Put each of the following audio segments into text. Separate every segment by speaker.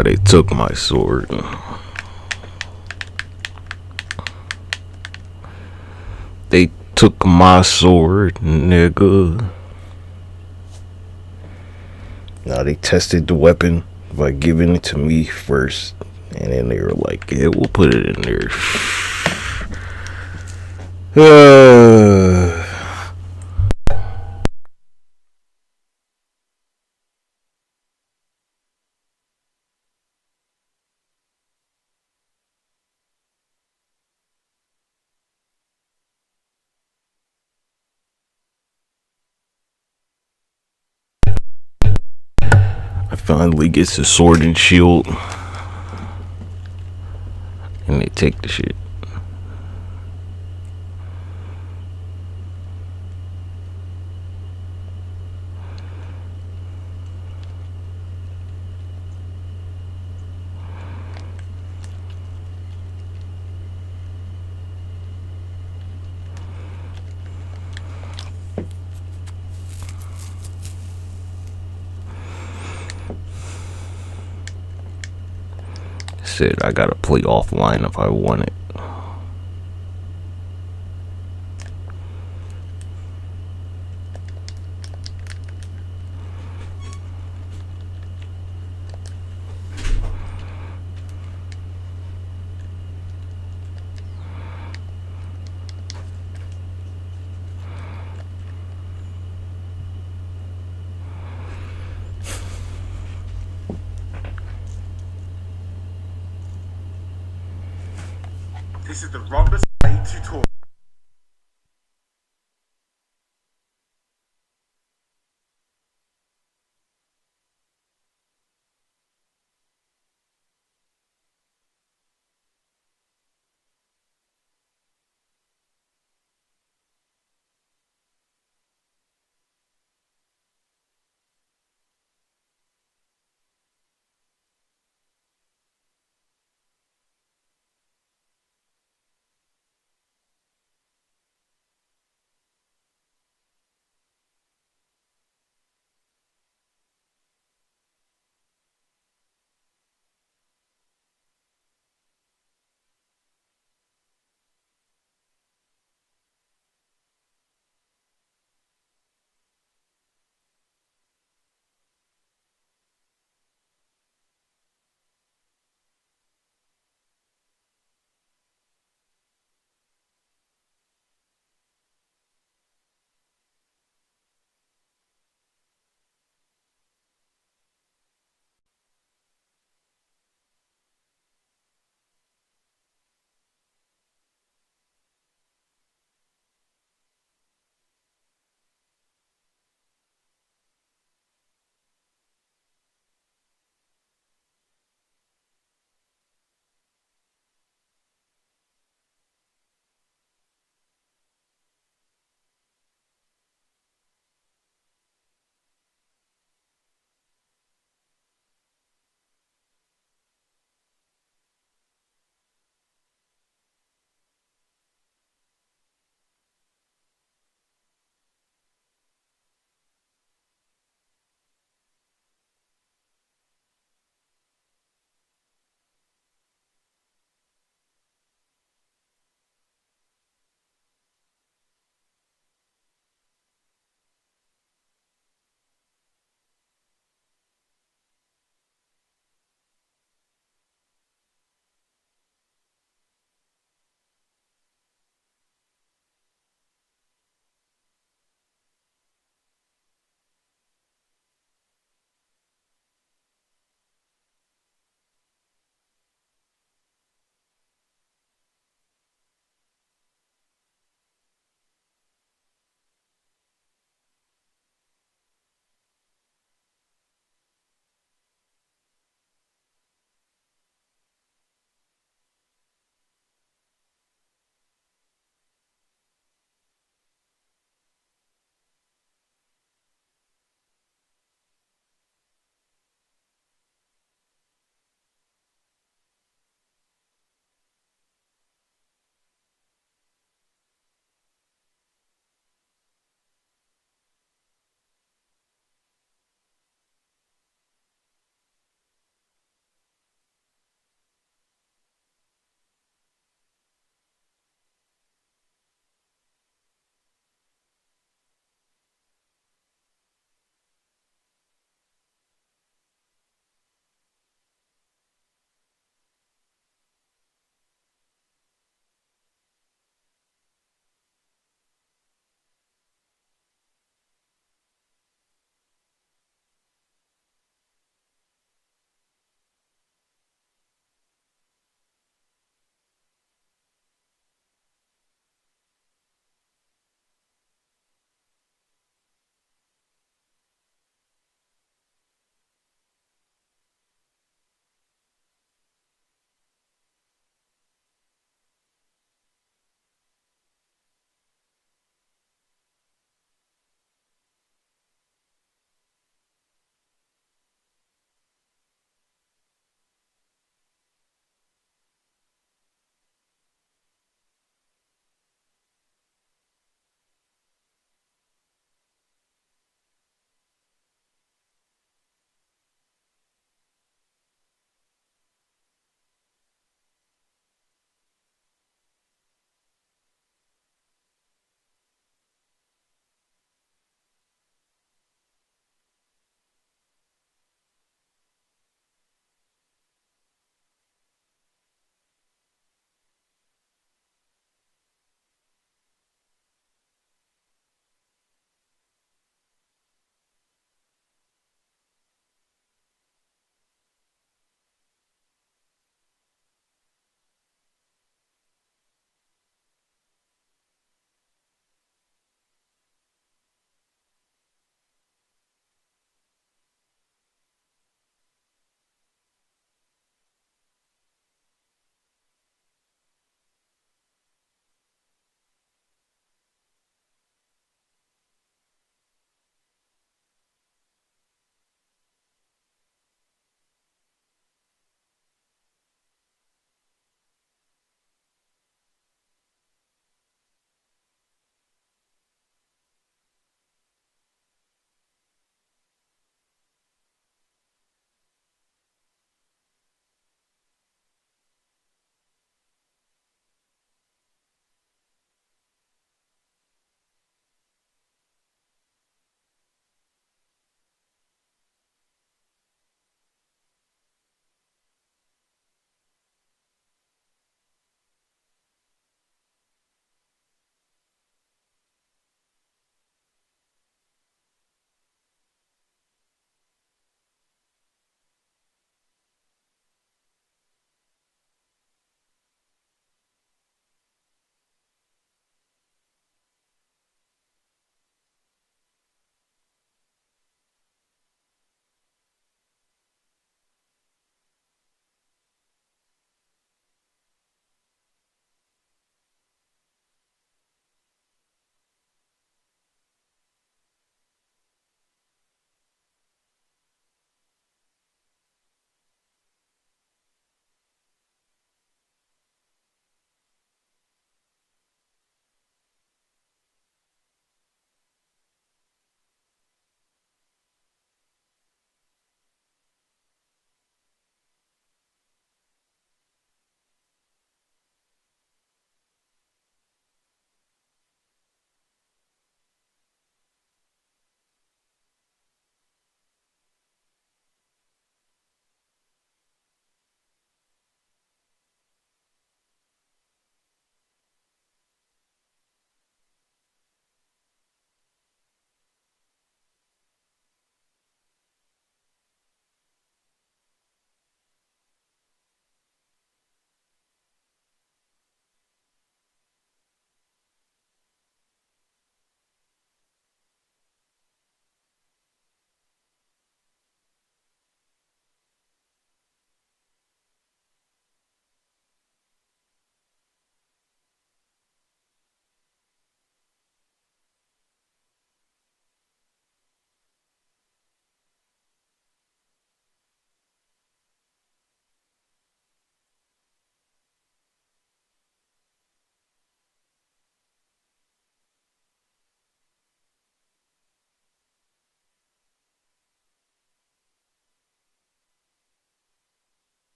Speaker 1: Now they took my sword. They took my sword, nigga. Now they tested the weapon by giving it to me first. And then they were like, yeah, we'll put it in there. I finally gets a sword and shield. And they take the shit. Said I gotta play offline if I want it.
Speaker 2: This is the wrongest way to talk.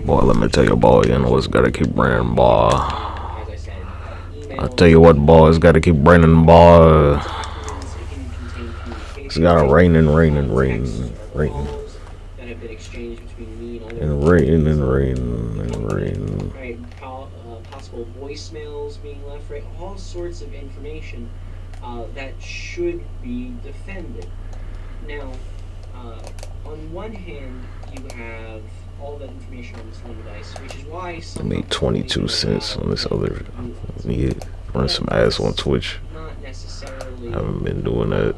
Speaker 1: Boy, let me tell you, boy, you know it's gotta keep raining, boy.
Speaker 3: As I said,
Speaker 1: I tell you what, boy, it's gotta keep raining, boy.
Speaker 3: documents, it can contain
Speaker 1: It's gotta rain and rain and rain, rain
Speaker 3: calls that have been exchanged between me and other
Speaker 1: and rain and rain and rain.
Speaker 3: right? Possible voicemails being left, right? All sorts of information that should be defended. Now, on one hand, you have all that information on this one device, which is why
Speaker 1: I
Speaker 3: some
Speaker 1: made 22 cents on this other. Yeah, run some ads on Twitch.
Speaker 3: not necessarily
Speaker 1: Haven't been doing that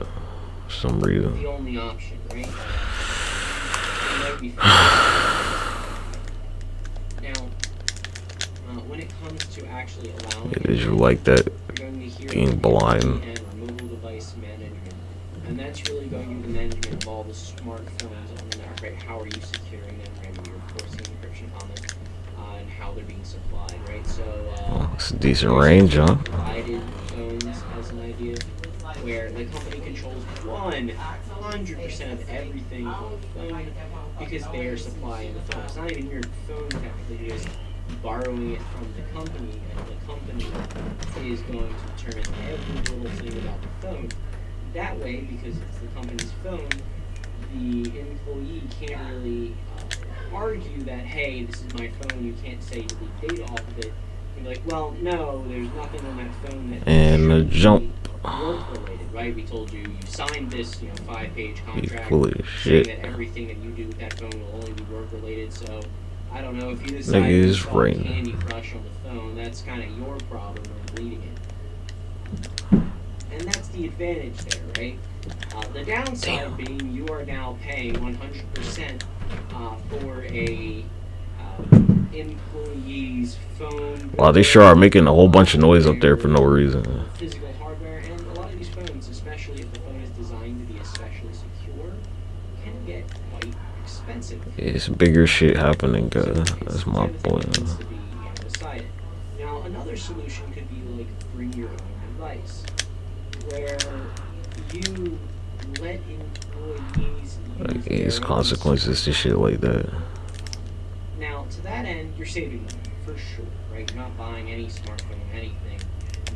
Speaker 1: for some reason.
Speaker 3: the only option, right? It might be now, when it comes to actually allowing
Speaker 1: Yeah, did you like that?
Speaker 3: you're going to hear
Speaker 1: Being blind.
Speaker 3: and removable device management, and that's really going to be the management of all the smartphones on the network, right? How are you securing them, right? You're enforcing encryption on them, and how they're being supplied, right? So,
Speaker 1: It's a decent range, huh?
Speaker 3: provided phones as an idea, where the company controls 100% of everything on the phone because they are supplying the phone. It's not even your phone technically, you're just borrowing it from the company, and the company is going to determine every little thing about the phone. That way, because it's the company's phone, the employee can't really argue that, hey, this is my phone, you can't say you delete data off of it. You're like, well, no, there's nothing on that phone that
Speaker 1: And a
Speaker 3: should be
Speaker 1: jump.
Speaker 3: work-related, right? We told you, you signed this, 5-page contract
Speaker 1: full of
Speaker 3: saying
Speaker 1: shit.
Speaker 3: that everything that you do with that phone will only be work-related, so I don't know if you
Speaker 1: Nigga
Speaker 3: decide to
Speaker 1: is
Speaker 3: install
Speaker 1: raining.
Speaker 3: Candy Crush on the phone, that's kind of your problem of deleting it. And that's the advantage there, right? The downside being you are now paying 100% for a employee's phone.
Speaker 1: Wow, they sure are making a whole bunch of noise up there for no reason.
Speaker 3: Physical hardware, and a lot of these phones, especially if the phone is designed to be especially secure, can get quite expensive.
Speaker 1: It's bigger shit happening, guys. That's my point.
Speaker 3: Needs to be decided. Now, another solution could be like bring your own device, where you let employees use their
Speaker 1: It's
Speaker 3: own
Speaker 1: consequences to shit like that.
Speaker 3: Now, to that end, you're saving money, for sure, right? You're not buying any smartphone, anything.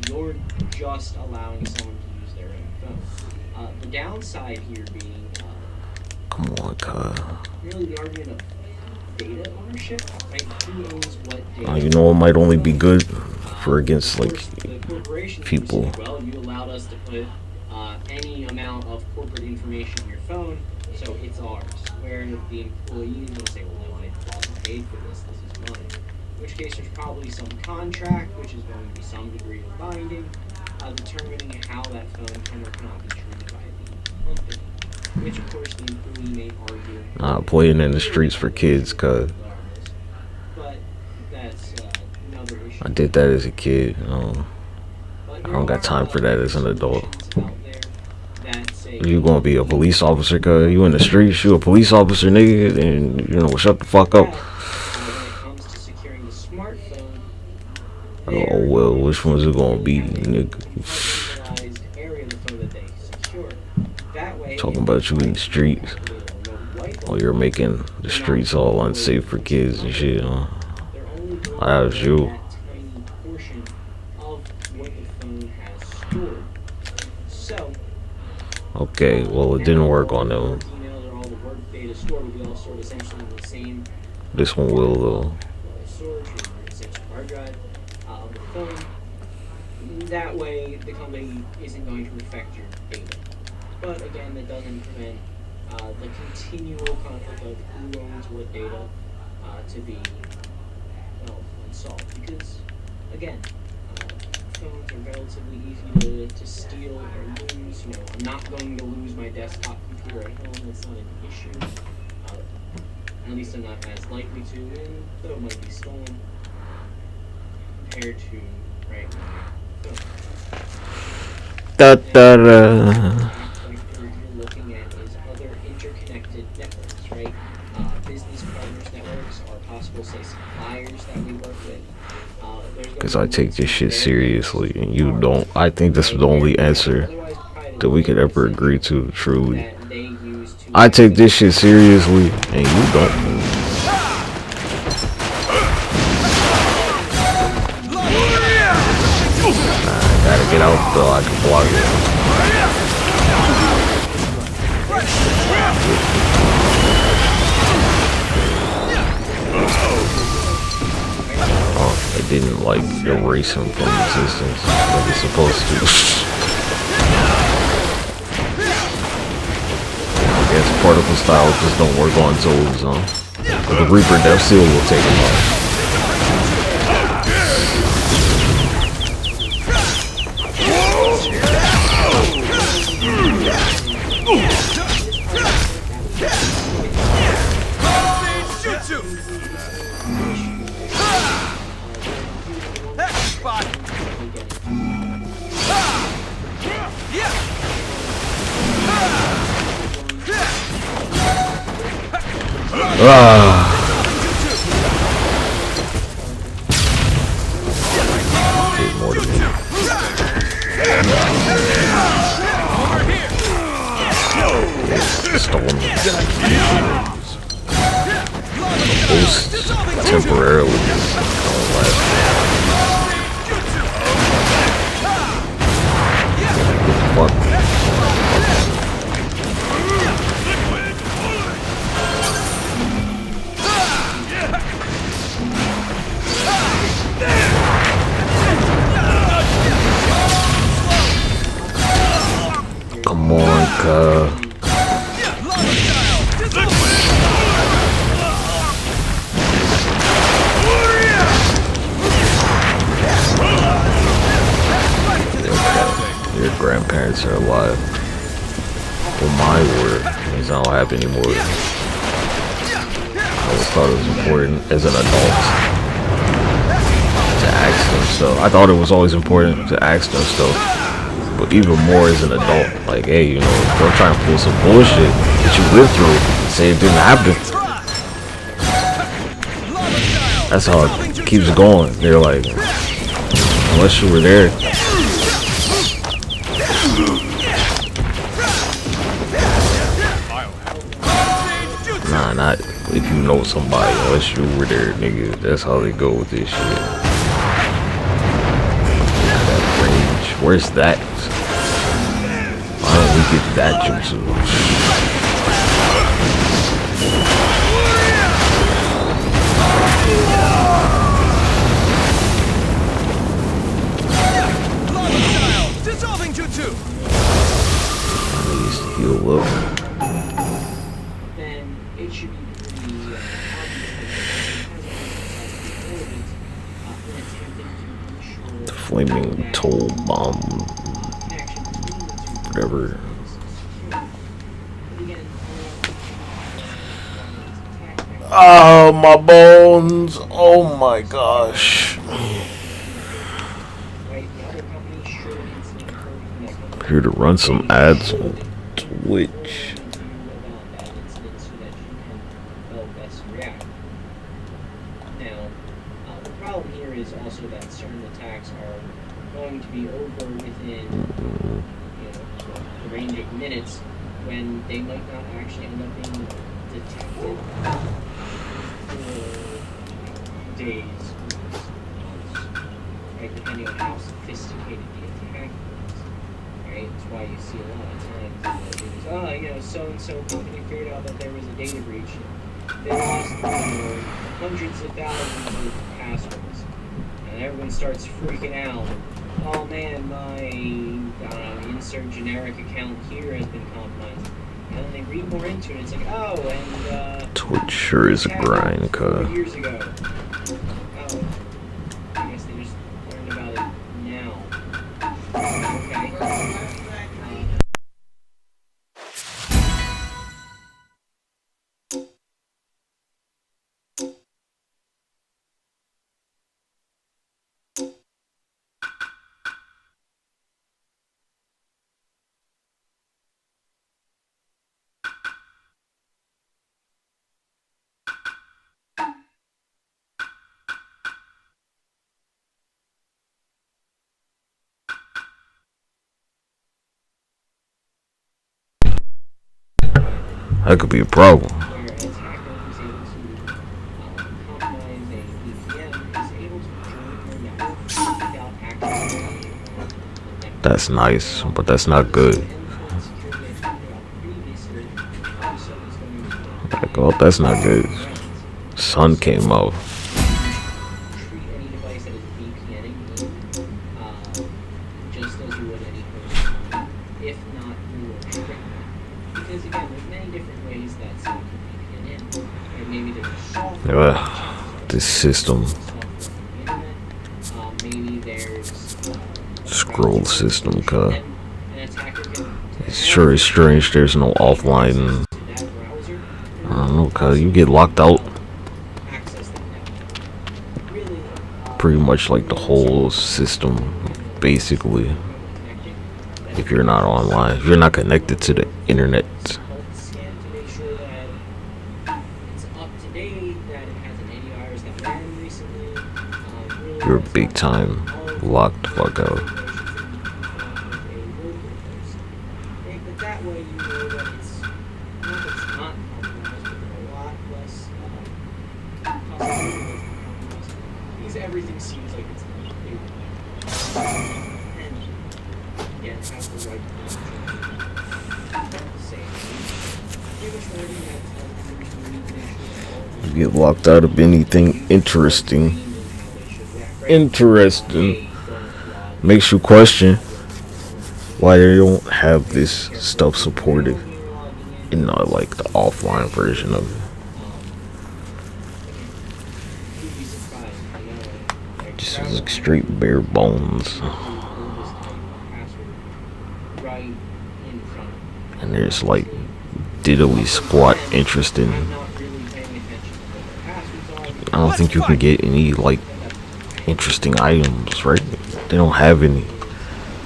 Speaker 3: You're just allowing someone to use their own phone. The downside here being
Speaker 1: Come on, God.
Speaker 3: really the argument of data ownership, right? Who owns what data?
Speaker 1: You know, it might only be good for against
Speaker 3: Of
Speaker 1: like
Speaker 3: course, the corporation
Speaker 1: people.
Speaker 3: can say, well, you allowed us to put any amount of corporate information in your phone, so it's ours. Where the employees will say, well, no, I wasn't paid for this, this is mine. In which case, there's probably some contract, which is going to be some degree of binding, determining how that phone can or cannot be treated by the company. Which, of course, the employee may argue.
Speaker 1: Not playing in the streets for kids, cuz
Speaker 3: But that's another issue.
Speaker 1: I did that as a kid.
Speaker 3: But
Speaker 1: I don't got time for that as an adult.
Speaker 3: solutions out there that say,
Speaker 1: You gonna be a police officer, cuz you in the streets, you a police officer, nigga, and you know, shut the fuck up.
Speaker 3: when it comes to securing the smartphone,
Speaker 1: Oh well, which one's it gonna be, nigga?
Speaker 3: compartmentalized area of the phone that they secure. That way,
Speaker 1: Talking about you in the streets. Oh, you're making the streets all unsafe for kids and shit, huh?
Speaker 3: they're only going
Speaker 1: I have
Speaker 3: to
Speaker 1: you.
Speaker 3: that tiny portion of what the phone has stored. So,
Speaker 1: Okay, well it didn't work on them.
Speaker 3: emails or all the work data stored will be all stored essentially in the same
Speaker 1: This one will though.
Speaker 3: storage or essentially hard drive of the phone. That way, the company isn't going to affect your data. But again, that doesn't prevent the continual conflict of who owns what data to be unsolved. Because again, phones are relatively easy to steal or lose. I'm not going to lose my desktop computer at home. That's not an issue. At least I'm not as likely to, and though it might be stolen compared to right now.
Speaker 1: Da da da.
Speaker 3: What you're looking at is other interconnected networks, right? Business partners networks or possible, say, suppliers that we work with.
Speaker 1: Cause I take this shit seriously and you don't. I think this is the only answer that we could ever agree to, truly. I take this shit seriously and you don't. Though I can block it. Oh, it didn't like erase him from existence like it's supposed to. I guess particle style just don't work on Zoes, huh? But the Reaper Death Seal will take him out. Did more to me. Stolen. Boost temporarily. Fuck. Come on, cuz. Your grandparents are alive. Well, mine were. These don't happen anymore. I always thought it was important as an adult to ask them stuff. I thought it was always important to ask them stuff. But even more as an adult, like, hey, you know, don't try and pull some bullshit that you lived through and say it didn't happen. That's how it keeps going. They're like, unless you were there. Nah, not if you know somebody, unless you were there, nigga. That's how they go with this shit. That range. Where's that? Why don't we get that jutsu?
Speaker 4: Dissolving jutsu.
Speaker 1: I need to heal up.
Speaker 3: Then it should be pretty obvious
Speaker 1: The flaming toll bomb. Whatever. Oh, my bones. Oh my gosh. Here to run some ads on Twitch.
Speaker 3: The problem here is also that certain attacks are going to be over within the range of minutes when they might not actually end up being detected for days, weeks, months, right? Depending on how sophisticated the attack is, right? That's why you see a lot of times so-and-so company figured out that there was a data breach. They lost hundreds of thousands of passwords, and everyone starts freaking out. Oh man, my insert generic account here has been compromised. And then they read more into it. It's like, oh, and
Speaker 1: Twitch sure is a grind, cuz.
Speaker 3: years ago. Oh, I guess they just learned about it now. Okay.
Speaker 1: That could be a problem. That's nice, but that's not good. Like, oh, that's not good. Sun came out.
Speaker 3: Treat any device that is VPNing just as you would any host, if not more strictly. Because again, there's many different ways that someone can VPN in. And maybe there's software.
Speaker 1: This system.
Speaker 3: Maybe there's
Speaker 1: Scroll system, cuz.
Speaker 3: an attacker can
Speaker 1: It's sure is strange there's no offline.
Speaker 3: that browser
Speaker 1: I don't know, cuz you get locked out
Speaker 3: access that network. Really,
Speaker 1: pretty much like the whole system, basically.
Speaker 3: connecting that
Speaker 1: If you're not online, if you're not connected to the internet.
Speaker 3: health scan to make sure that it's up to date, that it hasn't any virus that ran recently. Really
Speaker 1: You're big time locked the fuck out.
Speaker 3: but that way you know that it's not that it's not compromised, but a lot less possibility that it's compromised. Because everything seems like it's not. And yeah, it has the right say. Give us whatever you have to tell them, we need to make sure it's all
Speaker 1: You get locked out of anything interesting. Interesting. Makes you question why they don't have this stuff supported in like the offline version of it. Just like straight bare bones. And there's like diddly squat interesting. I don't think you can get any like interesting items, right? They don't have any.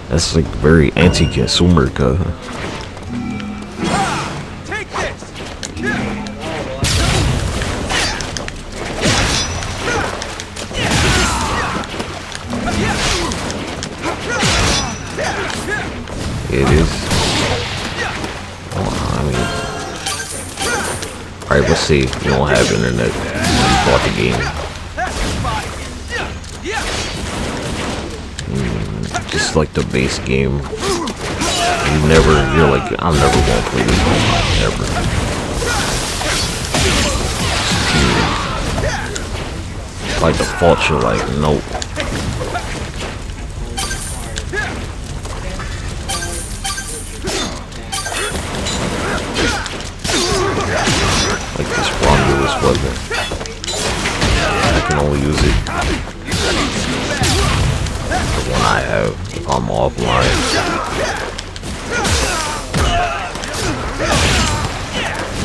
Speaker 1: That's like very anti-consumer, cuz.
Speaker 2: Take this!
Speaker 1: It is. I mean, alright, let's see. You don't have internet when you bought the game. Just like the base game. You're like, I'm never gonna play this online, ever. By default, you're like, nope. Like this Romulus weapon. I can only use it the one I have if I'm offline.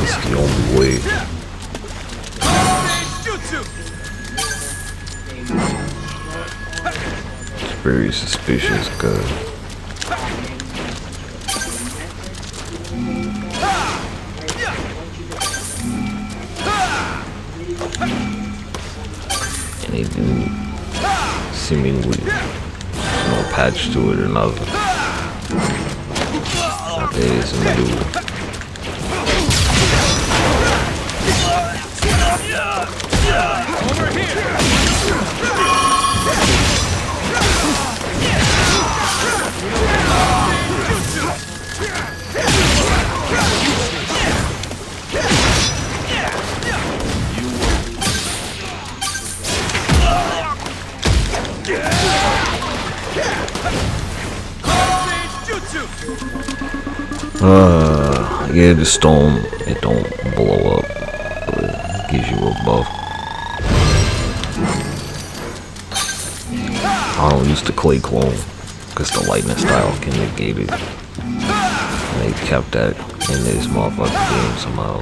Speaker 1: It's the only way. It's very suspicious, cuz. And they didn't seemingly no patch to it or nothing. Not there is in the dude.
Speaker 2: Over here!
Speaker 1: Yeah, the stone, it don't blow up, but it gives you a buff. I don't use the clay clone, because the lightning style can negate it. And they kept that in this motherfucking game somehow.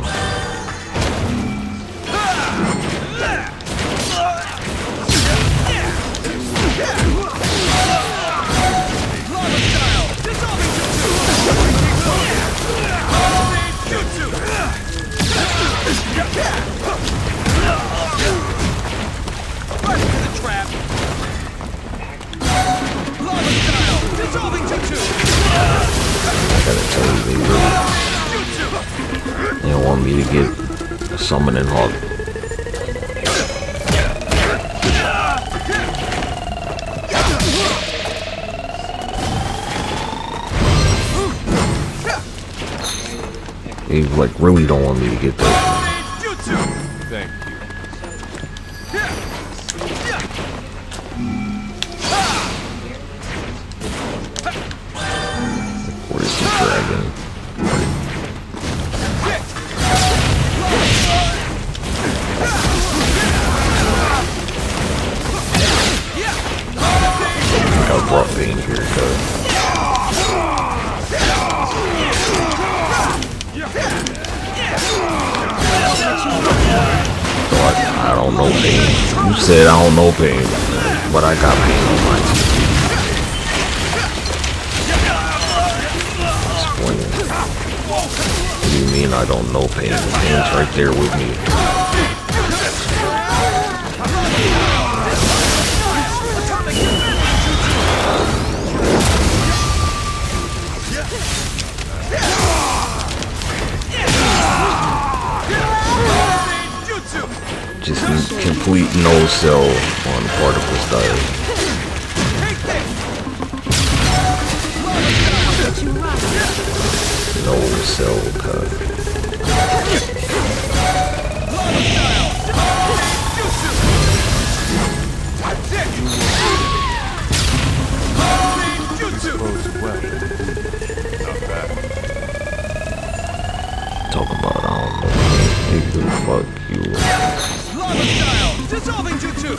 Speaker 1: I gotta tell you, they don't want me to get a summoning hog. They like really don't want me to get that.
Speaker 4: Thank you.
Speaker 1: Where's the dragon? I brought pain here, cuz. I don't know pain. You said I don't know pain, but I got pain on my team. Explain. What do you mean I don't know pain? The pain's right there with me. Just complete no cell on particle style. No cell cut. Talking about I don't know. Nigga, fuck you.
Speaker 4: Dissolving jutsu!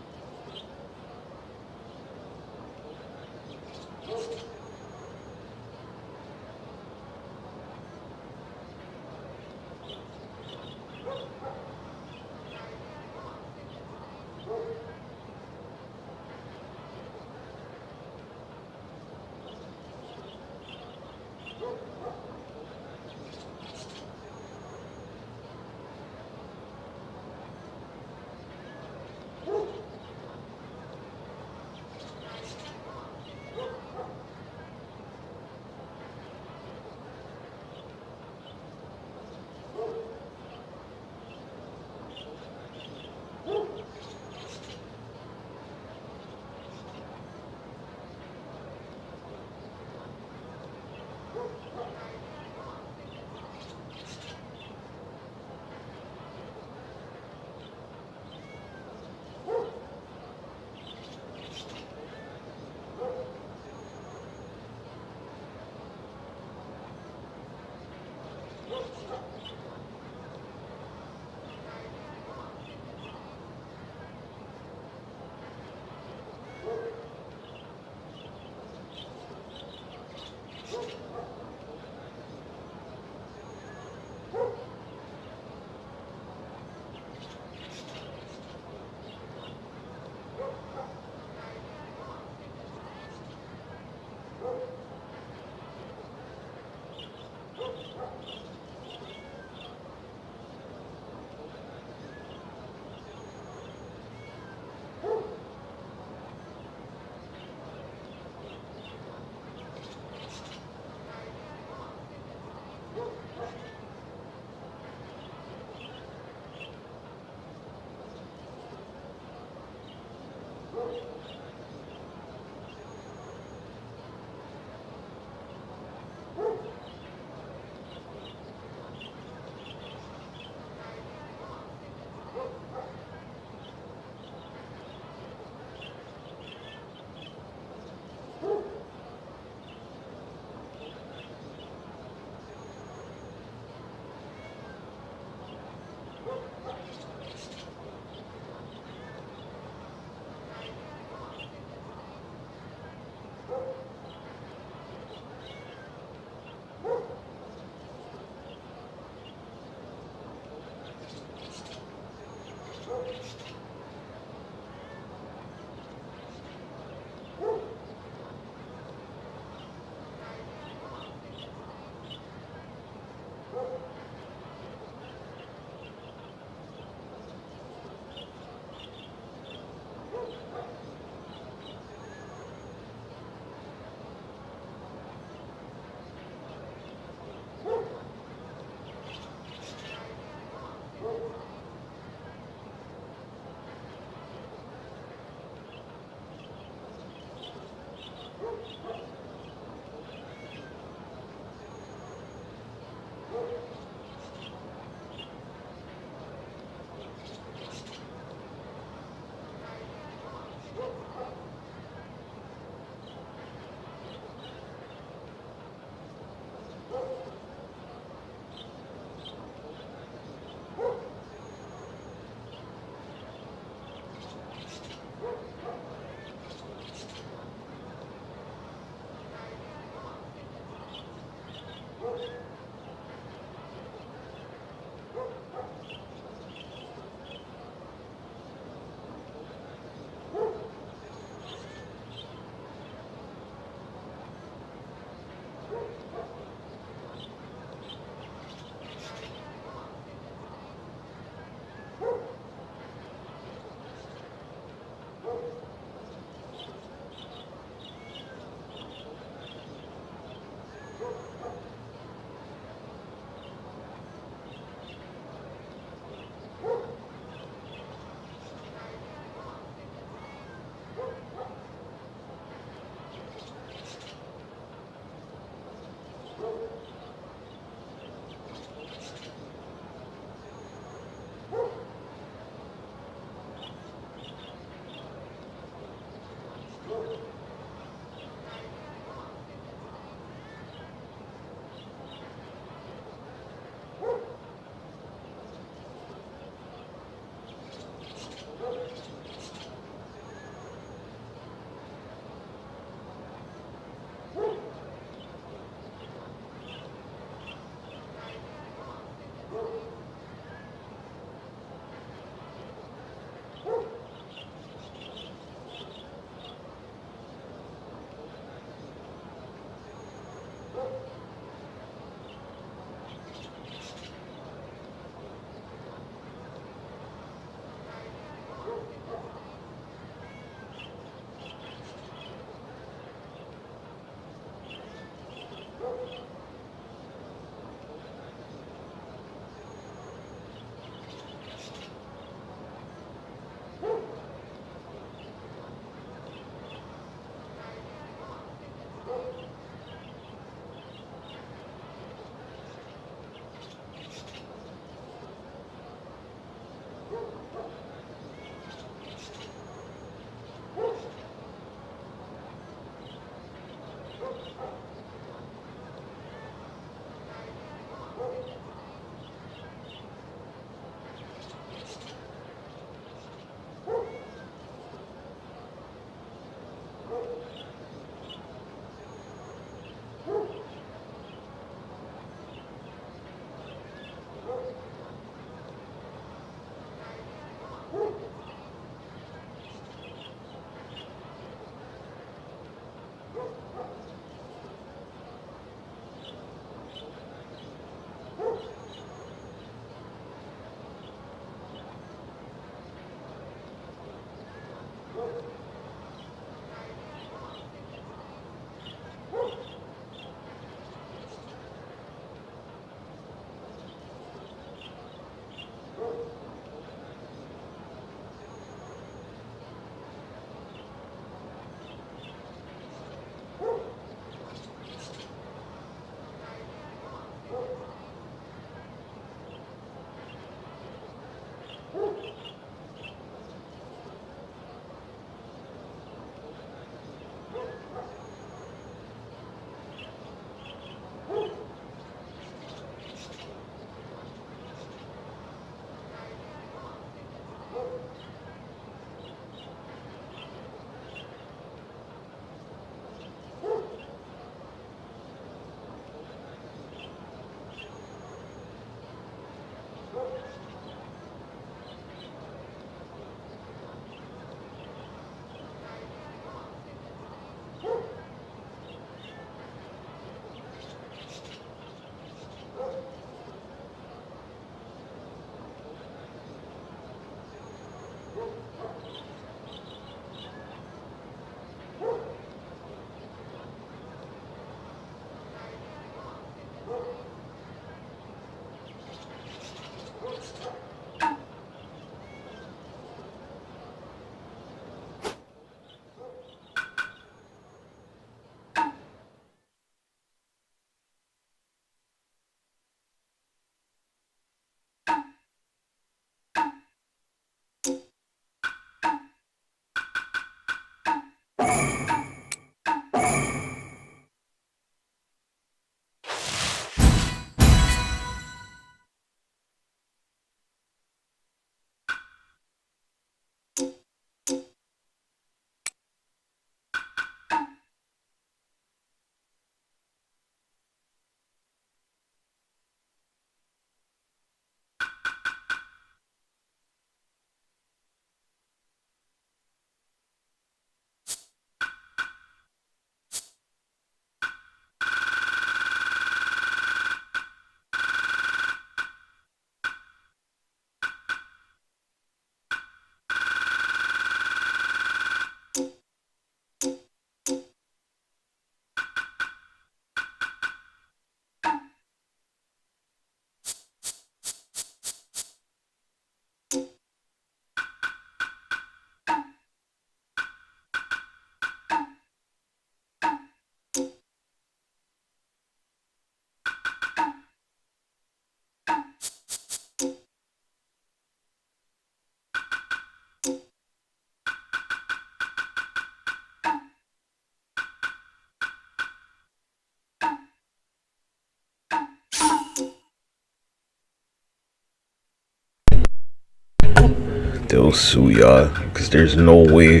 Speaker 1: still sue y'all because there's no way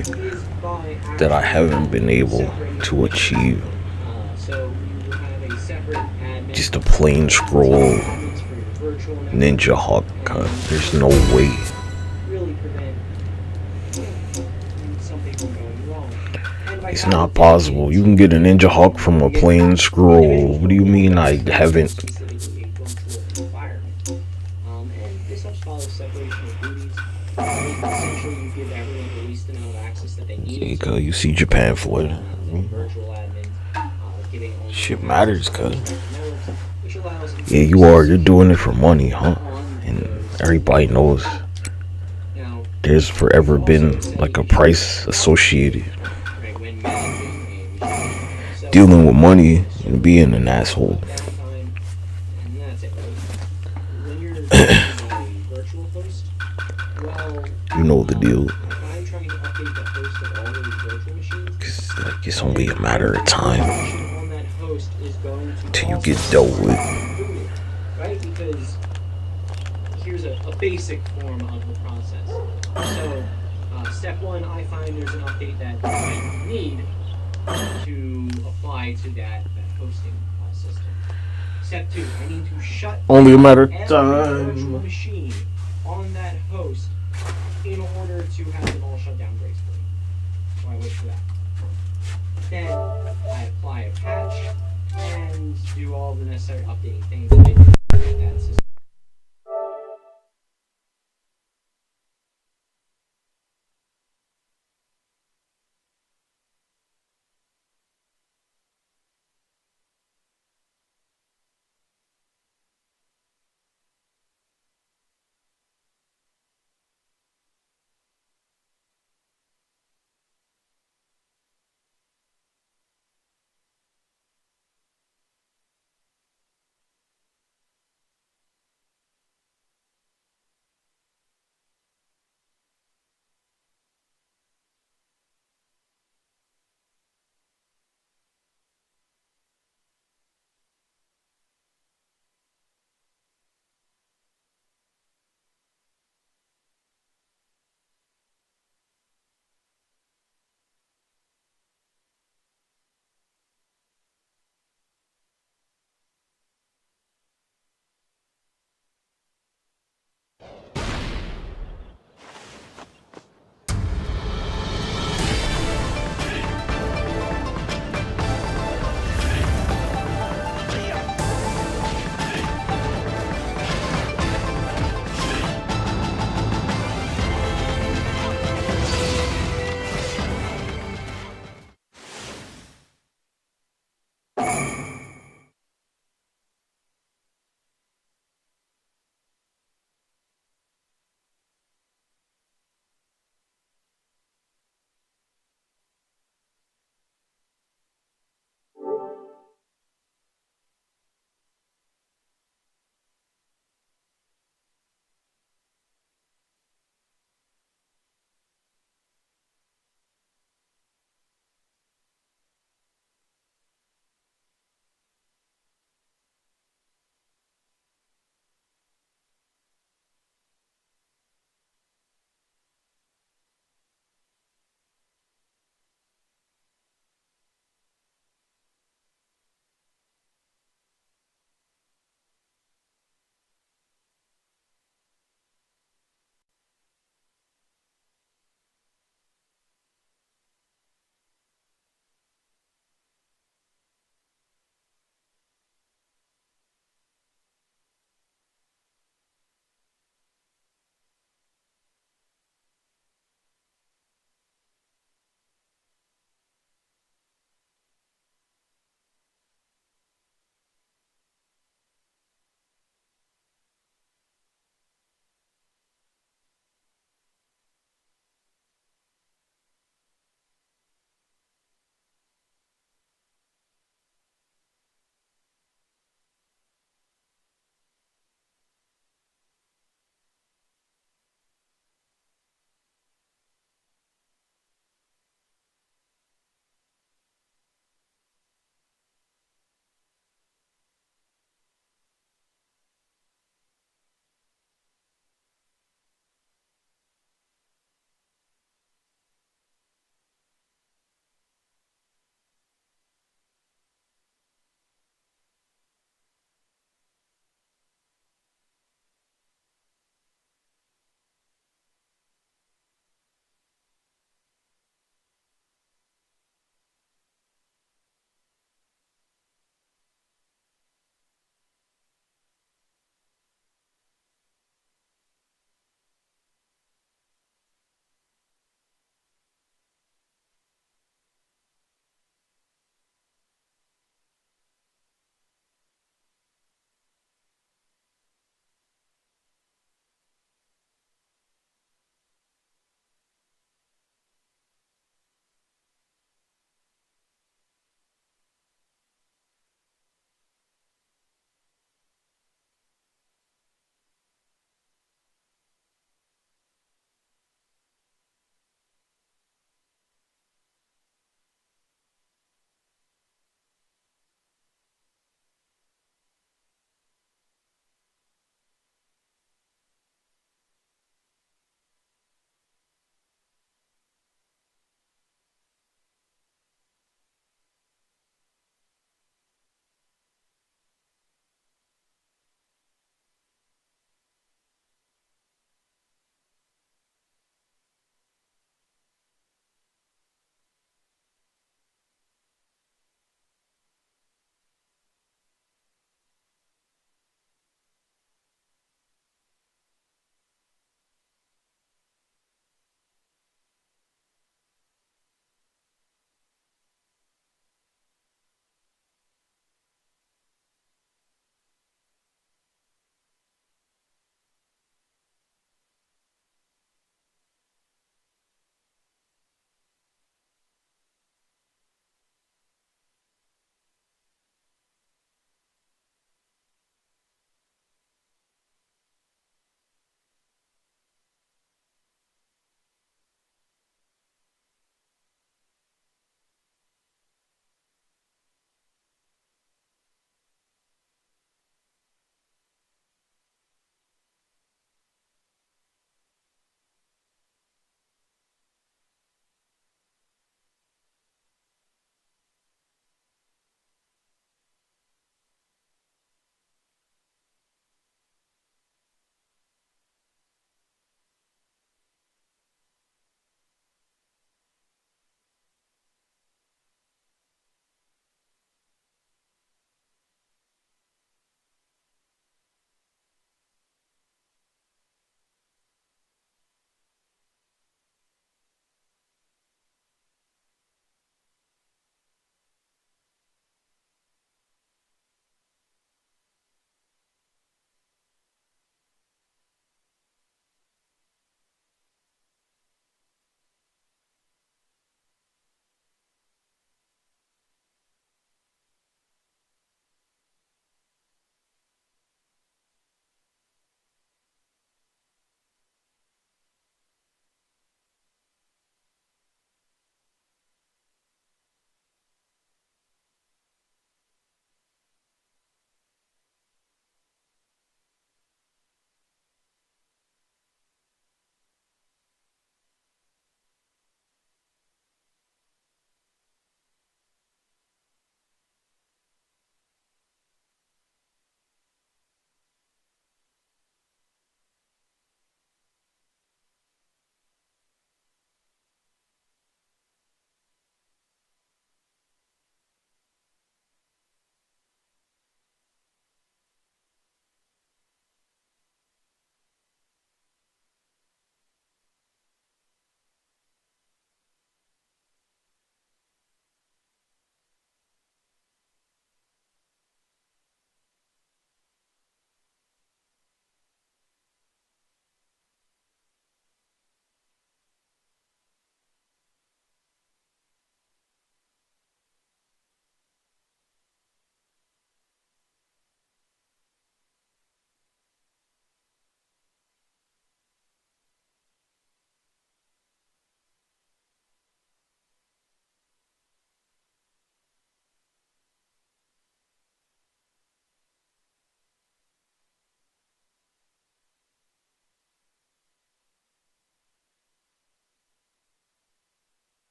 Speaker 3: by
Speaker 1: that I haven't
Speaker 3: actually
Speaker 1: been able
Speaker 3: separating
Speaker 1: to achieve
Speaker 3: so you have a separate admin
Speaker 1: just a plain scroll
Speaker 3: admins for your virtual network
Speaker 1: Ninja Hawk cut. There's no way.
Speaker 3: really prevent something from going wrong. And by
Speaker 1: It's
Speaker 3: having
Speaker 1: not possible. You can get a Ninja Hawk from a plain scroll. What do you mean I haven't?
Speaker 3: specifically a virtual environment. And this helps follow separation of duties. Essentially, you give everyone the least amount of access that they need.
Speaker 1: Yeah, you see Japan flood.
Speaker 3: Virtual admins giving only
Speaker 1: Shit matters, cuz.
Speaker 3: networks, which allows
Speaker 1: Yeah, you are. You're doing it for money, huh? And everybody knows
Speaker 3: now
Speaker 1: there's forever been like a price associated.
Speaker 3: right, when managing a machine. So,
Speaker 1: Dealing with money and being an asshole.
Speaker 3: downtime, and that's it, right? When you're using a virtual host, well,
Speaker 1: You know the deal.
Speaker 3: if I'm trying to update the host of all those virtual machines,
Speaker 1: Cause like it's only a matter of time
Speaker 3: machine on that host is going to
Speaker 1: till you
Speaker 3: also
Speaker 1: get dealt with.
Speaker 3: rebooted, right? Because here's a basic form of the process. So, step one, I find there's an update that I need to apply to that hosting system. Step two, I need to shut
Speaker 1: Only a matter of
Speaker 3: every
Speaker 1: time.
Speaker 3: virtual machine on that host in order to have them all shut down gracefully. So I wait for that. Then I apply a patch and do all the necessary updating things that I do with that system.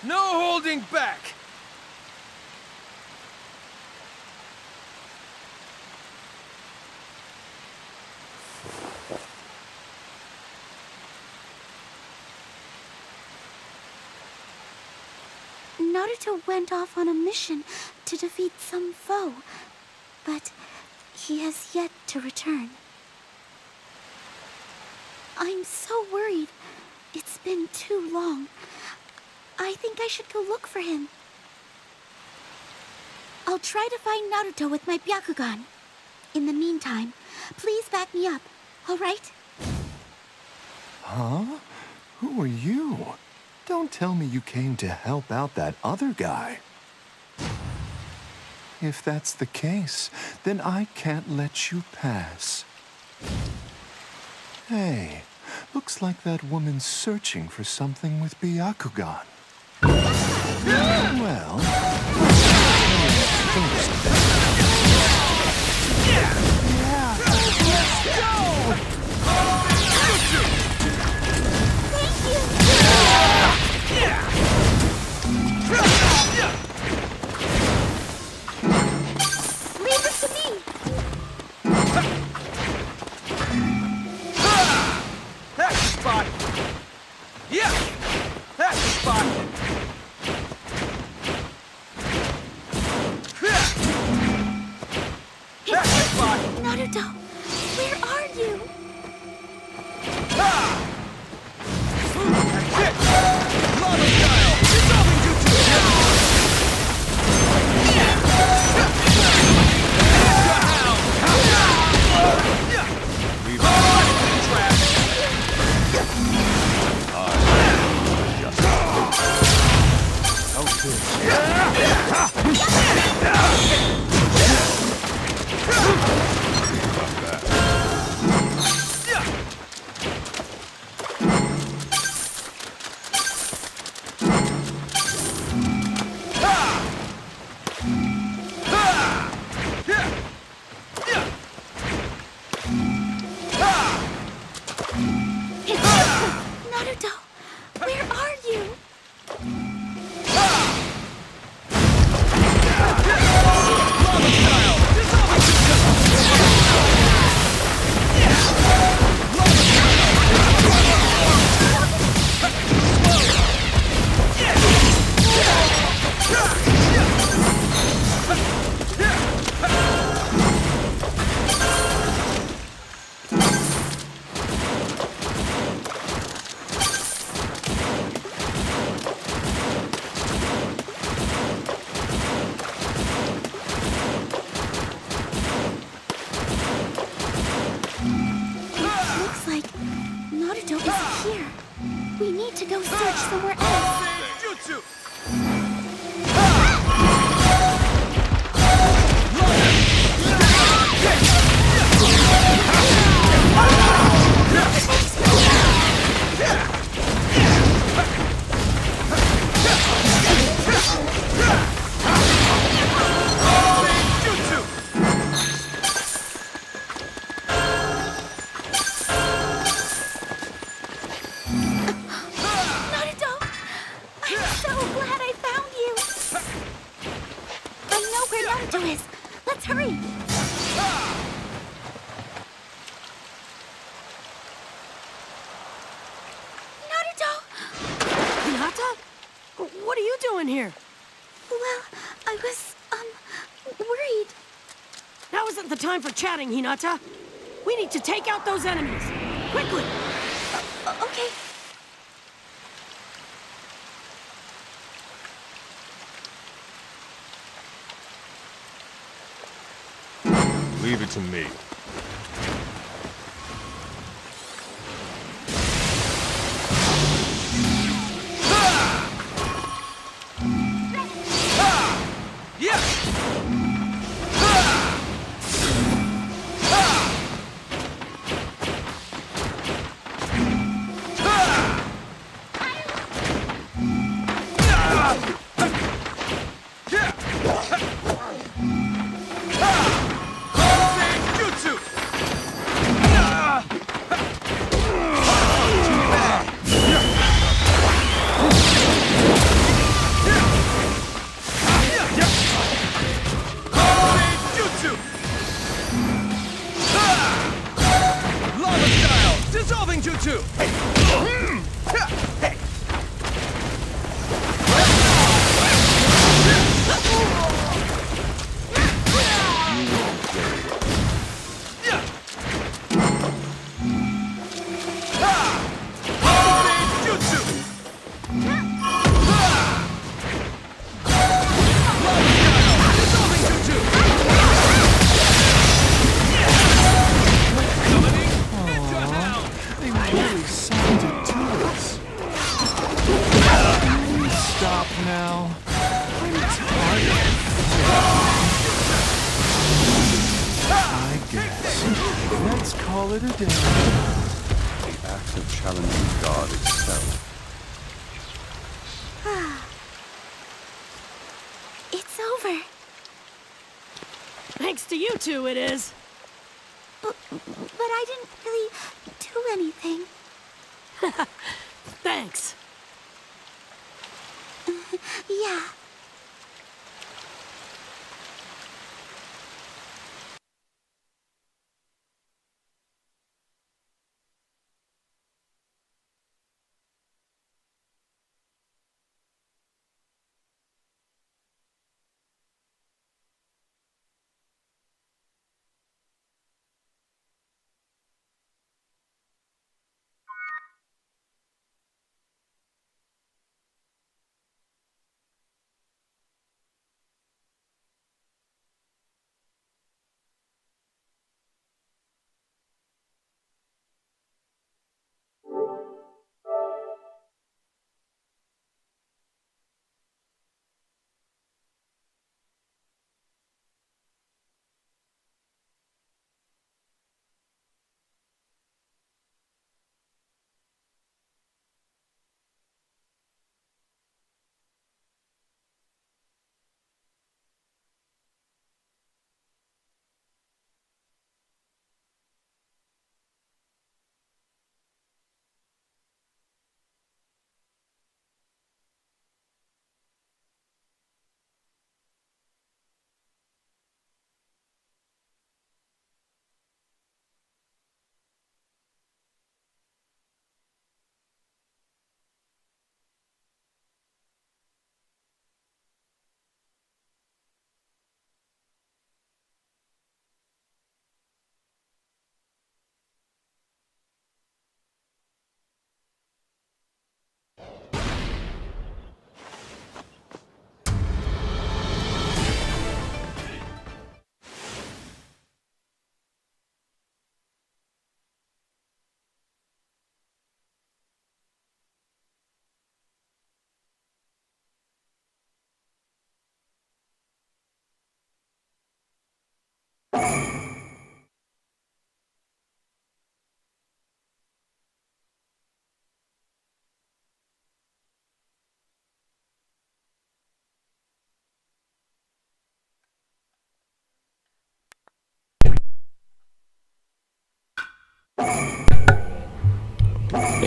Speaker 4: No holding back!
Speaker 5: Naruto went off on a mission to defeat some foe, but he has yet to return. I'm so worried. It's been too long. I think I should go look for him. I'll try to find Naruto with my Byakugan. In the meantime, please back me up, all right?
Speaker 6: Huh? Who are you? Don't tell me you came to help out that other guy. If that's the case, then I can't let you pass. Hey, looks like that woman's searching for something with Byakugan. Well, first
Speaker 5: Leave it to me!
Speaker 4: That's the spot! Yeah! That's the spot! That's the spot!
Speaker 5: Naruto, where are you?
Speaker 4: That's it! Lava style! Dissolving jutsu! We've got trapped!
Speaker 5: Naruto, where are you? Looks like Naruto isn't here. We need to go search somewhere else.
Speaker 4: Jutsu!
Speaker 5: Naruto! I'm so glad I found you! I know where Naruto is. Let's hurry! Naruto!
Speaker 7: Hinata? What are you doing here?
Speaker 5: Well, I was, worried.
Speaker 7: Now isn't the time for chatting, Hinata. We need to take out those enemies. Quickly!
Speaker 5: Okay.
Speaker 4: Leave it to me. Jutsu! Resolving jutsu!
Speaker 6: They really sucked it to us. Please stop now. I'm tired. I guess. Let's call it a day.
Speaker 8: The act of challenging God itself.
Speaker 5: It's over.
Speaker 7: Thanks to you two, it is.
Speaker 5: But I didn't really do anything.
Speaker 7: Thanks.
Speaker 5: Yeah.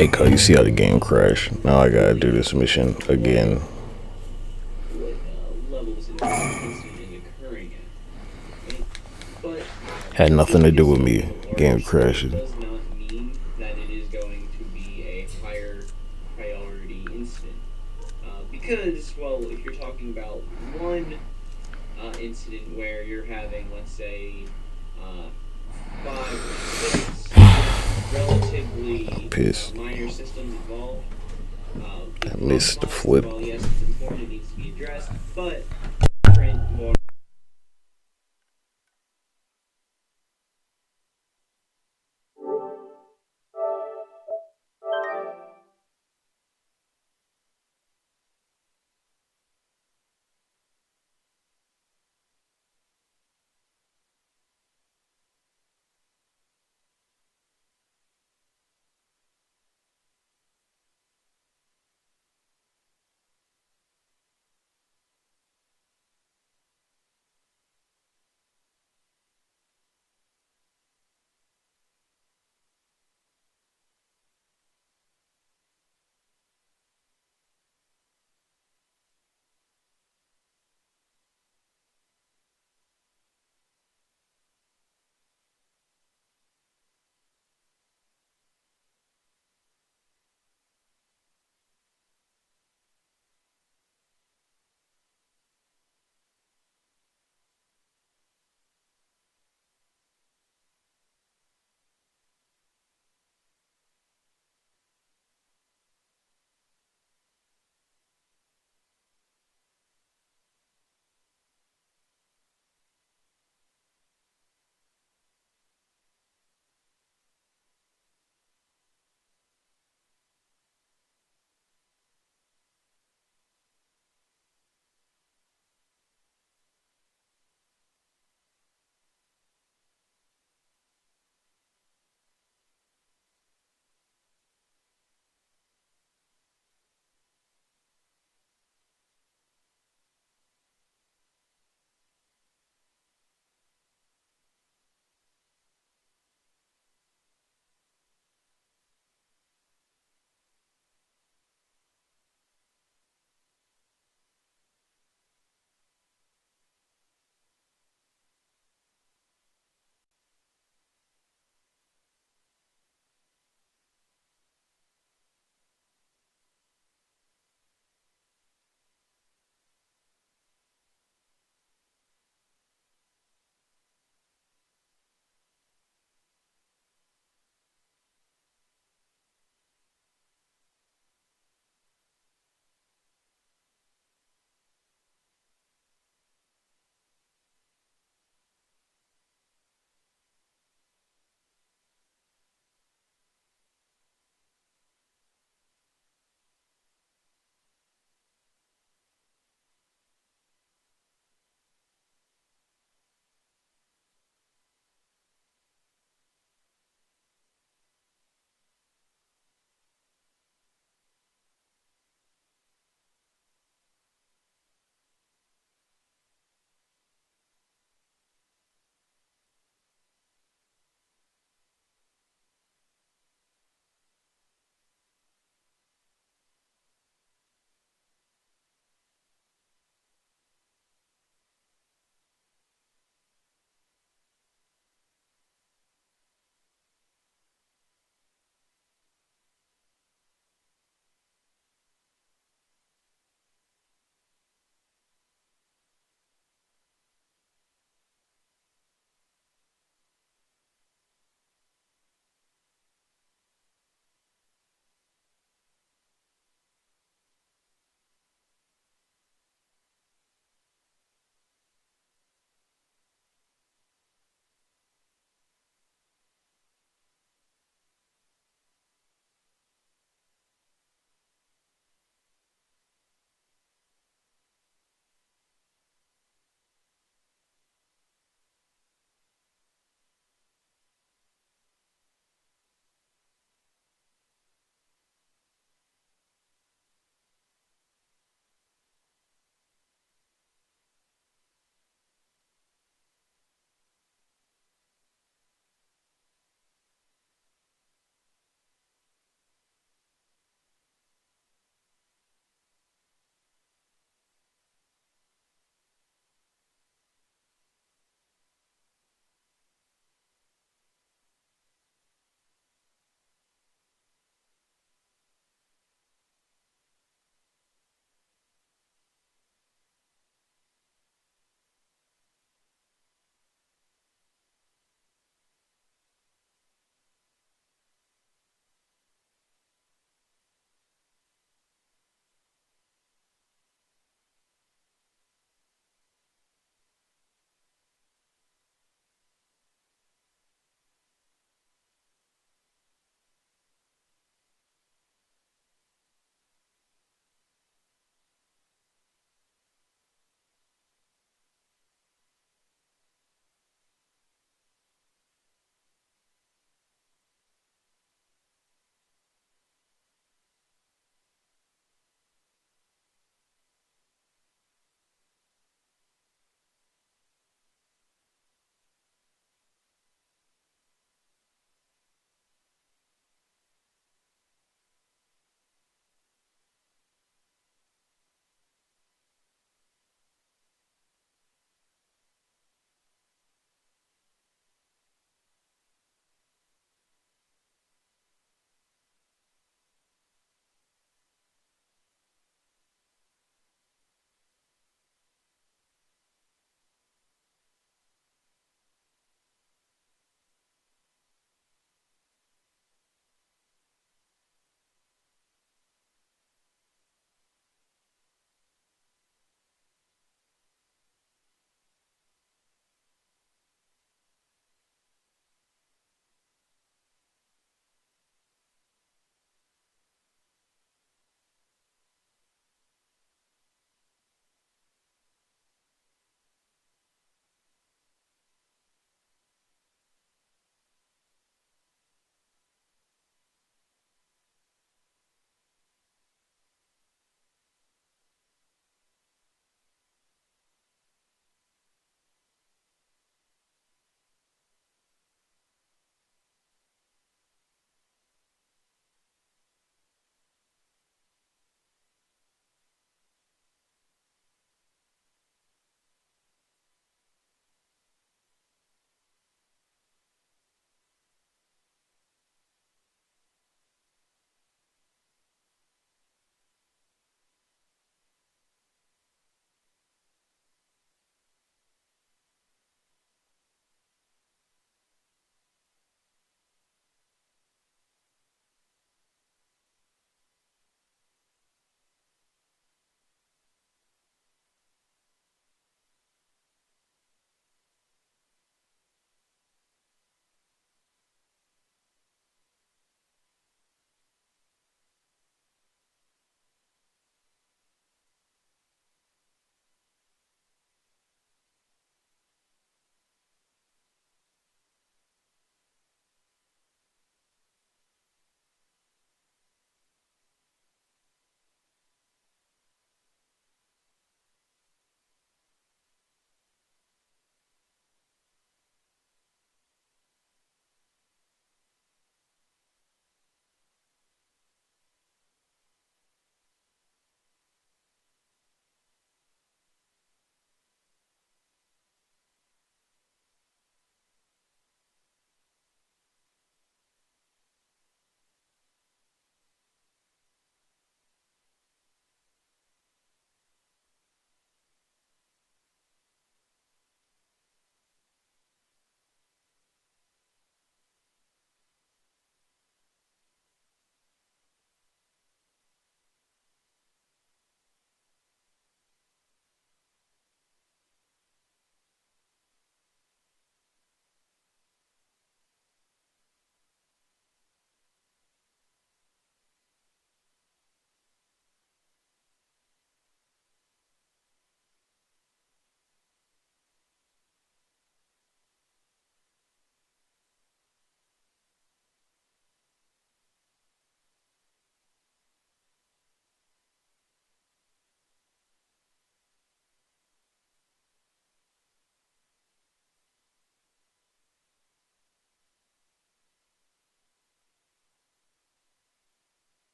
Speaker 1: Hey, cuz, you see how the game crashed? Now I gotta do this mission again.
Speaker 3: What levels of incident occurring at. Right? But
Speaker 1: Had nothing to do with me. Game crashing.
Speaker 3: does not mean that it is going to be a higher priority incident. Because, well, if you're talking about one incident where you're having, let's say, 5 or 6 relatively
Speaker 1: Pissed.
Speaker 3: minor systems involved,
Speaker 1: I missed the flip.
Speaker 3: well, yes, it's important, it needs to be addressed, but different, more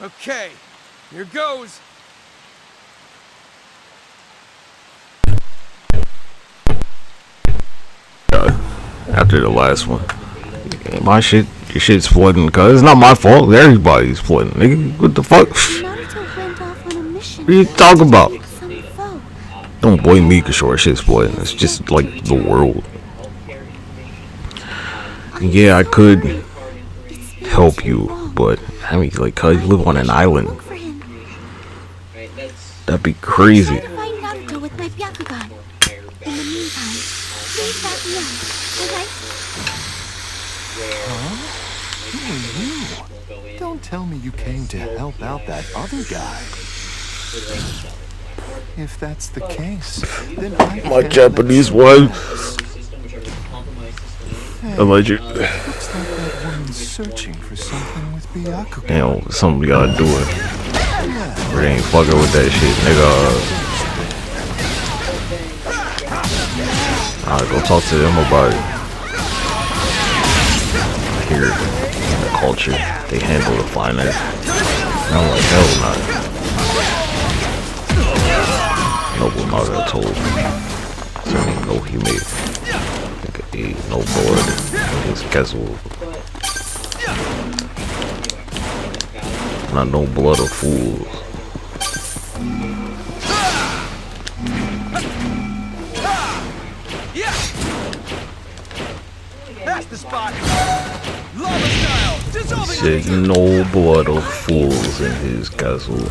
Speaker 4: Okay, here goes.
Speaker 1: After the last one. My shit, your shit's flooding, cuz it's not my fault. Everybody's flooding, nigga. What the fuck?
Speaker 5: Naruto went off on a mission
Speaker 1: What are you talking about?
Speaker 5: to defeat some foe.
Speaker 1: Don't blame me cause your shit's flooding. It's just like the world. Yeah, I could
Speaker 5: It's been
Speaker 1: help
Speaker 5: too
Speaker 1: you,
Speaker 5: long.
Speaker 1: but I mean, like, cuz you live on an island.
Speaker 5: Look for him.
Speaker 1: That'd be crazy.
Speaker 5: Try to find Naruto with my Byakugan. In the meantime, please back me up, okay?
Speaker 6: Who are you? Don't tell me you came to help out that other guy. If that's the case, then I
Speaker 1: My
Speaker 6: can't
Speaker 1: Japanese
Speaker 6: let you
Speaker 1: wife.
Speaker 6: Hey,
Speaker 1: Alleged.
Speaker 6: looks like that woman's searching for something with Byakugan.
Speaker 1: Damn, something gotta do it.
Speaker 6: Yeah.
Speaker 1: We ain't fucking with that shit, nigga. Alright, go talk to them about it. Here, in the culture, they handle the finance. And I'm like, hell not. Noble Naga told me. So ain't no he made. Nigga ate no blood in his castle. Not no blood of fools.
Speaker 4: Yeah! That's the spot! Lava style! Dissolving
Speaker 1: Said no blood of fools in his castle.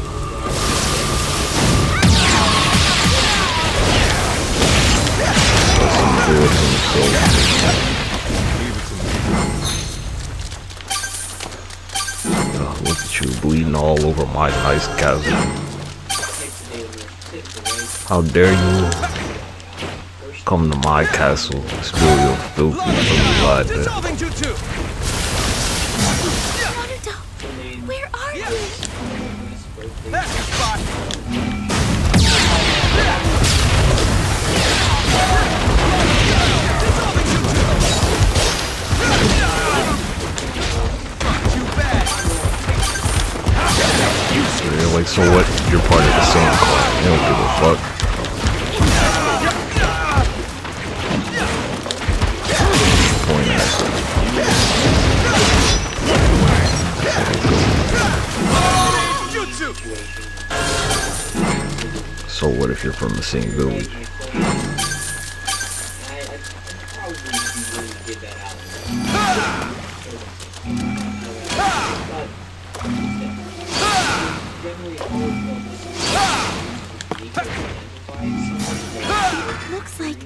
Speaker 1: Look at you bleeding all over my nice castle. How dare you come to my castle, spill your filthy blood there.
Speaker 4: Dissolving jutsu!
Speaker 5: Naruto, where are you?
Speaker 4: That's the spot!
Speaker 1: Yeah, like, so what? You're part of the same clan. You don't give a fuck. Point
Speaker 4: Jutsu!
Speaker 1: So what if you're from the same village?
Speaker 5: Looks like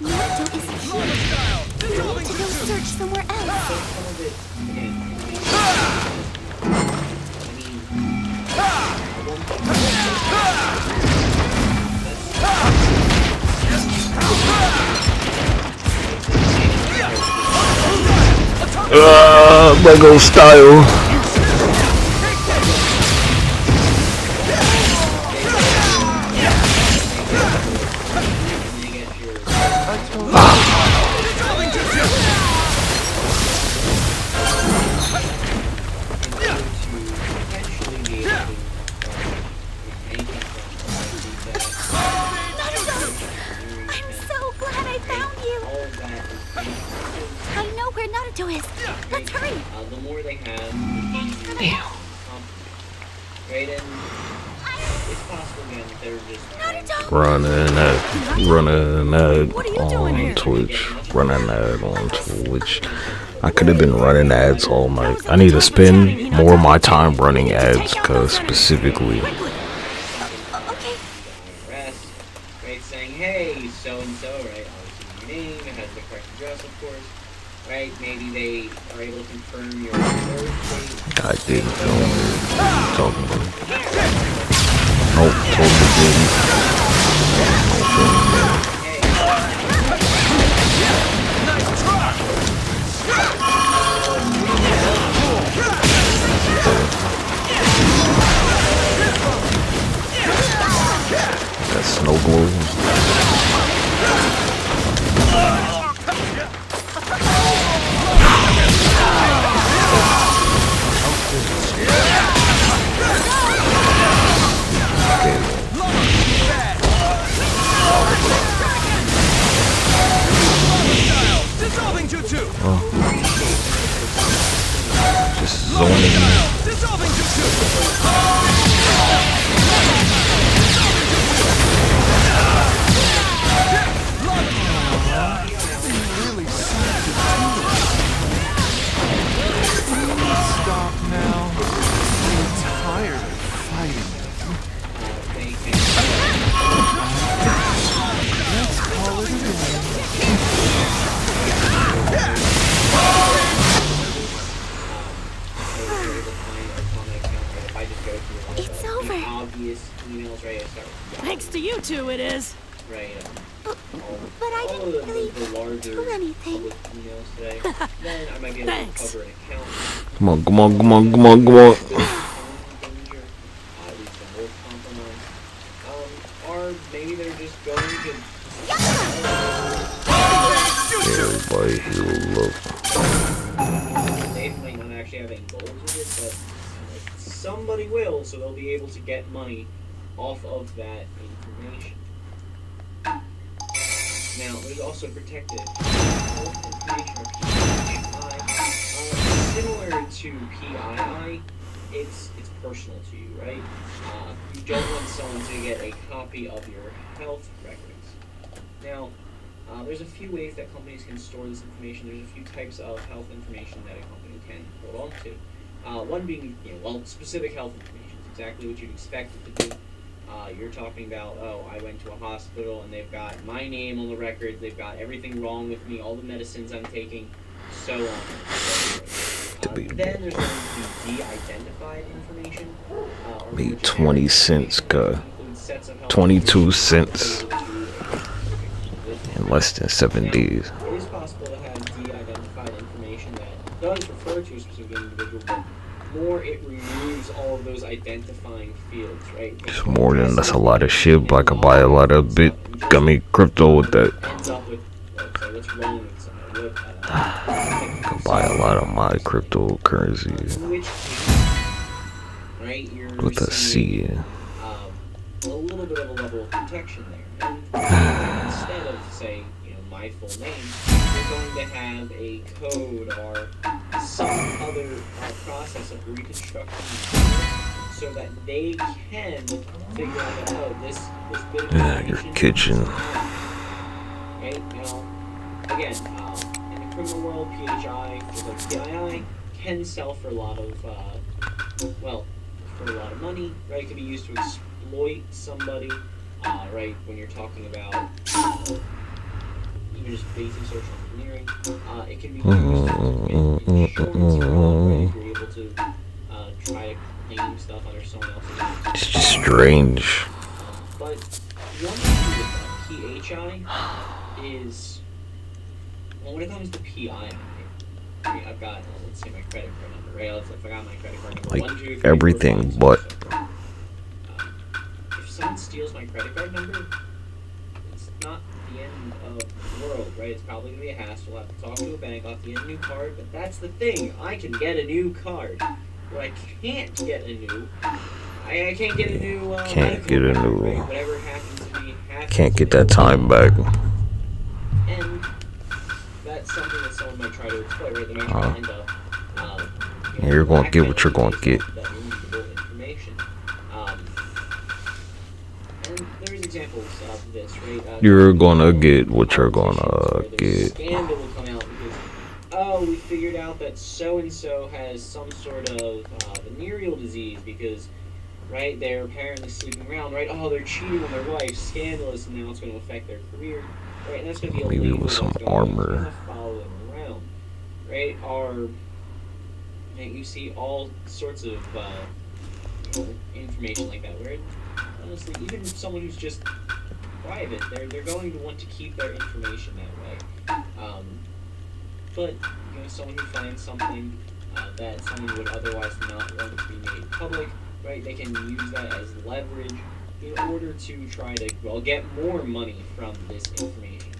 Speaker 5: Naruto isn't here. We need to go search somewhere else.
Speaker 1: Lego style.
Speaker 5: I'm so glad I found you. I know where Naruto is. Let's hurry.
Speaker 3: The more they have, the easier right? And it's possible again that they're just
Speaker 1: Running ad
Speaker 7: What are you doing
Speaker 1: on
Speaker 7: here?
Speaker 1: Twitch. Running ad on Twitch. I could have been running ads all night. I need to spend more of my time running ads, cause specifically
Speaker 5: Okay.
Speaker 3: rest, right? Saying, hey, so and so, right? Obviously, your name, it has the correct address, of course, right? Maybe they are able to confirm your birth
Speaker 1: I didn't film it. What are you talking about? Nope, totally didn't. No film there. That snow globe. zoning.
Speaker 4: Dissolving jutsu!
Speaker 6: Really sucked to do it. Please stop now. I'm tired of fighting. Let's call it a day.
Speaker 5: It's over.
Speaker 3: Obvious emails, right?
Speaker 7: Thanks to you two, it is.
Speaker 3: Right.
Speaker 5: But I
Speaker 3: all
Speaker 5: didn't
Speaker 3: of
Speaker 5: really
Speaker 3: the larger
Speaker 5: do anything.
Speaker 3: public emails today. Then I might be able to
Speaker 7: Thanks.
Speaker 3: cover an account.
Speaker 1: Come on, come on, come on, come on, come on.
Speaker 3: Danger, at least the more compromise. Or maybe they're just going to.
Speaker 1: Everybody heal up.
Speaker 3: They might not actually have any goals with it, but somebody will, so they'll be able to get money off of that information. Now, there's also protected health information, or PII. Similar to PII, it's personal to you, right? You don't want someone to get a copy of your health records. Now, there's a few ways that companies can store this information. There's a few types of health information that a company can hold on to. One being, specific health information. It's exactly what you'd expect it to be. You're talking about, I went to a hospital and they've got my name on the records, they've got everything wrong with me, all the medicines I'm taking, so on and so forth. Then there's going to be de-identified information.
Speaker 1: Made 20 cents, guy. 22 cents in less than 7 days.
Speaker 3: It is possible to have de-identified information that does refer to a specific individual, but more it removes all of those identifying fields, right?
Speaker 1: It's more than that's a lot of shit, but I could buy a lot of crypto with that.
Speaker 3: Ends up with, what's wrong with someone?
Speaker 1: I could buy a lot of my cryptocurrency
Speaker 3: Right? You're
Speaker 1: with a C.
Speaker 3: a little bit of a level of protection there. And instead of, say, my full name, you're going to have a code or some other process of reconstructing so that they can figure out that, this bit of
Speaker 1: Your
Speaker 3: information
Speaker 1: kitchen.
Speaker 3: Right? Again, in the criminal world, PHI, just like PII, can sell for a lot of, for a lot of money, right? It can be used to exploit somebody, right? When you're talking about even just basic social engineering, it can be used to commit insurance fraud, right? If you're able to try to claim stuff under someone else's name.
Speaker 1: It's just strange.
Speaker 3: But one thing with PHI is, when it comes to PI, I've got, let's say my credit card number, right? I forgot my credit card number.
Speaker 1: Like
Speaker 3: 1, 2, 3, 4,
Speaker 1: everything
Speaker 3: 5,
Speaker 1: but.
Speaker 3: 6, 7. If someone steals my credit card number, it's not the end of the world, right? It's probably going to be a hassle. I'll have to talk to a bank, I'll have to get a new card, but that's the thing. I can get a new card. What I can't get a new, I can't get a new,
Speaker 1: Can't get a new.
Speaker 3: right? Whatever happens to be happens.
Speaker 1: Can't get that time back.
Speaker 3: And that's something that someone might try to exploit, right? They might try to end up,
Speaker 1: You're gonna get what you're gonna get.
Speaker 3: that immutable information. And there's examples of this, right?
Speaker 1: You're gonna get what you're gonna get.
Speaker 3: Scandal will come out because, we figured out that so-and-so has some sort of venereal disease because, right, they're apparently sleeping around, right? They're cheating on their wife, scandalous, and now it's going to affect their career, right? And that's going to be a
Speaker 1: Maybe
Speaker 3: label
Speaker 1: with some
Speaker 3: that's going
Speaker 1: armor.
Speaker 3: to follow them around, right? Or you see all sorts of information like that, where honestly, even someone who's just private, they're going to want to keep their information that way. But someone who finds something that someone would otherwise not want to be made public, right? They can use that as leverage in order to try to get more money from this information,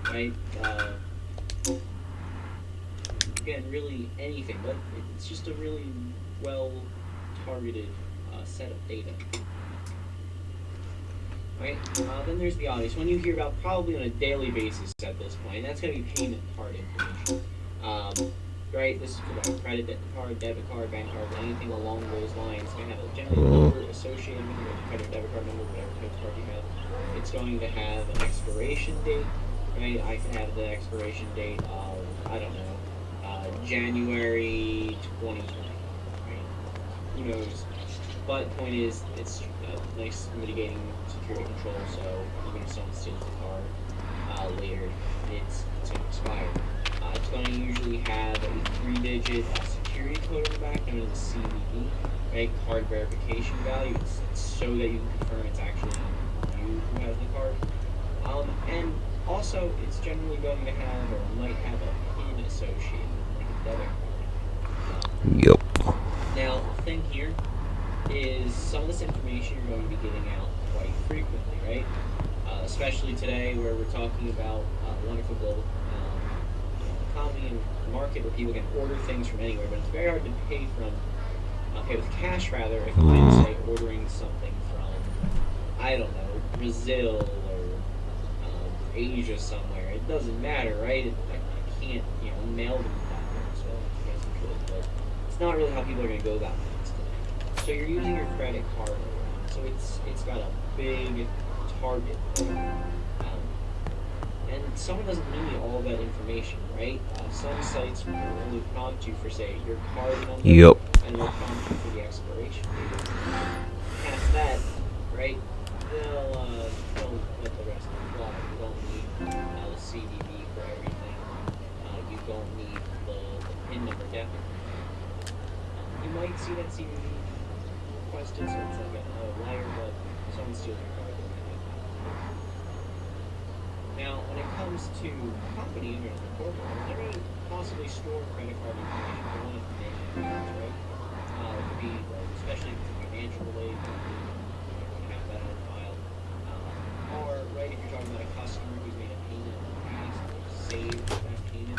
Speaker 3: right? Again, really anything, but it's just a really well targeted set of data. Right? Then there's the obvious one you hear about probably on a daily basis at this point, and that's going to be payment card information. right? This is for the credit card, debit card, bank card, anything along those lines. It's going to have a general number associated with your credit, debit card number, whatever credit card you have. It's going to have an expiration date, right? I could have the expiration date of, I don't know, January 2020, right? Who knows? But the point is, it's nice mitigating security control, so even if someone steals the card later, it's going to expire. It's going to usually have a 3-digit security code on the back, known as a CVV, right? Card verification value. It's so that you can confirm it's actually you who has the card. And also, it's generally going to have, or might have, a PIN associated with like a debit card.
Speaker 1: Yep.
Speaker 3: Now, the thing here is some of this information you're going to be giving out quite frequently, right? Especially today, where we're talking about a wonderful global economy and market where people can order things from anywhere, but it's very hard to pay with cash rather, if I'm say ordering something from, I don't know, Brazil or Asia somewhere. It doesn't matter, right? I can't, mail them that, so I guess I could, but it's not really how people are going to go that fast today. So you're using your credit card, so it's got a big target. And someone doesn't need all of that information, right? Some sites will only prompt you for, say, your card number, and they'll prompt you for the expiration date. Past that, right, they'll let the rest of it fly. You don't need the CVV for everything. You don't need the PIN number definitely. You might see that CVV requested, so it's like a wire, but someone steals your card. Now, when it comes to companies or the corporate, they're going to possibly store credit card information for one of the main reasons, right? It could be, especially if it's financial related, you're going to have that on file. Or, right, if you're talking about a customer who's made a payment in the past, saved that payment,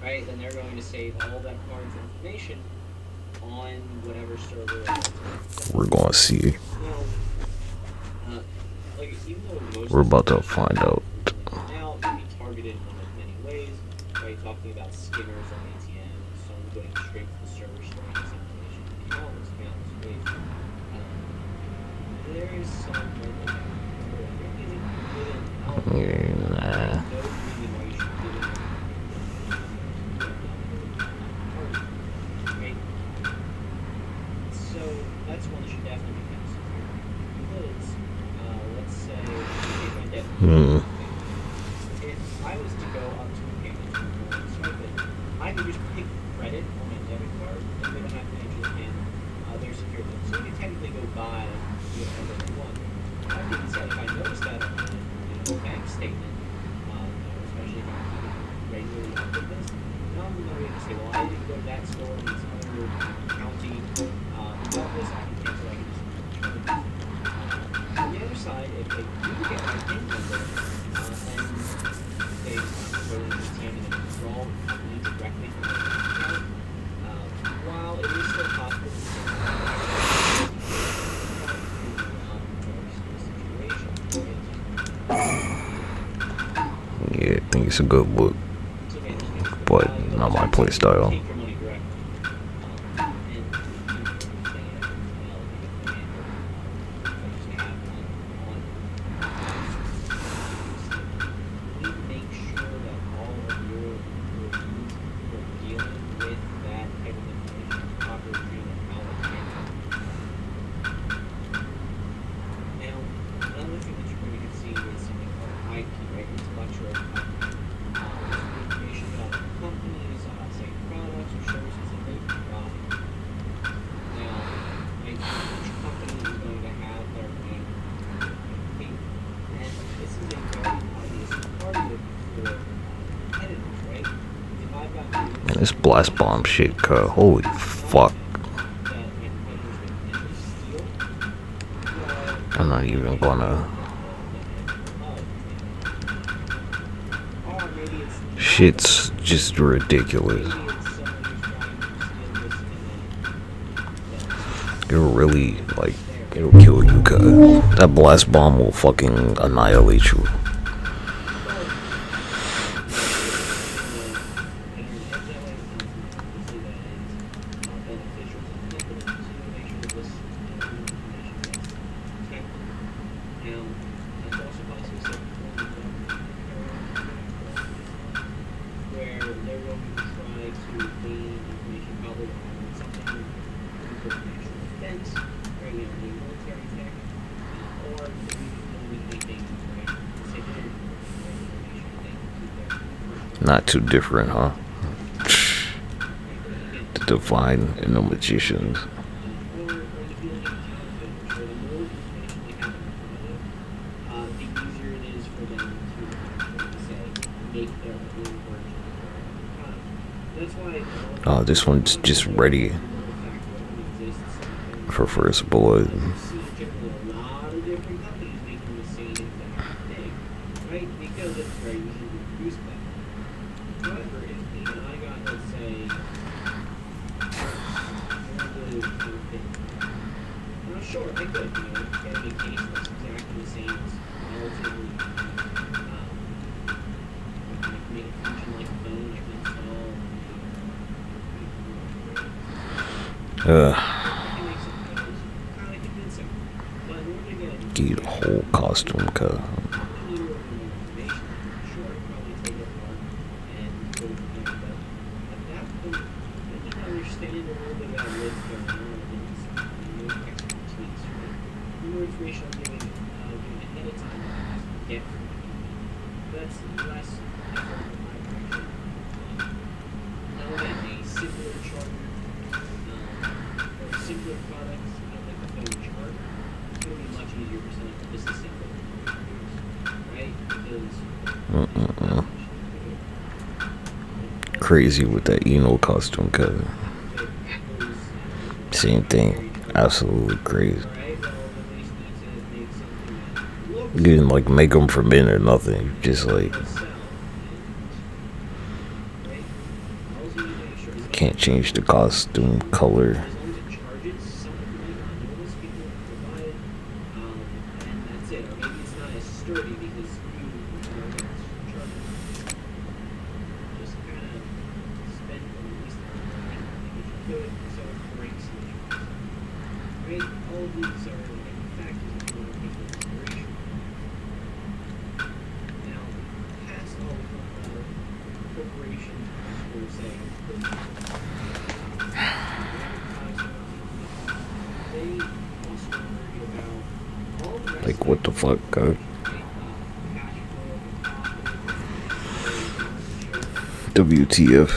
Speaker 3: right? Then they're going to save all that card's information on whatever server.
Speaker 1: We're going to see.
Speaker 3: Even though most
Speaker 1: We're about to find out.
Speaker 3: now can be targeted in one of many ways. Right, talking about skimmers on ATMs, someone going straight to the server storing this information. Countless ways. There is some So that's one that should definitely be considered. Because let's say if I was to go up to a payment and swipe it, I could just pick credit on my debit card and they don't have to enter in their security. So you can technically go buy whatever they want. That being said, if I notice that on the bank statement, especially if I'm regularly up with this, then I'm going to say, well, I didn't go to that store in this other county. Without this, I can cancel. I can just return it. On the other side, if they do get my PIN number and they go to the ATM and withdraw money directly from their account, while it is still possible to send
Speaker 1: Yeah, I think it's a good book, but not my play style. Man, this blast bomb shit, holy fuck. I'm not even gonna. Shit's just ridiculous. It'll really, like, it'll kill you, cuz that blast bomb will fucking annihilate you. not too different, huh? The divine and the magicians. Oh, this one's just ready for first blood.
Speaker 3: Sure, I could, get a case that's exactly the same as relatively, make it function like a phone, I can install, kind of convincing, but in order to get
Speaker 1: Get a whole costume cut.
Speaker 3: sure, probably take it apart and go from there, but at that point, I need to understand a little bit about what's going on and expertise, right? The more information I'm giving ahead of time, get from the company. That's less effort on my part. Now again, a simpler charger, or simpler products, like the phone charger, it's going to be much easier for someone to disassemble, right? Because
Speaker 1: Crazy with that Eno costume cut. Same thing. Absolutely crazy. You didn't like make them for men or nothing. You just like can't change the costume color.
Speaker 3: All of these are factors that you want to take into consideration. Now, past all corporations or say they also worry about all the rest
Speaker 1: Like what the fuck, God? WTF?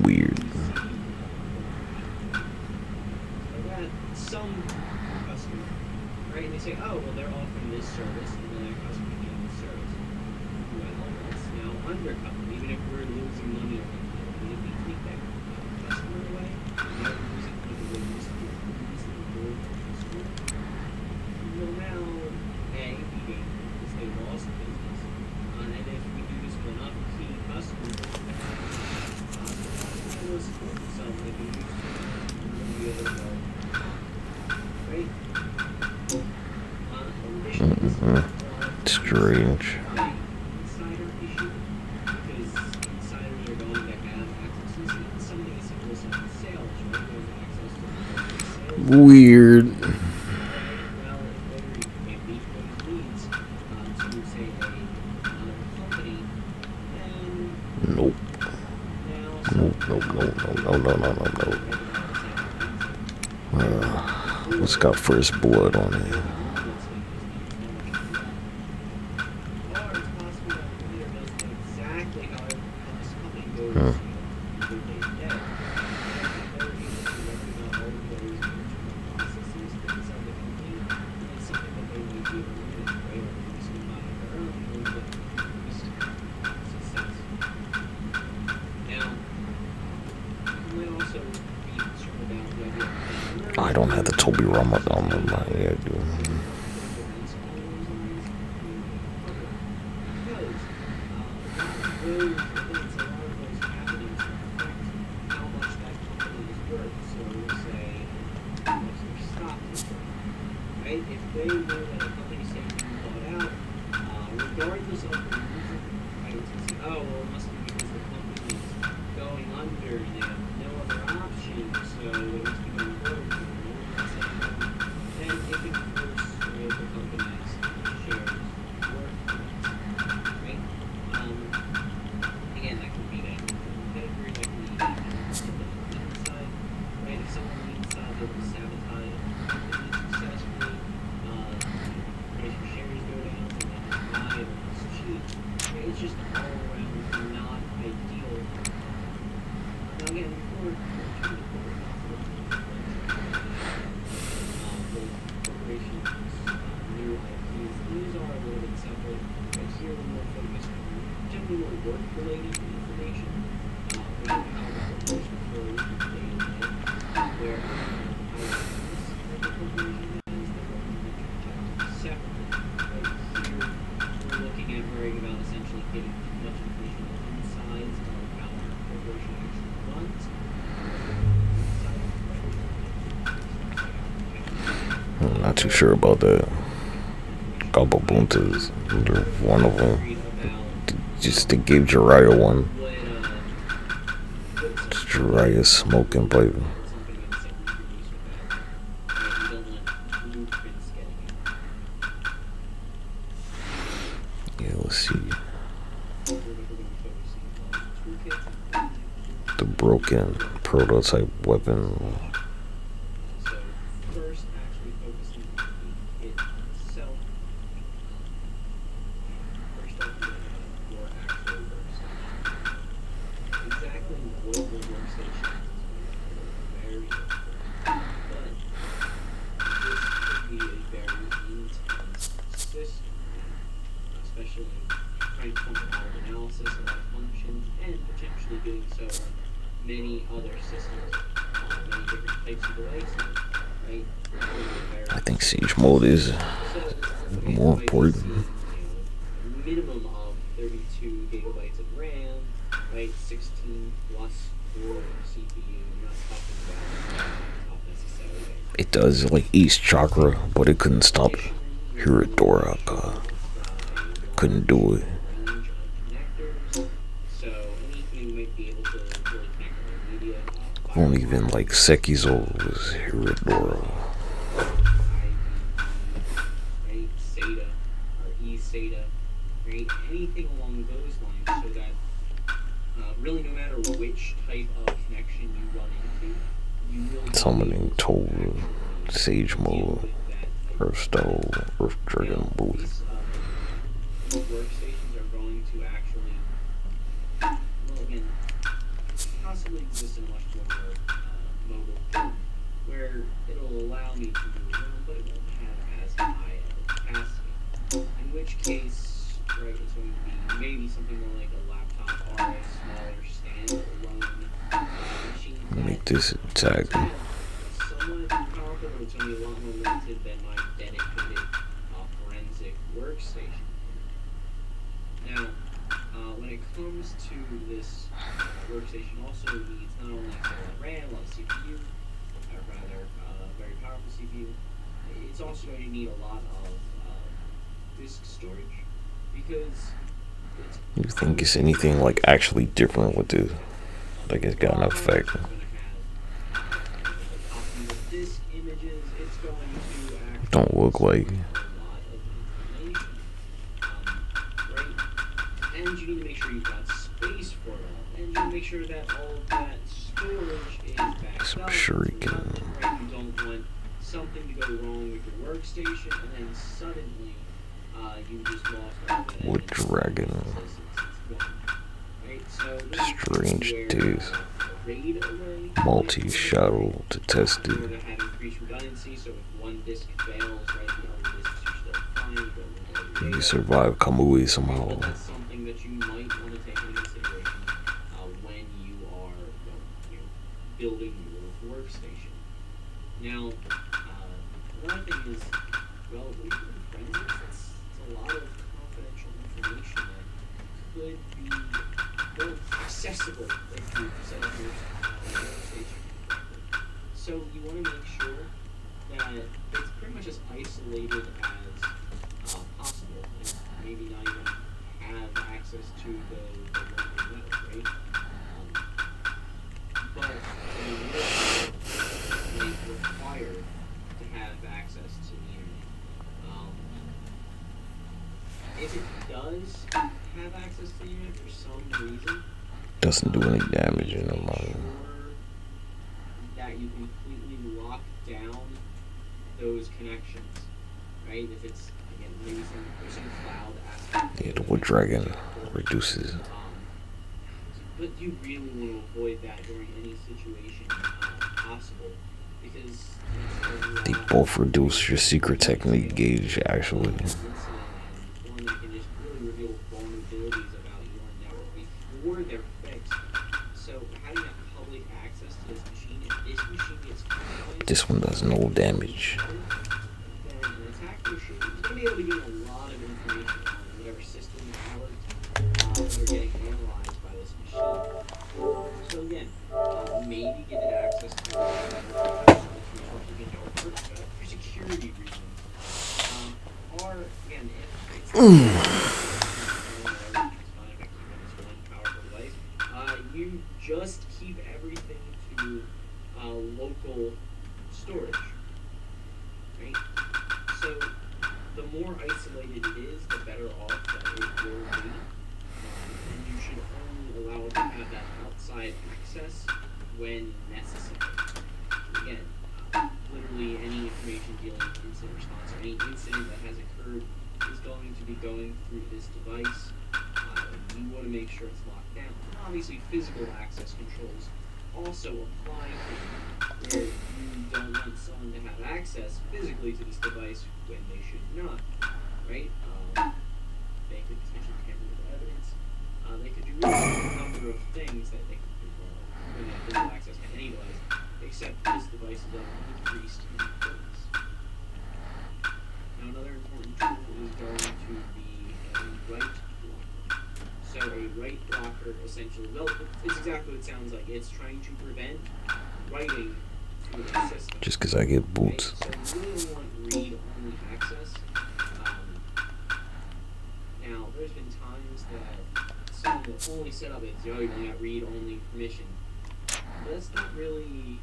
Speaker 1: Weird.
Speaker 3: Some customer, right? And they say, oh, well, they're offering this service, and then that customer getting this service. Well, that's now undercut. Even if we're losing money on it, if we take that customer away, now we're losing money the way we used to do previously. Well, now, A, we gain because they lost business. And if we do this with enough key customers, we'll support themselves like we used to. We'll be able to go. Right?
Speaker 1: Strange.
Speaker 3: Insider issue, because insiders are going to have access to something as simple as sales, right? They have access to sales.
Speaker 1: Weird.
Speaker 3: Well, if these leads to say another company, then
Speaker 1: Nope.
Speaker 3: now
Speaker 1: No. What's got first blood on it? I don't have the Toby Ramadan on my head, dude.
Speaker 3: If they know that a company saying bought out, regardless of the reason, right, it's say, oh, well, it must be because the company is going under and they have no other option, so it must be going forward. And if it force the company is it's cheap. It's just all around not ideal. Now again, before corporations, new IPs, these are a little bit separate, but here we're more focused on generally more work-related information, around how the corporation flows day-to-day, where IPs that the corporation has, they're going to be protected separately. Right here, we're looking at worrying about essentially getting too much information on the insides of how our corporation actually runs.
Speaker 1: I'm not too sure about that. Gababuntas, they're one of them. Just to give Jiraiya one. It's Jiraiya's smoking pipe. Yeah, let's see. The broken prototype weapon.
Speaker 3: Especially trying to perform a lot of analysis, a lot of functions, and potentially doing so on many other systems, many different types of devices, right?
Speaker 1: I think siege mode is more important.
Speaker 3: Minimum of 32 gigabytes of RAM, right? 16 plus 4 CPU. You're not talking about not necessarily.
Speaker 1: It does like East Chakra, but it couldn't stop Hiradora. Couldn't do it. I don't even like Sekizo was Hiradora.
Speaker 3: Right, SATA or eSATA, right? Anything along those lines, so that really no matter which type of connection you run into, you will
Speaker 1: Summoning told Sage Mode, Earthstone, Earth Dragon Booth.
Speaker 3: Workstations are going to actually, well, again, possibly exist in a much more mobile form, where it'll allow me to move around, but it won't have as high a capacity. In which case, right, it's going to be maybe something more like a laptop or a smaller standalone machine.
Speaker 1: Make this attack.
Speaker 3: Somewhat powerful, but it's going to be a lot more limited than my dedicated forensic workstation. Now, when it comes to this workstation, also needs not only a lot of RAM, a lot of CPU, or rather a very powerful CPU, it's also going to need a lot of disk storage, because it's...
Speaker 1: You think it's anything like actually different with this? Like it's got an effect. Don't look like.
Speaker 3: And you need to make sure you've got space for it all. And you need to make sure that all of that storage is backed up.
Speaker 1: Shuriken.
Speaker 3: Right? You don't want something to go wrong with your workstation and then suddenly you just lost all that.
Speaker 1: Wood Dragon.
Speaker 3: Right? So
Speaker 1: Strange days. Multi-shuttle to test it.
Speaker 3: Have increased redundancy, so if one disk fails, right, the other disks are still fine.
Speaker 1: You survive Kamui somehow.
Speaker 3: But that's something that you might want to take into consideration when you are building your workstation. Now, another thing is, well, when you're doing forensics, it's a lot of confidential information that could be more accessible if you set up your workstation correctly. So you want to make sure that it's pretty much as isolated as possible, and maybe not even have access to the local web, right? But you may require to have access to the internet. If it does have access to the internet for some reason,
Speaker 1: Doesn't do any damage in the mind.
Speaker 3: That you completely lock down those connections, right? If it's, again, maybe there's some cloud aspect.
Speaker 1: Yeah, the wood dragon reduces.
Speaker 3: But you really want to avoid that during any situation possible, because
Speaker 1: They both reduce your secret technique gauge, actually.
Speaker 3: one that can just really reveal vulnerabilities about your network before they're fixed. So how do you have public access to this machine? If this machine gets compromised,
Speaker 1: This one does no damage.
Speaker 3: then an attacker should he's going to be able to get a lot of information on whatever system that are getting analyzed by this machine. So again, maybe get it access to for security reasons. Or again, if it's powerful device, you just keep everything to local storage. Right? So the more isolated it is, the better off that it will be. And you should only allow it to have that outside access when necessary. Again, literally any information dealing with incident response or any incident that has occurred is going to be going through this device. You want to make sure it's locked down. And obviously, physical access controls also apply here, where you don't want someone to have access physically to this device when they should not, right? They could potentially tamper with evidence. They could do really a number of things that they could do when they have physical access to any device, except this device is of increased importance. Now, another important tool is going to be a write blocker. So a write blocker essentially, well, it's exactly what it sounds like. It's trying to prevent writing to a system.
Speaker 1: Just because I get boots.
Speaker 3: Okay, so you really want read-only access. Now, there's been times that someone will only set up it, you only got read-only permission. But that's not really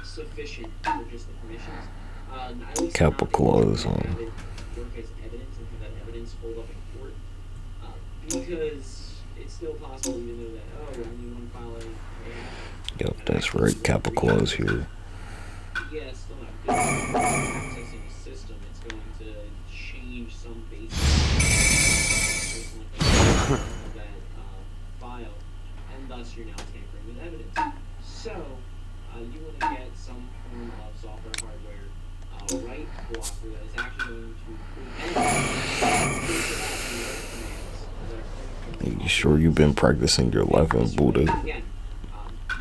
Speaker 3: sufficient for just the permissions. At least
Speaker 1: Kappa
Speaker 3: not
Speaker 1: clause
Speaker 3: have
Speaker 1: on.
Speaker 3: it work as evidence and have that evidence hold up in court. Because it's still possible, even though that, only one file
Speaker 1: Yep, that's right. Kappa clause here.
Speaker 3: yeah, it's still not good. Accessing a system, it's going to change some basic of that file, and thus you're now tampering with evidence. So, you want to get some form of software, hardware, write blocker that is actually going to prevent
Speaker 1: You sure you've been practicing your life in Buddha?
Speaker 3: Again,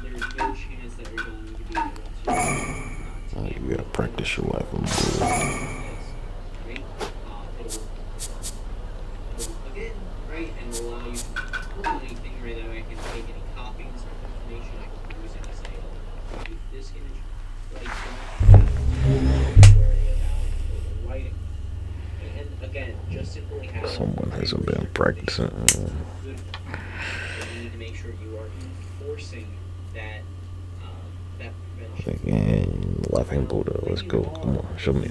Speaker 3: there's no chance that you're going to be able to
Speaker 1: You gotta practice your life in Buddha.
Speaker 3: Again, right, and will allow you to pull anything, right, that I can take any copies of information, I can use it as a copy of this image, right, don't worry about writing. And again, just simply have
Speaker 1: Someone hasn't been practicing.
Speaker 3: good. You need to make sure you are enforcing that that prevention.
Speaker 1: And laughing Buddha, let's go. Come on, show me.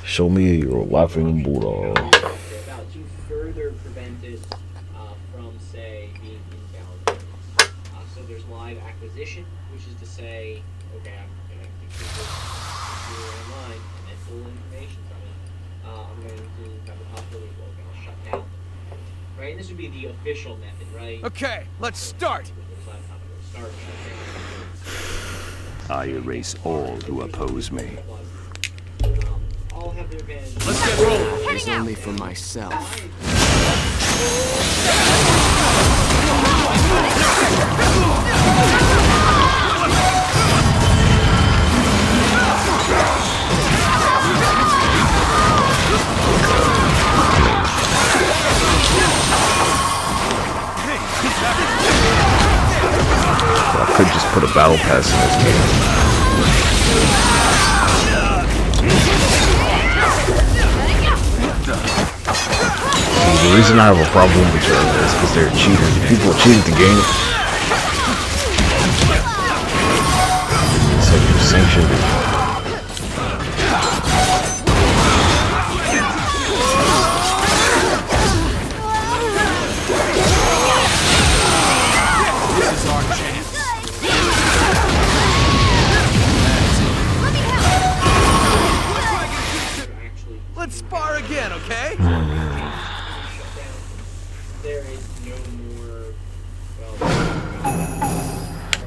Speaker 1: Show me your laughing Buddha.
Speaker 3: About to further prevent it from, say, being invalid. So there's live acquisition, which is to say, okay, I'm going to keep this computer online and then pull information from it. I'm going to have a possibility of I'll shut down. Right, and this would be the official method, right?
Speaker 4: Okay, let's start.
Speaker 3: Start,
Speaker 8: I erase all who oppose me.
Speaker 3: all have their advantages.
Speaker 4: Let's get rolling.
Speaker 7: Heading out.
Speaker 9: Only for myself.
Speaker 1: I could just put a battle pass in this game. The reason I have a problem with it is because they're cheaters. People cheated the game. So you sanctioned it.
Speaker 4: Let's spar again, okay?
Speaker 3: There is no more, well,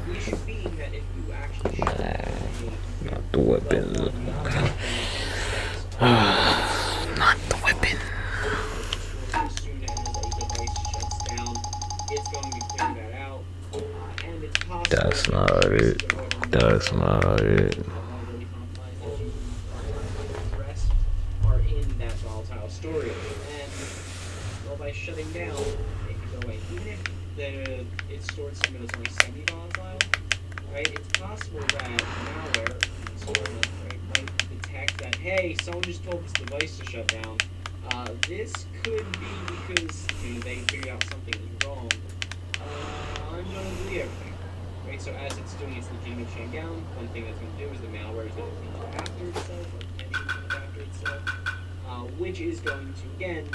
Speaker 3: the issue being that if you actually shut down
Speaker 1: Not the weapon. Not the weapon.
Speaker 3: as soon as a device shuts down, it's going to clear that out, and it's possible
Speaker 1: That's not it. That's not it.
Speaker 3: Are in that volatile storage, and well, by shutting down, it can go away. Even if it's stored somewhere that's only semi-volatile, right? It's possible that malware might detect that, hey, someone just told this device to shut down. This could be because they figured out something is wrong. I'm going to delete everything. Right, so as it's doing its legitimate shutting down, one thing that's going to do is the malware is going to clean up after itself, or can clean up after itself, which is going to, again,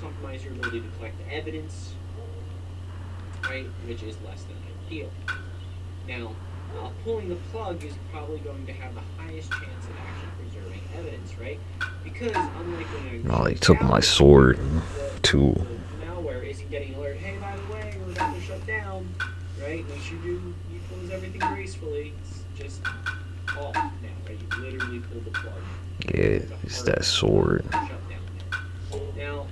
Speaker 3: compromise your ability to collect evidence, right, which is less than ideal. Now, pulling the plug is probably going to have the highest chance of actually preserving evidence, right? Because unlike when
Speaker 1: No, he took my sword too.
Speaker 3: the malware isn't getting alert, hey, by the way, we're about to shut down, right? Make sure you close everything gracefully. It's just off now, right? You literally pulled the plug.
Speaker 1: Yeah, it's that sword.
Speaker 3: Now,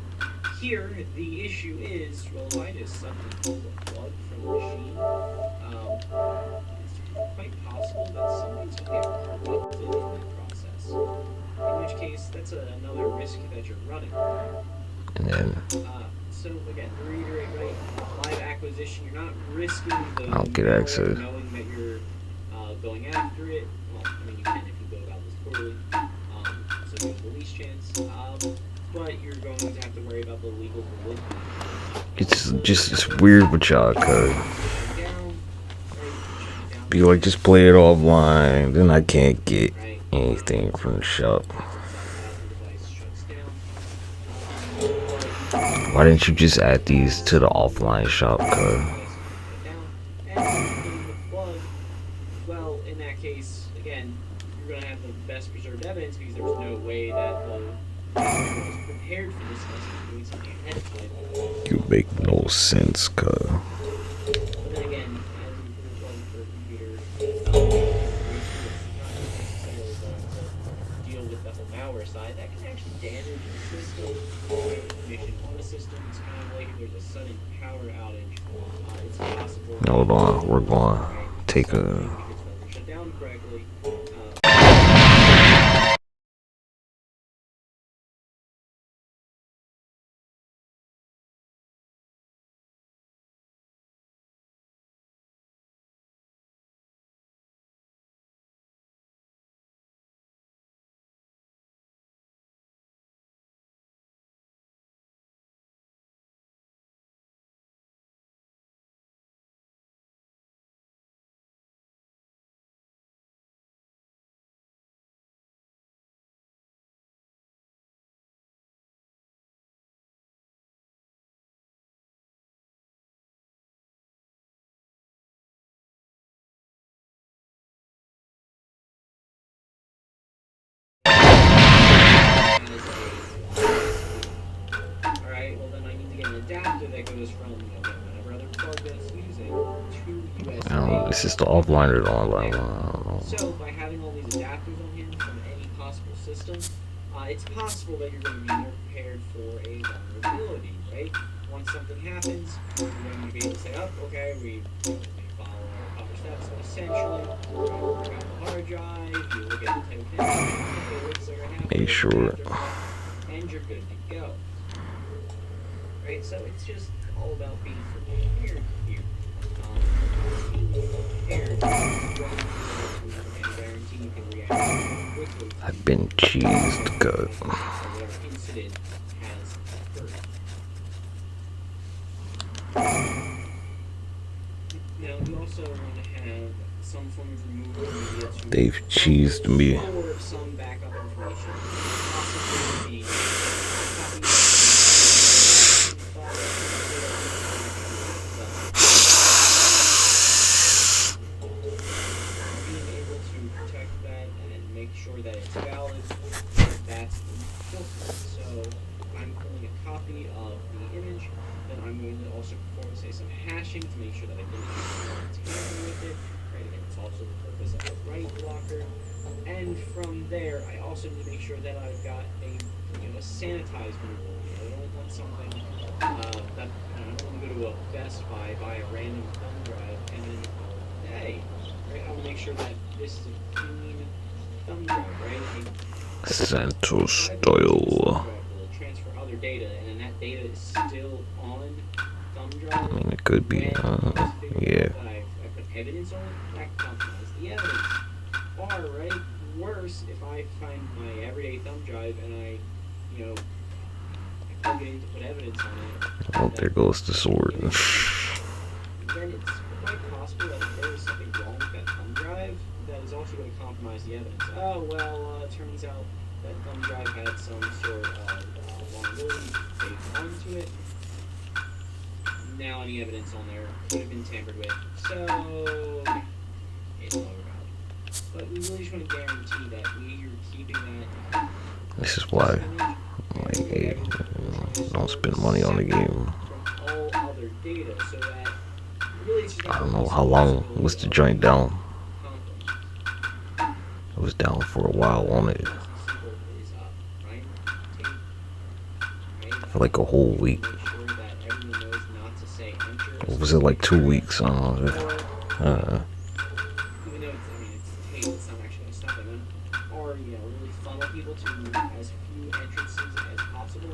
Speaker 3: here, the issue is, well, if I just suddenly pull the plug from the machine, it's quite possible that something's going to get corrupted in that process. In which case, that's another risk that you're running.
Speaker 1: And then
Speaker 3: So, again, to reiterate, right, live acquisition, you're not risking the
Speaker 1: I'll get
Speaker 3: malware
Speaker 1: access.
Speaker 3: knowing that you're going after it. Well, I mean, you can if you go about this poorly. So there's the least chance. But you're going to have to worry about the legal validity.
Speaker 1: It's weird with y'all, cuz be like, just play it offline, then I can't get anything from the shop. Why didn't you just add these to the offline shop, cuz?
Speaker 3: Well, in that case, again, you're going to have the best preserved evidence because there was no way that the was prepared for this unless you're doing something ahead of time.
Speaker 1: You make no sense, cuz.
Speaker 3: But then again, as you put it for a computer, it's not necessarily going to deal with the whole malware side. That can actually damage the system, information on the system. It's kind of like if there's a sudden power outage. It's possible.
Speaker 1: Hold on, we're going to take a.
Speaker 3: Shut down correctly. Alright, well then I need to get an adapter that goes from whatever other plug that's using to USB.
Speaker 1: I don't know, this is the offline or the online one. I don't know.
Speaker 3: So by having all these adapters on hand from any possible system, it's possible that you're going to be more prepared for a vulnerability, right? Once something happens, you're going to be able to say, oh, okay, we follow our proper steps. But essentially, you work out the hard drive, you look at the type of thing,
Speaker 1: Make sure.
Speaker 3: and you're good to go. Right? So it's just all about being prepared here. Being prepared and guarantee you can react quickly.
Speaker 1: I've been cheesed, cuz.
Speaker 3: Whatever incident has occurred. Now, you also want to have some form of removal media to
Speaker 1: They've cheesed me.
Speaker 3: store some backup information. Possibly being able to protect that and make sure that it's valid, that's So I'm pulling a copy of the image, then I'm going to also perform, say, some hashing to make sure that I didn't tamper with it. Right, again, it's also the purpose of a write blocker. And from there, I also need to make sure that I've got a sanitized removal. I don't want something that I don't want to go to a Best Buy, buy a random thumb drive, and then hey, right? I will make sure that this is a clean thumb drive, right?
Speaker 1: Santos style.
Speaker 3: Will transfer other data, and then that data is still on thumb drive.
Speaker 1: I mean, it could be, yeah.
Speaker 3: I put evidence on it, that compromises the evidence. Or, right, worse, if I find my everyday thumb drive and I plug it in to put evidence on it.
Speaker 1: Oh, there goes the sword.
Speaker 3: Then it's quite possible that if there is something wrong with that thumb drive, that is also going to compromise the evidence. Oh, well, it turns out that thumb drive had some sort of vulnerability baked onto it. Now any evidence on there could have been tampered with, so it's all about. But we really just want to guarantee that we are keeping that.
Speaker 1: This is why, like, hey, don't spend money on the game.
Speaker 3: From all other data, so that really it's just
Speaker 1: I don't know how long was the joint down. It was down for a while on it. For like a whole week. Or was it like 2 weeks? I don't know.
Speaker 3: Even though it's not actually going to stop them, or really funnel people to as few entrances as possible.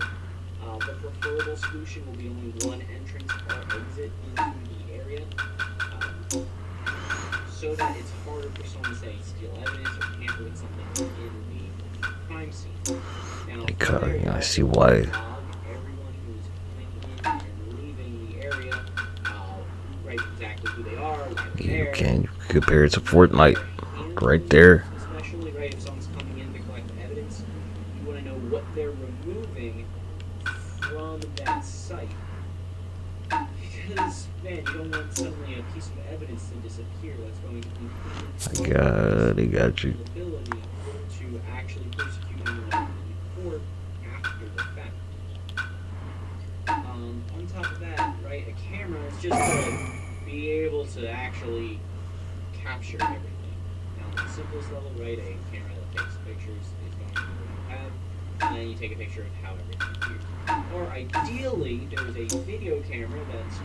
Speaker 3: The preferable solution will be only one entrance or exit into the area, so that it's harder for someone to say steal evidence or tamper with something in the crime scene. Now,
Speaker 1: I see why.
Speaker 3: Everyone who's coming in and leaving the area, write exactly who they are, why they're
Speaker 1: You
Speaker 3: there.
Speaker 1: can compare it to Fortnite, right there.
Speaker 3: Especially, right, if someone's coming in to collect evidence, you want to know what they're removing from that site. Because, man, you don't want suddenly a piece of evidence to disappear. That's going to be
Speaker 1: Got you.
Speaker 3: the ability to actually persecute anyone in court after the fact. On top of that, right, a camera is just to be able to actually capture everything. Now, on the simplest level, right, a camera that takes pictures is going to be what you have, and then you take a picture of how everything appears. Or ideally, there's a video camera that's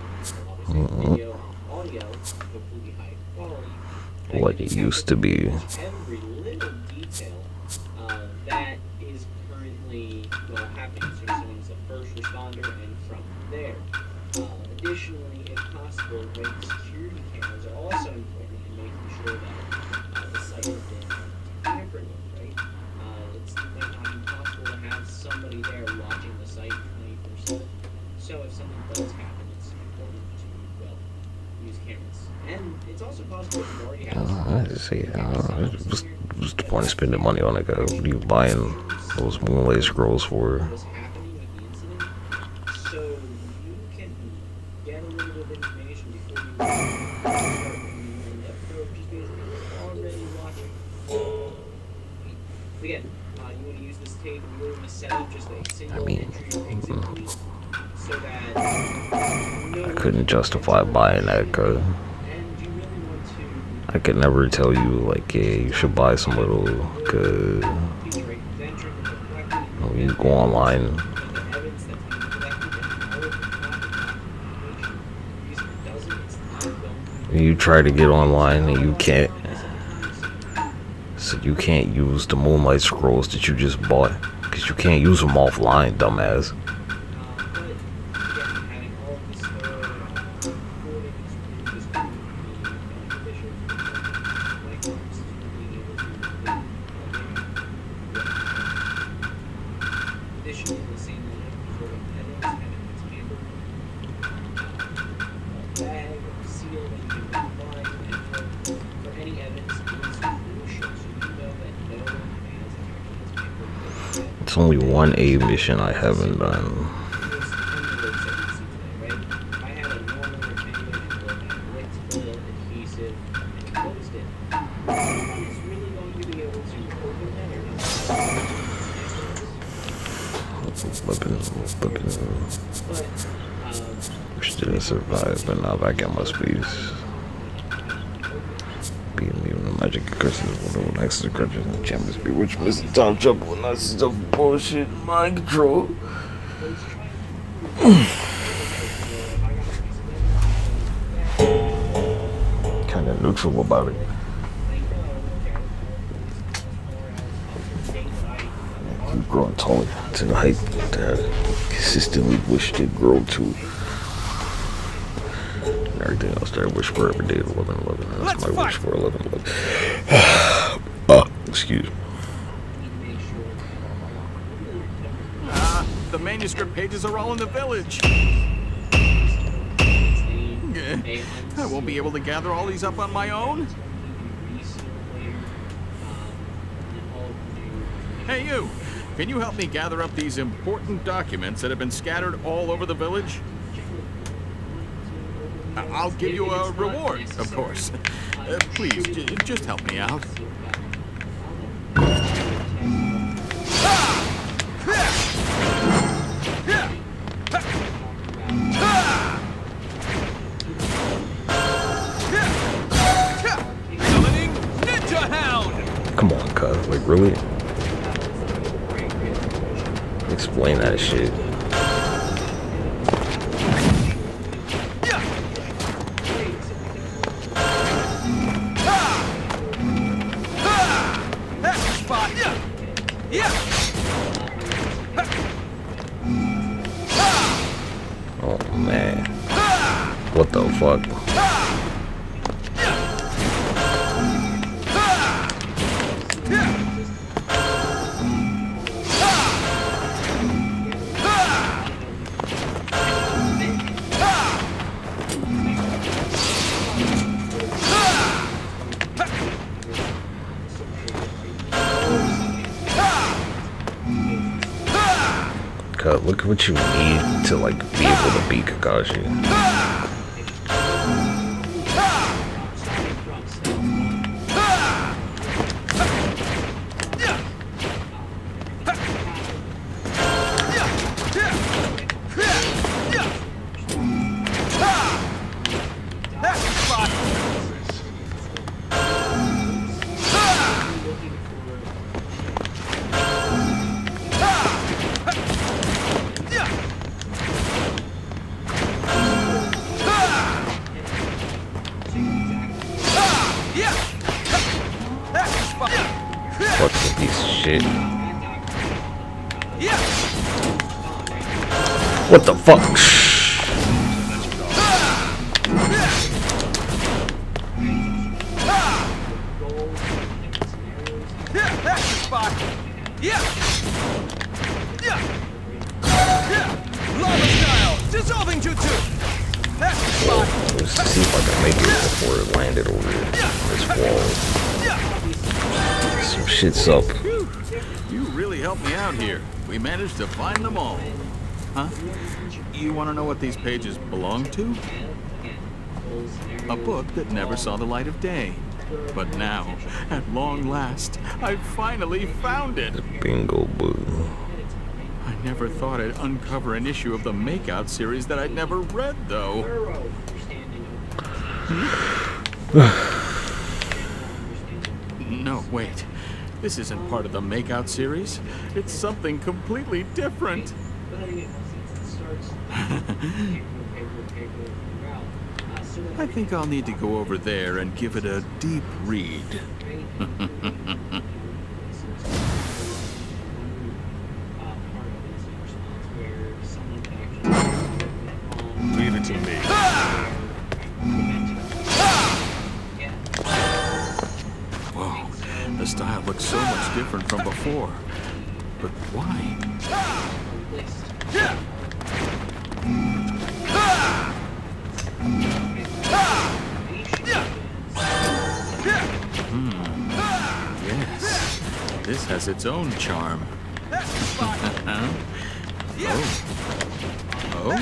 Speaker 3: obviously video and audio, hopefully high quality.
Speaker 1: What it used to be.
Speaker 3: Every little detail that is currently happening. So someone's a first responder, and from there. Additionally, if possible, right, security cameras are also important in making sure that the site has been tampered with, right? It's might not be possible to have somebody there watching the site 24/7. So if something does happen, it's important to, well, use cameras. And it's also possible if you already have
Speaker 1: What's the point of spending money on it? What are you buying those Moonlight Scrolls for?
Speaker 3: what's happening with the incident, so you can get a little bit of information before you start moving the episode, which is basically already watching. Again, you want to use this tape, you really want to set up just a single entry exit point, so that
Speaker 1: I couldn't justify buying that because
Speaker 3: and you really want to
Speaker 1: I could never tell you, like, yeah, you should buy some little, cause
Speaker 3: feature a venture that you're collecting,
Speaker 1: when you go online,
Speaker 3: and the evidence that's being collected and all of the documentation. Because if it doesn't, it's not going to
Speaker 1: you try to get online and you can't. So you can't use the Moonlight Scrolls that you just bought, cause you can't use them offline, dumbass.
Speaker 3: but again, having all of this recordings really just going to be beneficial when it comes to being able to additionally, the same sort of evidence, having its tampered, a bag or seal that you can apply for any evidence is crucial, so you know that no one has actually tampered.
Speaker 1: It's only one A mission I haven't done.
Speaker 3: I had a normal rectangle and I licked the adhesive and closed it. No one is really going to be able to open that or not. But
Speaker 1: Which didn't survive, but now back at my space. Being even the magic curses will no access to crutches and champions be which miss the time trouble and that's stuff bullshit mind control. Kinda neutral about it. Keep growing taller to the height that I consistently wish to grow to. And everything else that I wish for every day at 11:11. That's my wish for 11:11. Excuse me.
Speaker 8: The manuscript pages are all in the village. I won't be able to gather all these up on my own. Hey, you! Can you help me gather up these important documents that have been scattered all over the village? I'll give you a reward, of course. Please, just help me out.
Speaker 1: Come on, cuz. Like, really? Explain that shit. Oh, man. What the fuck? Cuz, look at what you need to, like, be able to beat Kakashi. Fucking piece of shit. What the fuck?
Speaker 4: Dissolving jutsu.
Speaker 1: Let's see if I can make it before it landed over this wall. Some shit's up.
Speaker 8: You really helped me out here. We managed to find them all. Huh? You want to know what these pages belong to? A book that never saw the light of day. But now, at long last, I've finally found it.
Speaker 1: The bingo book.
Speaker 8: I never thought I'd uncover an issue of the Makeout series that I'd never read, though. No, wait. This isn't part of the Makeout series. It's something completely different. I think I'll need to go over there and give it a deep read.
Speaker 4: Leave it to me.
Speaker 8: Whoa, the style looks so much different from before. But why? Yes, this has its own charm. Oh.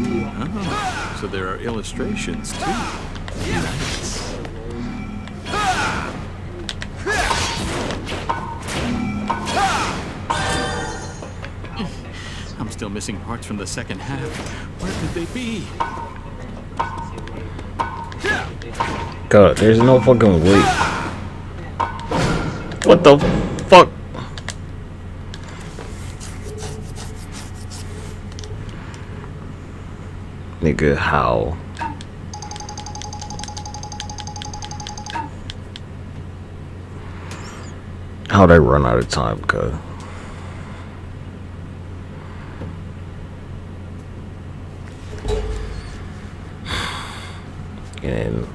Speaker 8: Oh, so there are illustrations too. Nice. I'm still missing parts from the second half. Where could they be?
Speaker 1: God, there's no fucking way. What the fuck? Nigga, how? How'd I run out of time, cuz? And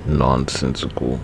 Speaker 1: nonsensical.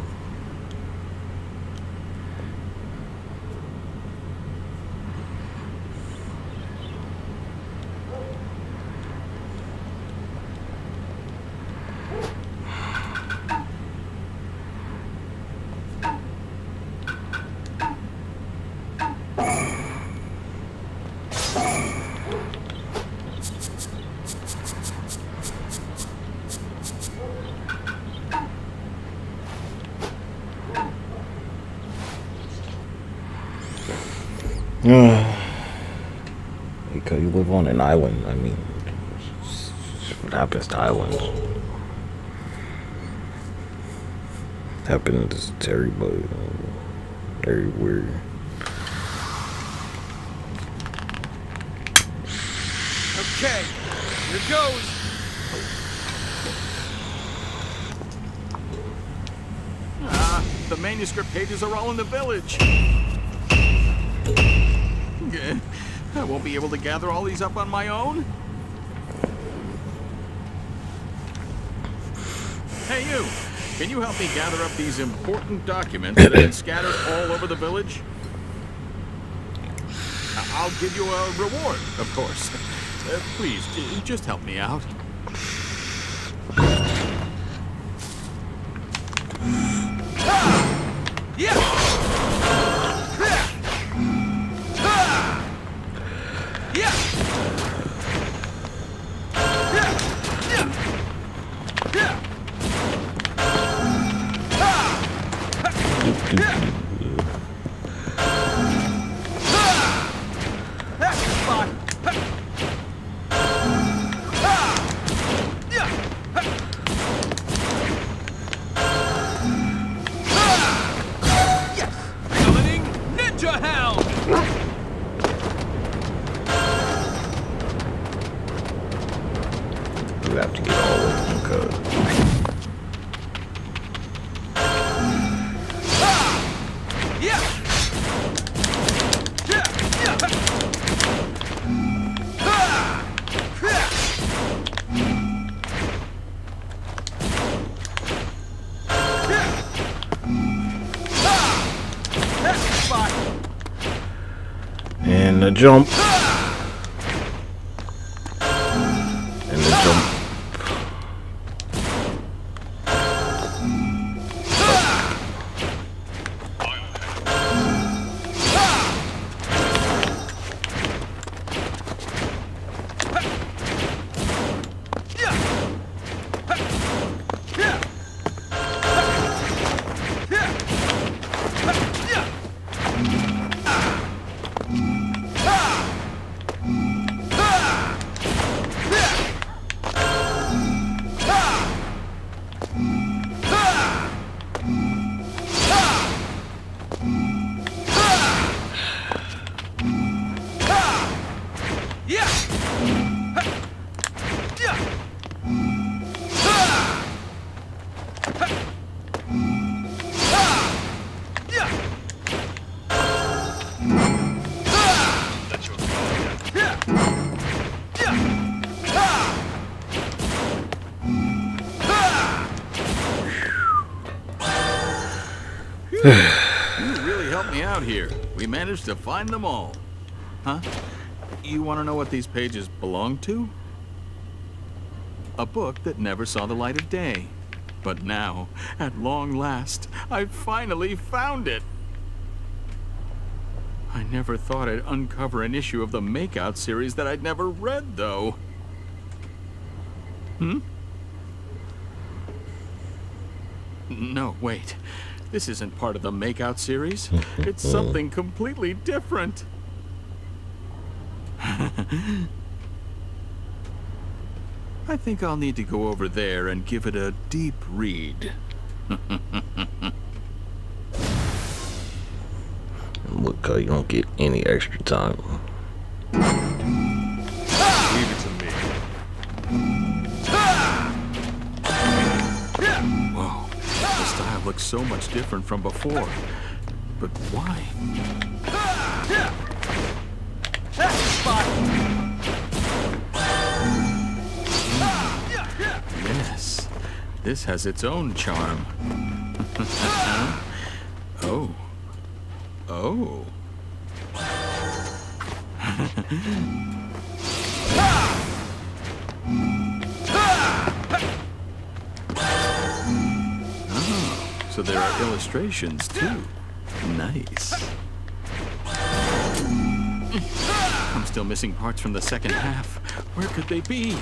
Speaker 1: Because you live on an island, I mean, what happens to islands? Happens to everybody. Very weird.
Speaker 4: Okay, here goes.
Speaker 8: The manuscript pages are all in the village. I won't be able to gather all these up on my own. Hey, you. Can you help me gather up these important documents that have been scattered all over the village? I'll give you a reward, of course. Please, just help me out.
Speaker 1: You have to get all of them, cuz. And the jump. And the jump.
Speaker 8: You really helped me out here. We managed to find them all. Huh? You want to know what these pages belong to? A book that never saw the light of day. But now, at long last, I've finally found it. I never thought I'd uncover an issue of the Makeout series that I'd never read, though. No, wait. This isn't part of the Makeout series. It's something completely different. I think I'll need to go over there and give it a deep read.
Speaker 1: Look, you don't get any extra time.
Speaker 2: Leave it to me.
Speaker 8: Whoa, the style looks so much different from before. But why?
Speaker 4: That's the spot.
Speaker 8: Yes, this has its own charm. Oh. Oh. Oh, so there are illustrations too. Nice. I'm still missing parts from the second half. Where could they be?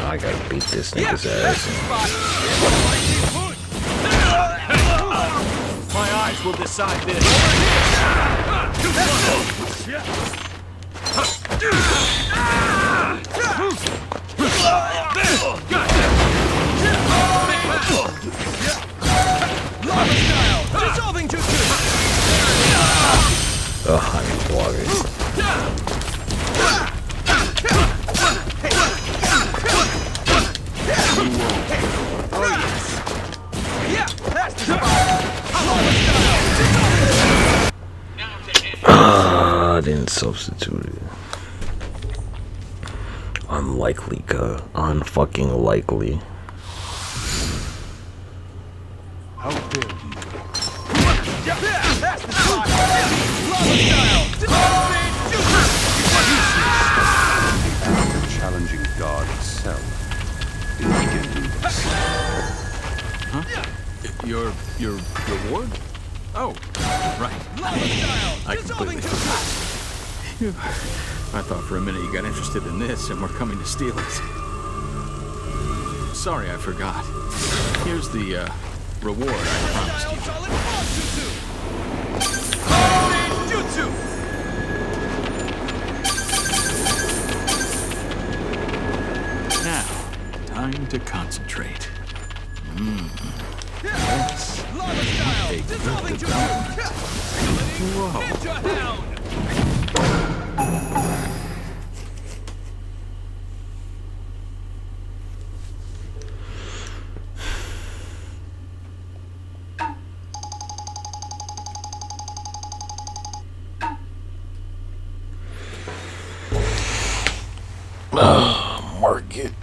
Speaker 1: I gotta beat this nigga's ass.
Speaker 4: My eyes will decide this. Dissolving jutsu.
Speaker 1: Ugh, I need water.
Speaker 4: Oh yes. Yeah, that's the spot.
Speaker 1: I didn't substitute it. Unlikely, unfucking likely.
Speaker 2: How dare you?
Speaker 4: That's the spot.
Speaker 2: After challenging God itself, it began to
Speaker 8: Huh? Your reward? Oh, right. I completely forgot. Phew. I thought for a minute you got interested in this and were coming to steal it. Sorry, I forgot. Here's the reward I promised you. Now, time to concentrate. Yes. A good development. Whoa.
Speaker 1: Market.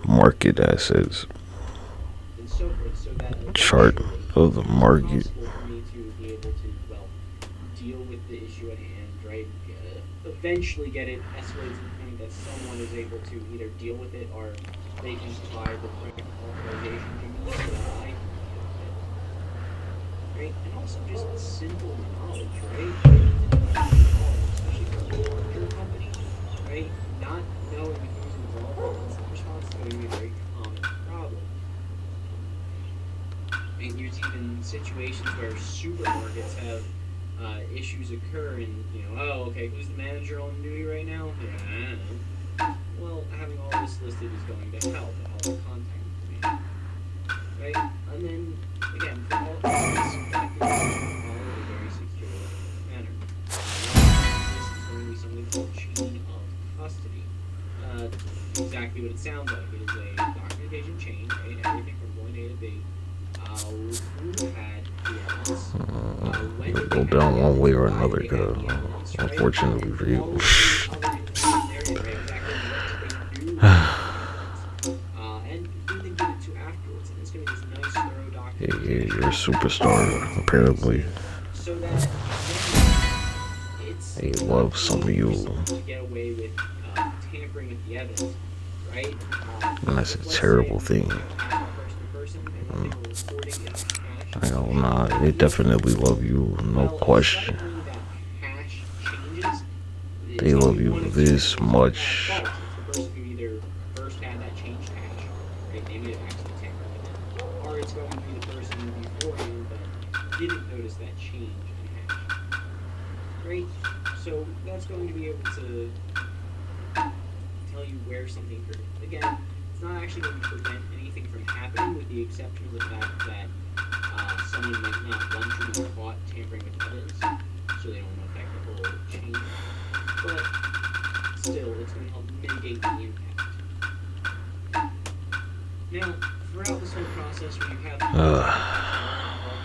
Speaker 1: Market assets.
Speaker 3: And so forth, so that
Speaker 1: Chart of the market.
Speaker 3: possible for me to be able to, well, deal with the issue at hand, right? Eventually get it escalated to the point that someone is able to either deal with it or they can provide the correct authorization to me so that I can deal with it. Right? And also just simple knowledge, right? Especially for a larger company, right? Not knowing who's involved in incident response is going to be a very common problem. And there's even situations where supermarkets have issues occur and, oh, okay, who's the manager on duty right now? Yeah, I don't know. Well, having all this listed is going to help, and all the contact information. Right? And then, again, for all of this, follow a very secure manner. This is going to be something called chain of custody. Exactly what it sounds like. It is a documentation chain, right? Everything from point A to B. Who had the evidence? When did they have
Speaker 1: done one way or another, because unfortunately for you. Yeah, you're a superstar, apparently. They love some of you. And that's a terrible thing. I know, nah, they definitely love you, no question. They love you this much.
Speaker 3: Didn't notice that change in hash. Right? So that's going to be able to tell you where something occurred. Again, it's not actually going to prevent anything from happening, with the exception of the fact that someone might not want you to be caught tampering with evidence, so they don't affect the whole chain. But still, it's going to help mitigate the impact. Now, throughout this whole process, where you have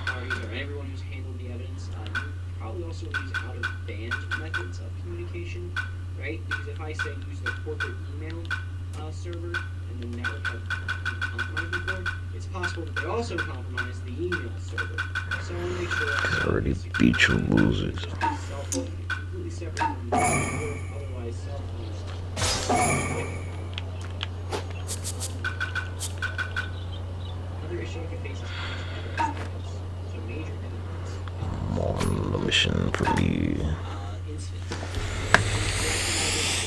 Speaker 3: parties or everyone who's handled the evidence, you probably also use out-of-band methods of communication, right? Because if I say use the corporate email server and the network have compromised before, it's possible that they also compromise the email server. So I want to make sure
Speaker 1: I already beat you losers.
Speaker 3: Completely separate from otherwise self-use. Another issue you can face is evidence. So major evidence.
Speaker 1: I'm on the mission for me.
Speaker 3: Instance.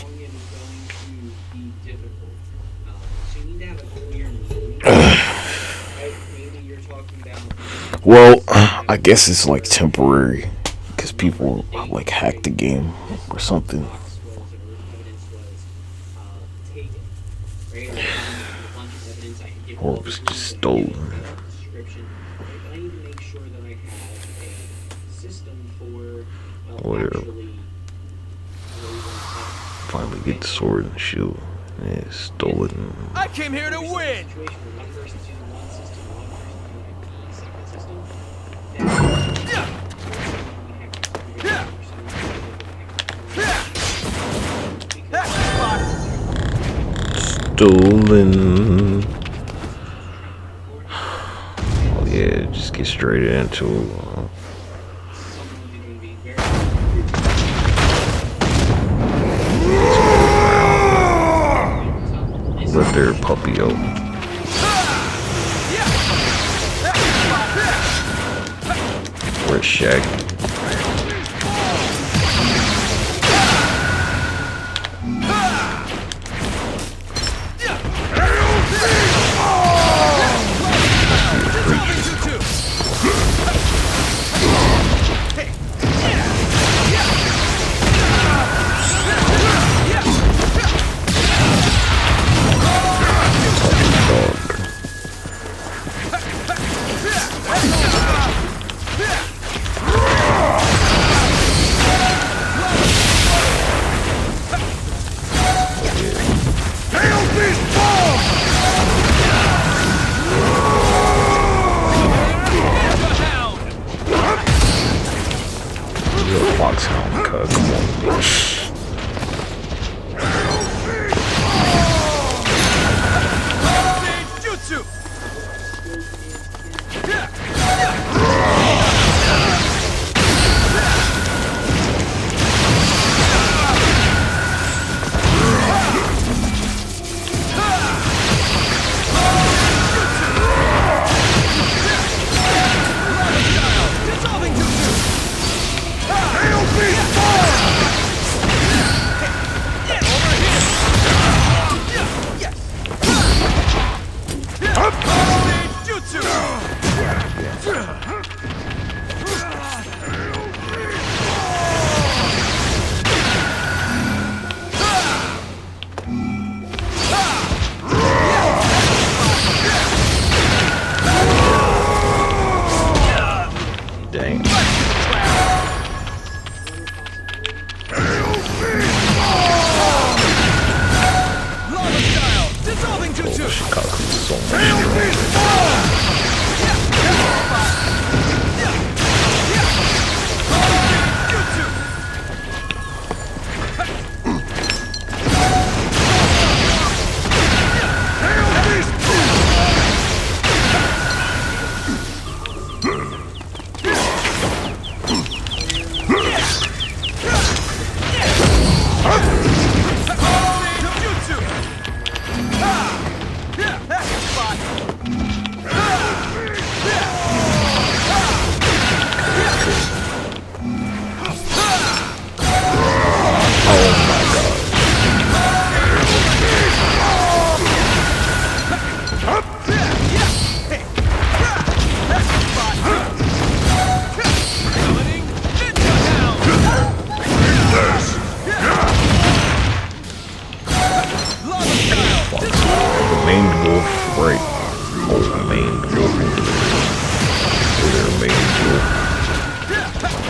Speaker 3: Going is going to be difficult. So you need to have a clear meaning. Right? Maybe you're talking about.
Speaker 1: Well, I guess it's like temporary, because people like hacked the game or something. Or it was just stolen. Or finally get the sword and shield. Yeah, it's stolen.
Speaker 4: I came here to win!
Speaker 1: Stolen. Oh yeah, just get straight into it. Let their puppy out. Where's Shaggy? Foxhound, come on, bitch. Dang. Chicago's so much.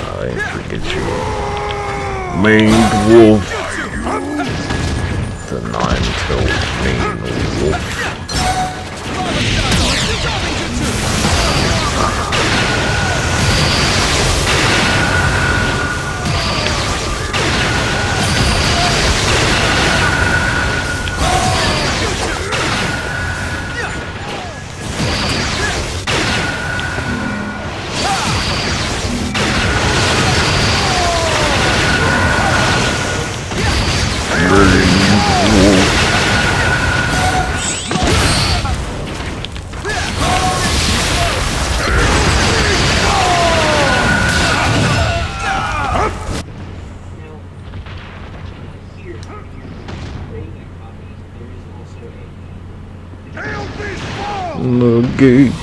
Speaker 1: I ain't forget you. Maned wolf. The nine-tailed maned wolf.
Speaker 3: Here, Raven copies, there is also
Speaker 1: Nugget.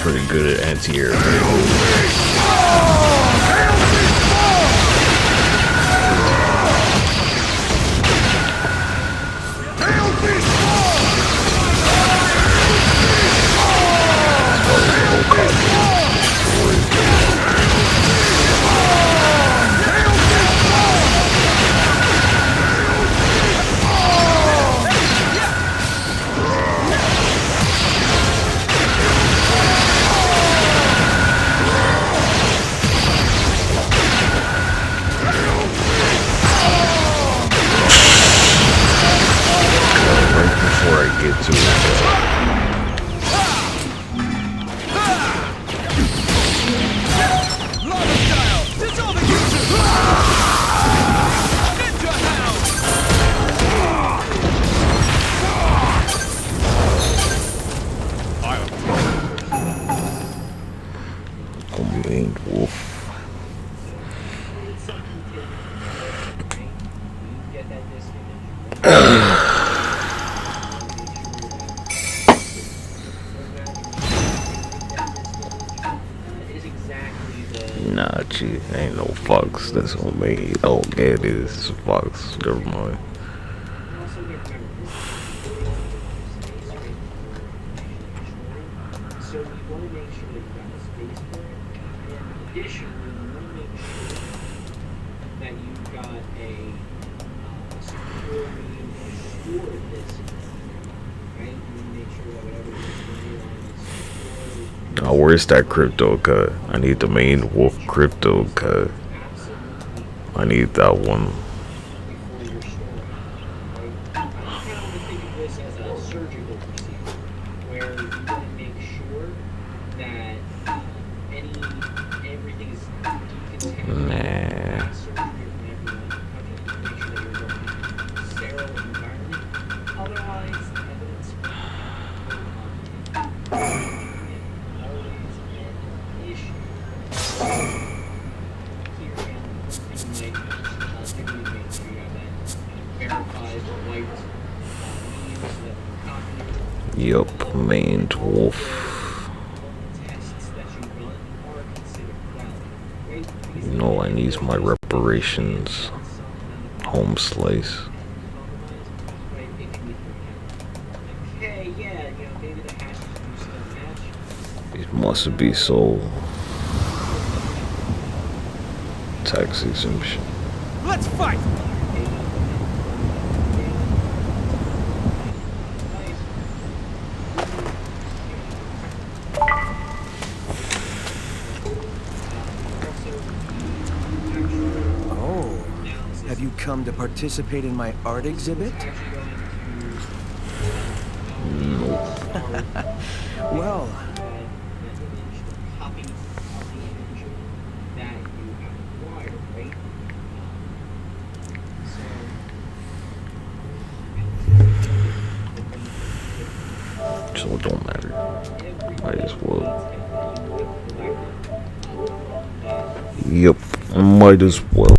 Speaker 1: Pretty good at anti-air. Before I get to it. Maned wolf. Nah, gee, ain't no fox. That's on me. Oh, yeah, it is. It's a fox. Never mind.
Speaker 3: So we want to make sure that you've got the space for it. And additionally, we want to make sure that you've got a secure means to store this. Right? You want to make sure that whatever you're storing on is secure.
Speaker 1: Oh, where's that crypto cut? I need the maned wolf crypto cut. I need that one.
Speaker 3: Before you're storing. Right? I kind of want to think of this as a surgical procedure, where you want to make sure that everything is decontaminated.
Speaker 1: Nah.
Speaker 3: Surgery from everyone. Okay, make sure that you're working in a sterile environment. Otherwise, evidence will always an issue. Here again, you might do make sure you have that verified white means that copy
Speaker 1: Yup, maned wolf.
Speaker 3: tests that you run are considered valid. Right?
Speaker 1: You know I need my reparations. Home slice.
Speaker 3: Right? It can be okay, yeah, maybe the hashes do still match.
Speaker 1: It must be so. Tax exemption.
Speaker 4: Let's fight!
Speaker 9: Oh, have you come to participate in my art exhibit? Well,
Speaker 1: So it don't matter. Might as well. Yep, might as well.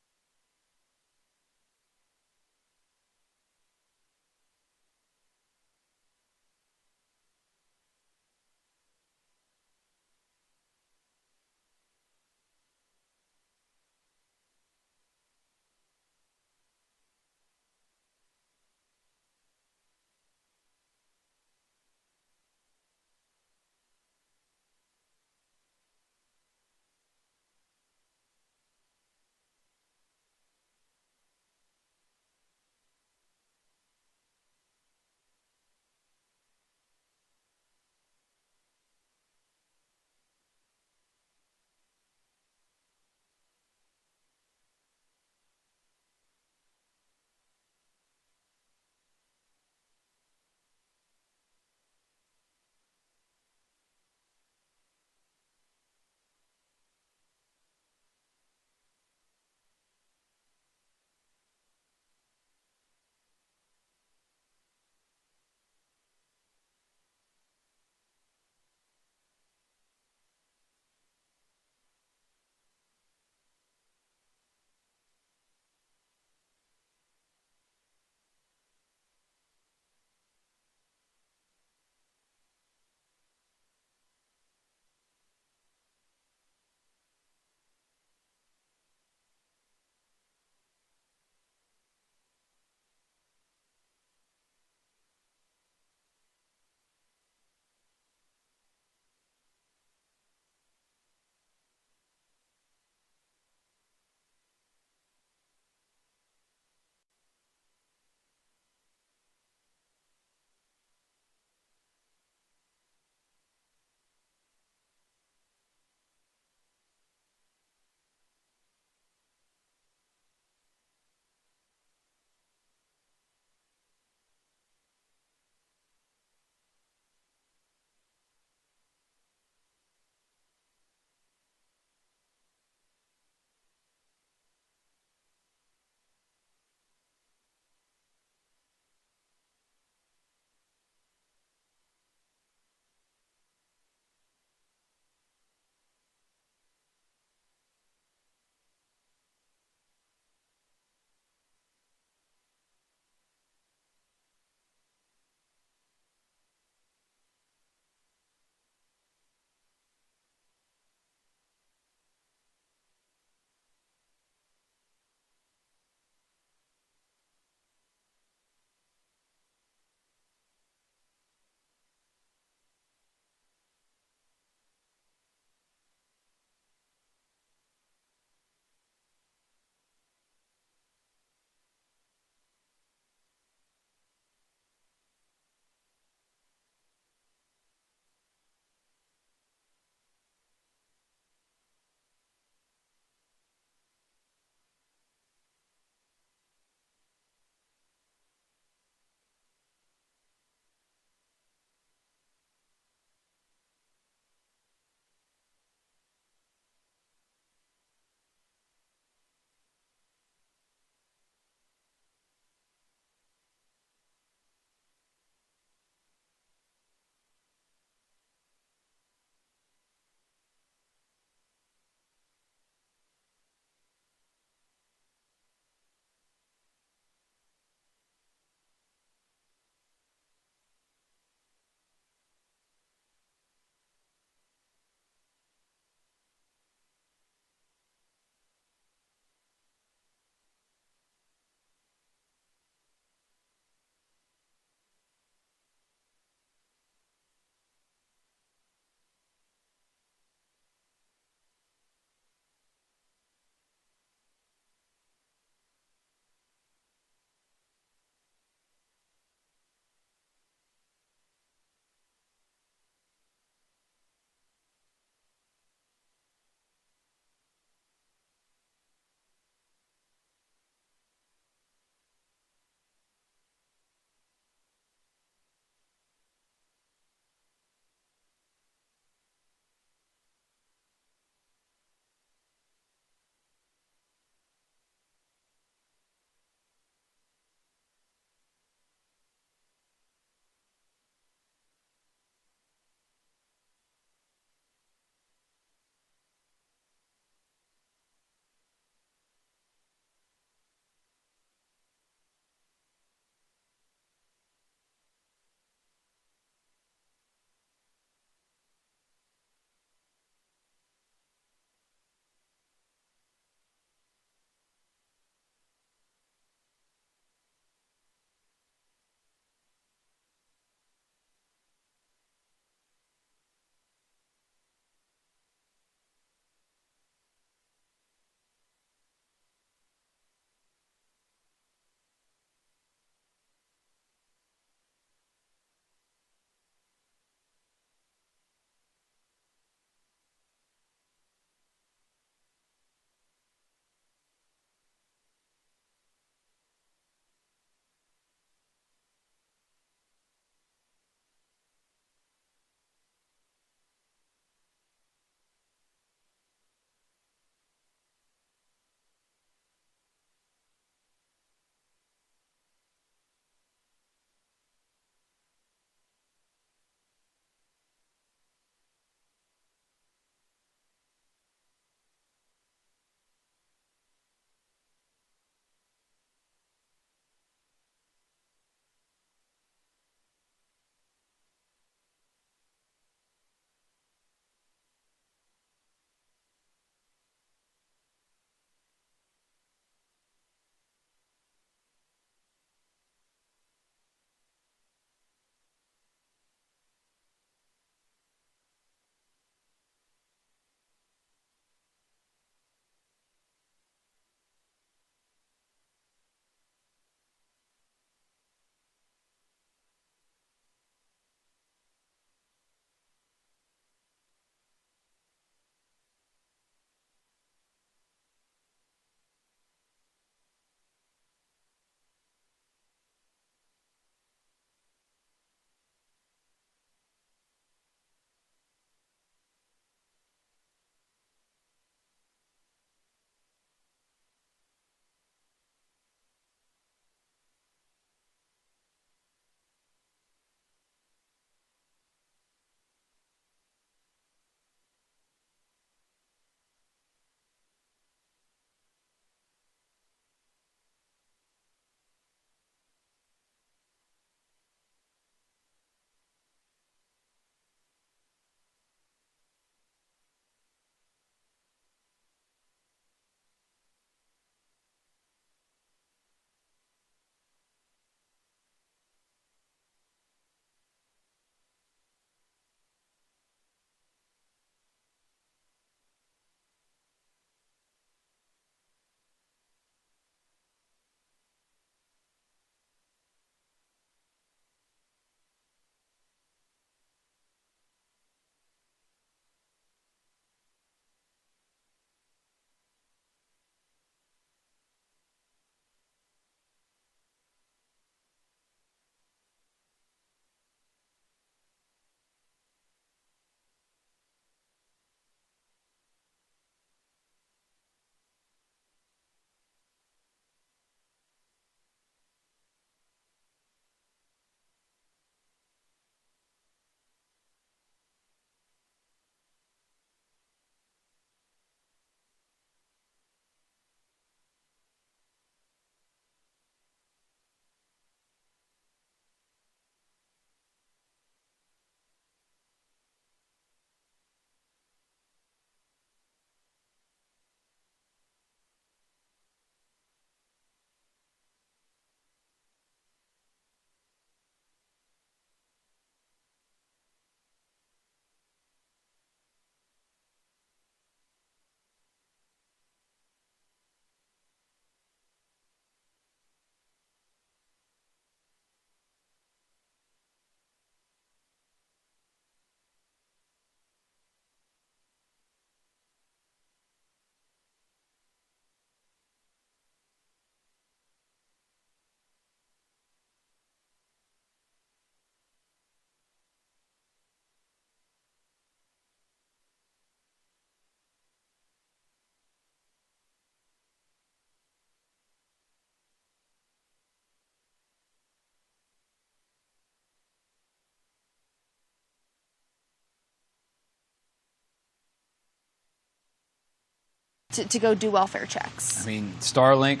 Speaker 10: to go do welfare checks.
Speaker 11: I mean, Starlink,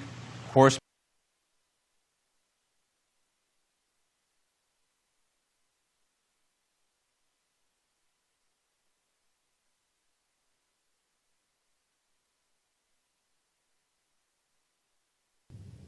Speaker 11: horse.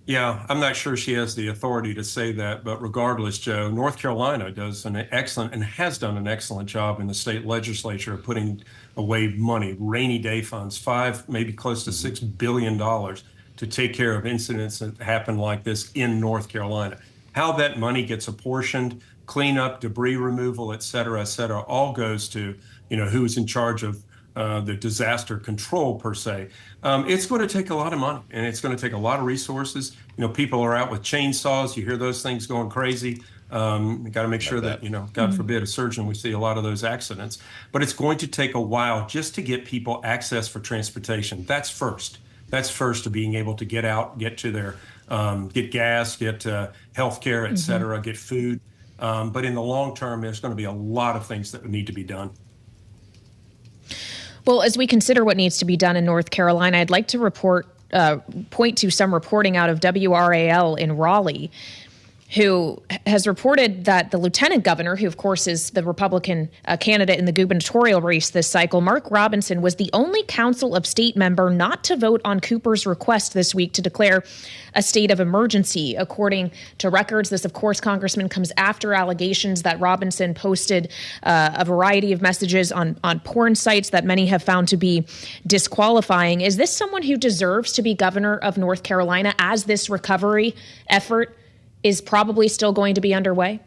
Speaker 12: Yeah, I'm not sure she has the authority to say that, but regardless, Joe, North Carolina does an excellent and has done an excellent job in the state legislature of putting away money, rainy day funds, maybe close to $6 billion to take care of incidents that happen like this in North Carolina. How that money gets apportioned, cleanup, debris removal, et cetera, all goes to, who's in charge of the disaster control per se. It's going to take a lot of money and it's going to take a lot of resources. People are out with chainsaws. You hear those things going crazy. We got to make sure that, God forbid, a surgeon, we see a lot of those accidents. But it's going to take a while just to get people access for transportation. That's first. That's first to being able to get out, get to their, get gas, get health care, et cetera, get food. But in the long term, there's going to be a lot of things that need to be done.
Speaker 13: Well, as we consider what needs to be done in North Carolina, I'd like to point to some reporting out of WRAL in Raleigh, who has reported that the lieutenant governor, who of course is the Republican candidate in the gubernatorial race this cycle, Mark Robinson, was the only Council of State member not to vote on Cooper's request this week to declare a state of emergency. According to records, this, of course, Congressman, comes after allegations that Robinson posted a variety of messages on porn sites that many have found to be disqualifying. Is this someone who deserves to be governor of North Carolina as this recovery effort is probably still going to be underway?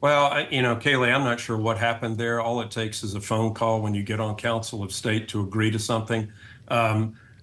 Speaker 12: Well, Kayleigh, I'm not sure what happened there. All it takes is a phone call when you get on Council of State to agree to something.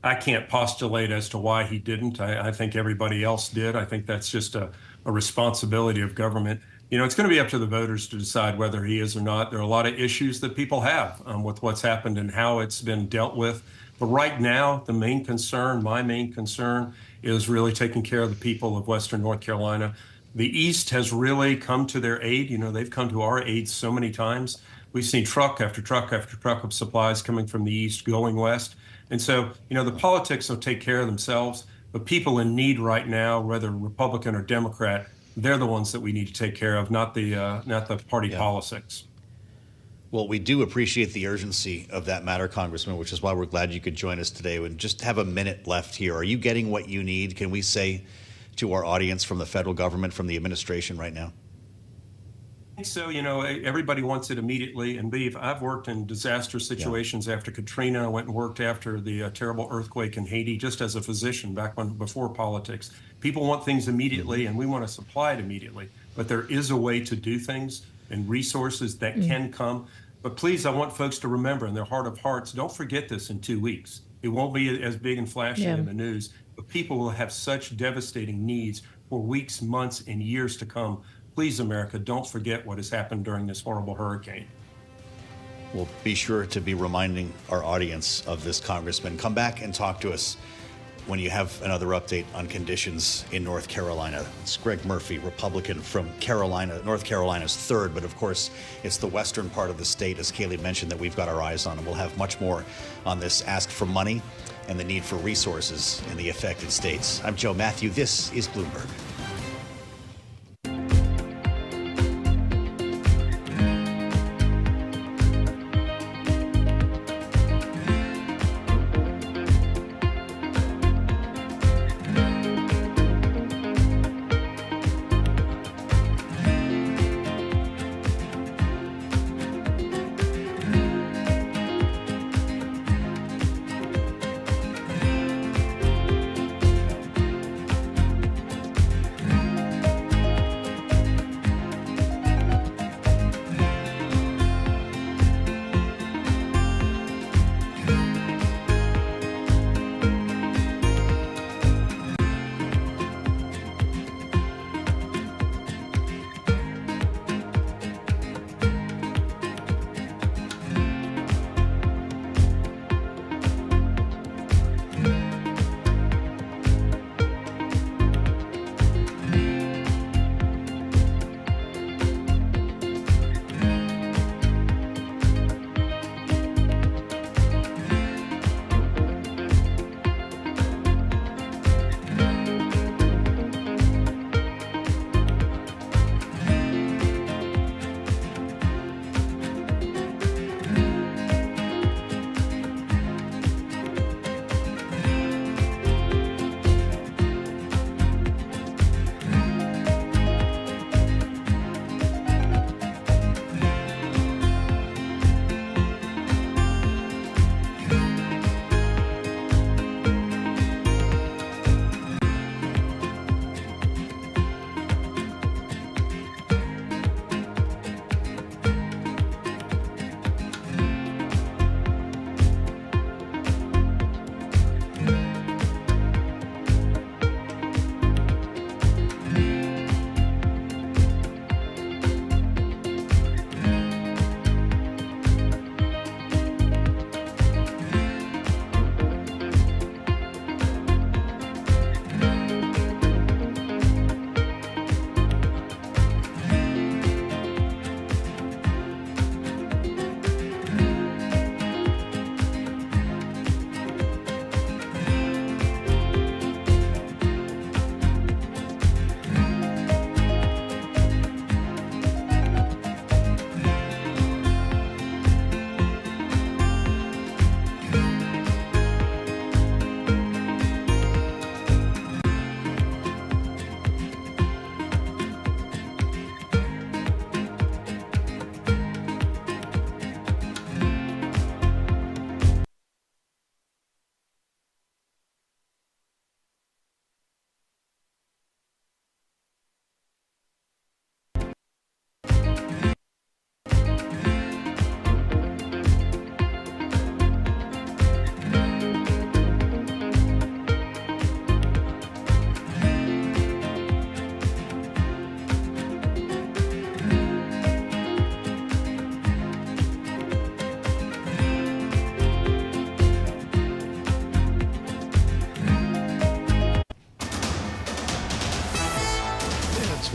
Speaker 12: I can't postulate as to why he didn't. I think everybody else did. I think that's just a responsibility of government. It's going to be up to the voters to decide whether he is or not. There are a lot of issues that people have with what's happened and how it's been dealt with. But right now, my main concern, is really taking care of the people of Western North Carolina. The East has really come to their aid. They've come to our aid so many times. We've seen truck after truck after truck of supplies coming from the East going West. And so, the politics will take care of themselves. But people in need right now, whether Republican or Democrat, they're the ones that we need to take care of, not the party politics.
Speaker 14: Well, we do appreciate the urgency of that matter, Congressman, which is why we're glad you could join us today. And just have a minute left here. Are you getting what you need? Can we say to our audience from the federal government, from the administration right now?
Speaker 12: I think so. Everybody wants it immediately. And Beef, I've worked in disaster situations after Katrina. I went and worked after the terrible earthquake in Haiti, just as a physician before politics. People want things immediately, and we want to supply it immediately. But there is a way to do things and resources that can come. But please, I want folks to remember in their heart of hearts, don't forget this in 2 weeks. It won't be as big and flashy in the news, but people will have such devastating needs for weeks, months, and years to come. Please, America, don't forget what has happened during this horrible hurricane.
Speaker 14: We'll be sure to be reminding our audience of this, Congressman. Come back and talk to us when you have another update on conditions in North Carolina. It's Greg Murphy, Republican from North Carolina's 3rd, but of course, it's the western part of the state, as Kayleigh mentioned, that we've got our eyes on, and we'll have much more on this ask for money and the need for resources in the affected states. I'm Joe Matthew. This is Bloomberg.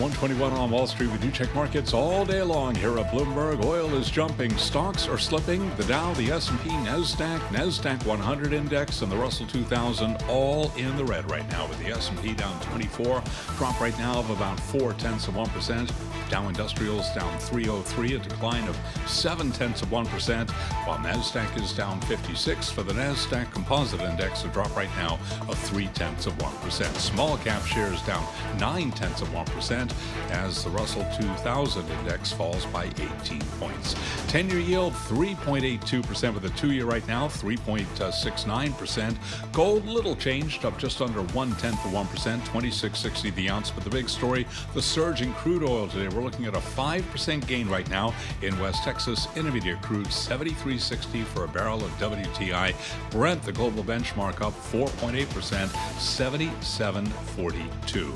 Speaker 15: 121 on Wall Street. We do check markets all day long here at Bloomberg. Oil is jumping. Stocks are slipping. The Dow, the S&P, NASDAQ 100 index, and the Russell 2000 all in the red right now, with the S&P down 24. Drop right now of about 0.4%. Dow Industrials down 303, a decline of 0.7%, while NASDAQ is down 56. For the NASDAQ Composite Index, a drop right now of 0.3%. Small cap shares down 0.9%, as the Russell 2000 Index falls by 18 points. 10-year yield 3.82%, with a 2-year right now 3.69%. Gold little changed, up just under 0.1%, $26.60 the ounce. But the big story, the surge in crude oil today. We're looking at a 5% gain right now in West Texas. Intermediate crude $73.60 for a barrel of WTI. Brent, the global benchmark, up 4.8%, $77.42.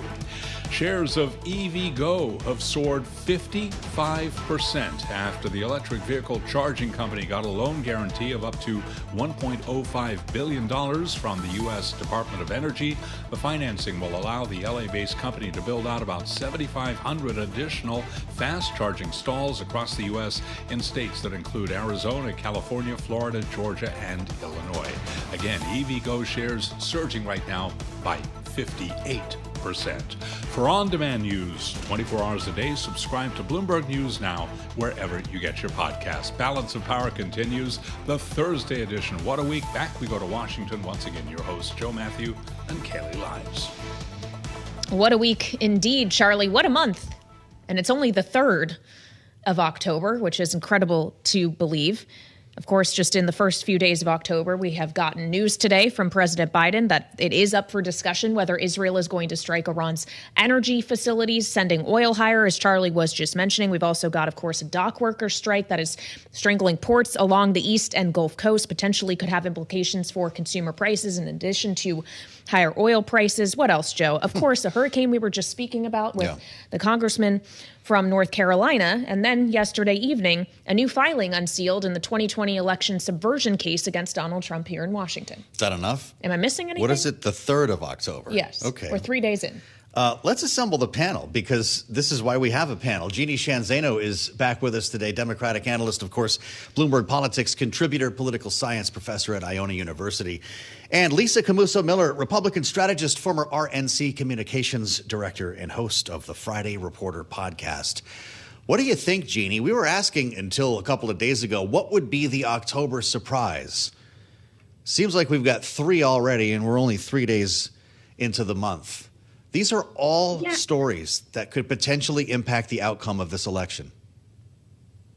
Speaker 15: Shares of EVgo have soared 55% after the electric vehicle charging company got a loan guarantee of up to $1.05 billion from the U.S. Department of Energy. The financing will allow the LA-based company to build out about 7,500 additional fast charging stalls across the U.S. in states that include Arizona, California, Florida, Georgia, and Illinois. Again, EVgo shares surging right now by 58%. For on-demand news 24 hours a day, subscribe to Bloomberg News Now wherever you get your podcasts. Balance of Power continues, the Thursday edition. What a week. Back we go to Washington. Once again, your hosts, Joe Matthew and Kaylee Lives.
Speaker 13: What a week indeed, Charlie. What a month. And it's only the 3rd of October, which is incredible to believe. Of course, just in the first few days of October, we have gotten news today from President Biden that it is up for discussion whether Israel is going to strike Iran's energy facilities, sending oil higher, as Charlie was just mentioning. We've also got, of course, a dock worker strike that is strangling ports along the East and Gulf Coast, potentially could have implications for consumer prices in addition to higher oil prices. What else, Joe? Of course, a hurricane we were just speaking about with the congressman from North Carolina. And then yesterday evening, a new filing unsealed in the 2020 election subversion case against Donald Trump here in Washington.
Speaker 14: Is that enough?
Speaker 13: Am I missing anything?
Speaker 14: What is it, the 3rd of October?
Speaker 13: Yes.
Speaker 14: Okay.
Speaker 13: We're 3 days in.
Speaker 14: Let's assemble the panel, because this is why we have a panel. Jeannie Shanzano is back with us today, Democratic analyst, of course, Bloomberg Politics contributor, political science professor at Iona University. And Lisa Camuso-Miller, Republican strategist, former RNC communications director, and host of the Friday Reporter podcast. What do you think, Jeannie? We were asking until a couple of days ago, what would be the October surprise? Seems like we've got 3 already, and we're only 3 days into the month. These are all stories that could potentially impact the outcome of this election.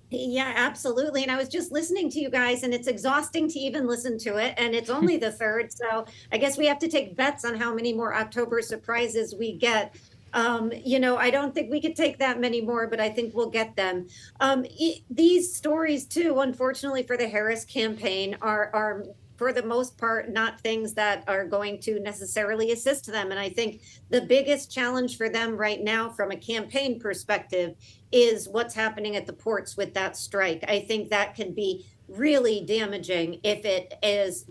Speaker 16: Yeah, absolutely. And I was just listening to you guys, and it's exhausting to even listen to it. And it's only the 3rd. So I guess we have to take bets on how many more October surprises we get. I don't think we could take that many more, but I think we'll get them. These stories, too, unfortunately for the Harris campaign, are for the most part, not things that are going to necessarily assist them. And I think the biggest challenge for them right now from a campaign perspective is what's happening at the ports with that strike. I think that can be really damaging if it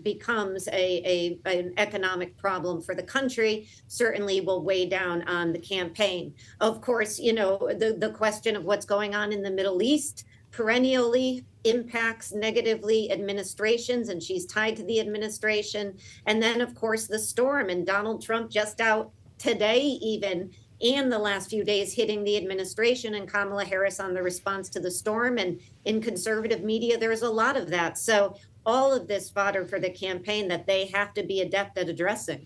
Speaker 16: becomes an economic problem for the country. Certainly will weigh down on the campaign. Of course, the question of what's going on in the Middle East perennially impacts negatively administrations, and she's tied to the administration. And then, of course, the storm, and Donald Trump just out today even, and the last few days, hitting the administration, and Kamala Harris on the response to the storm. And in conservative media, there's a lot of that. So all of this fodder for the campaign that they have to be adept at addressing.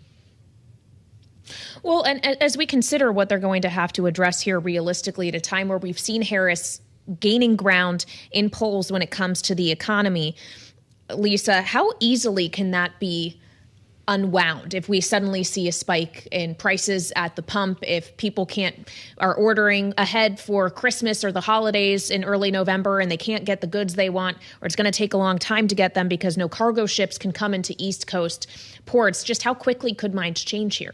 Speaker 13: Well, and as we consider what they're going to have to address here realistically at a time where we've seen Harris gaining ground in polls when it comes to the economy, Lisa, how easily can that be unwound if we suddenly see a spike in prices at the pump, if people are ordering ahead for Christmas or the holidays in early November and they can't get the goods they want, or it's going to take a long time to get them because no cargo ships can come into East Coast ports? Just how quickly could minds change here?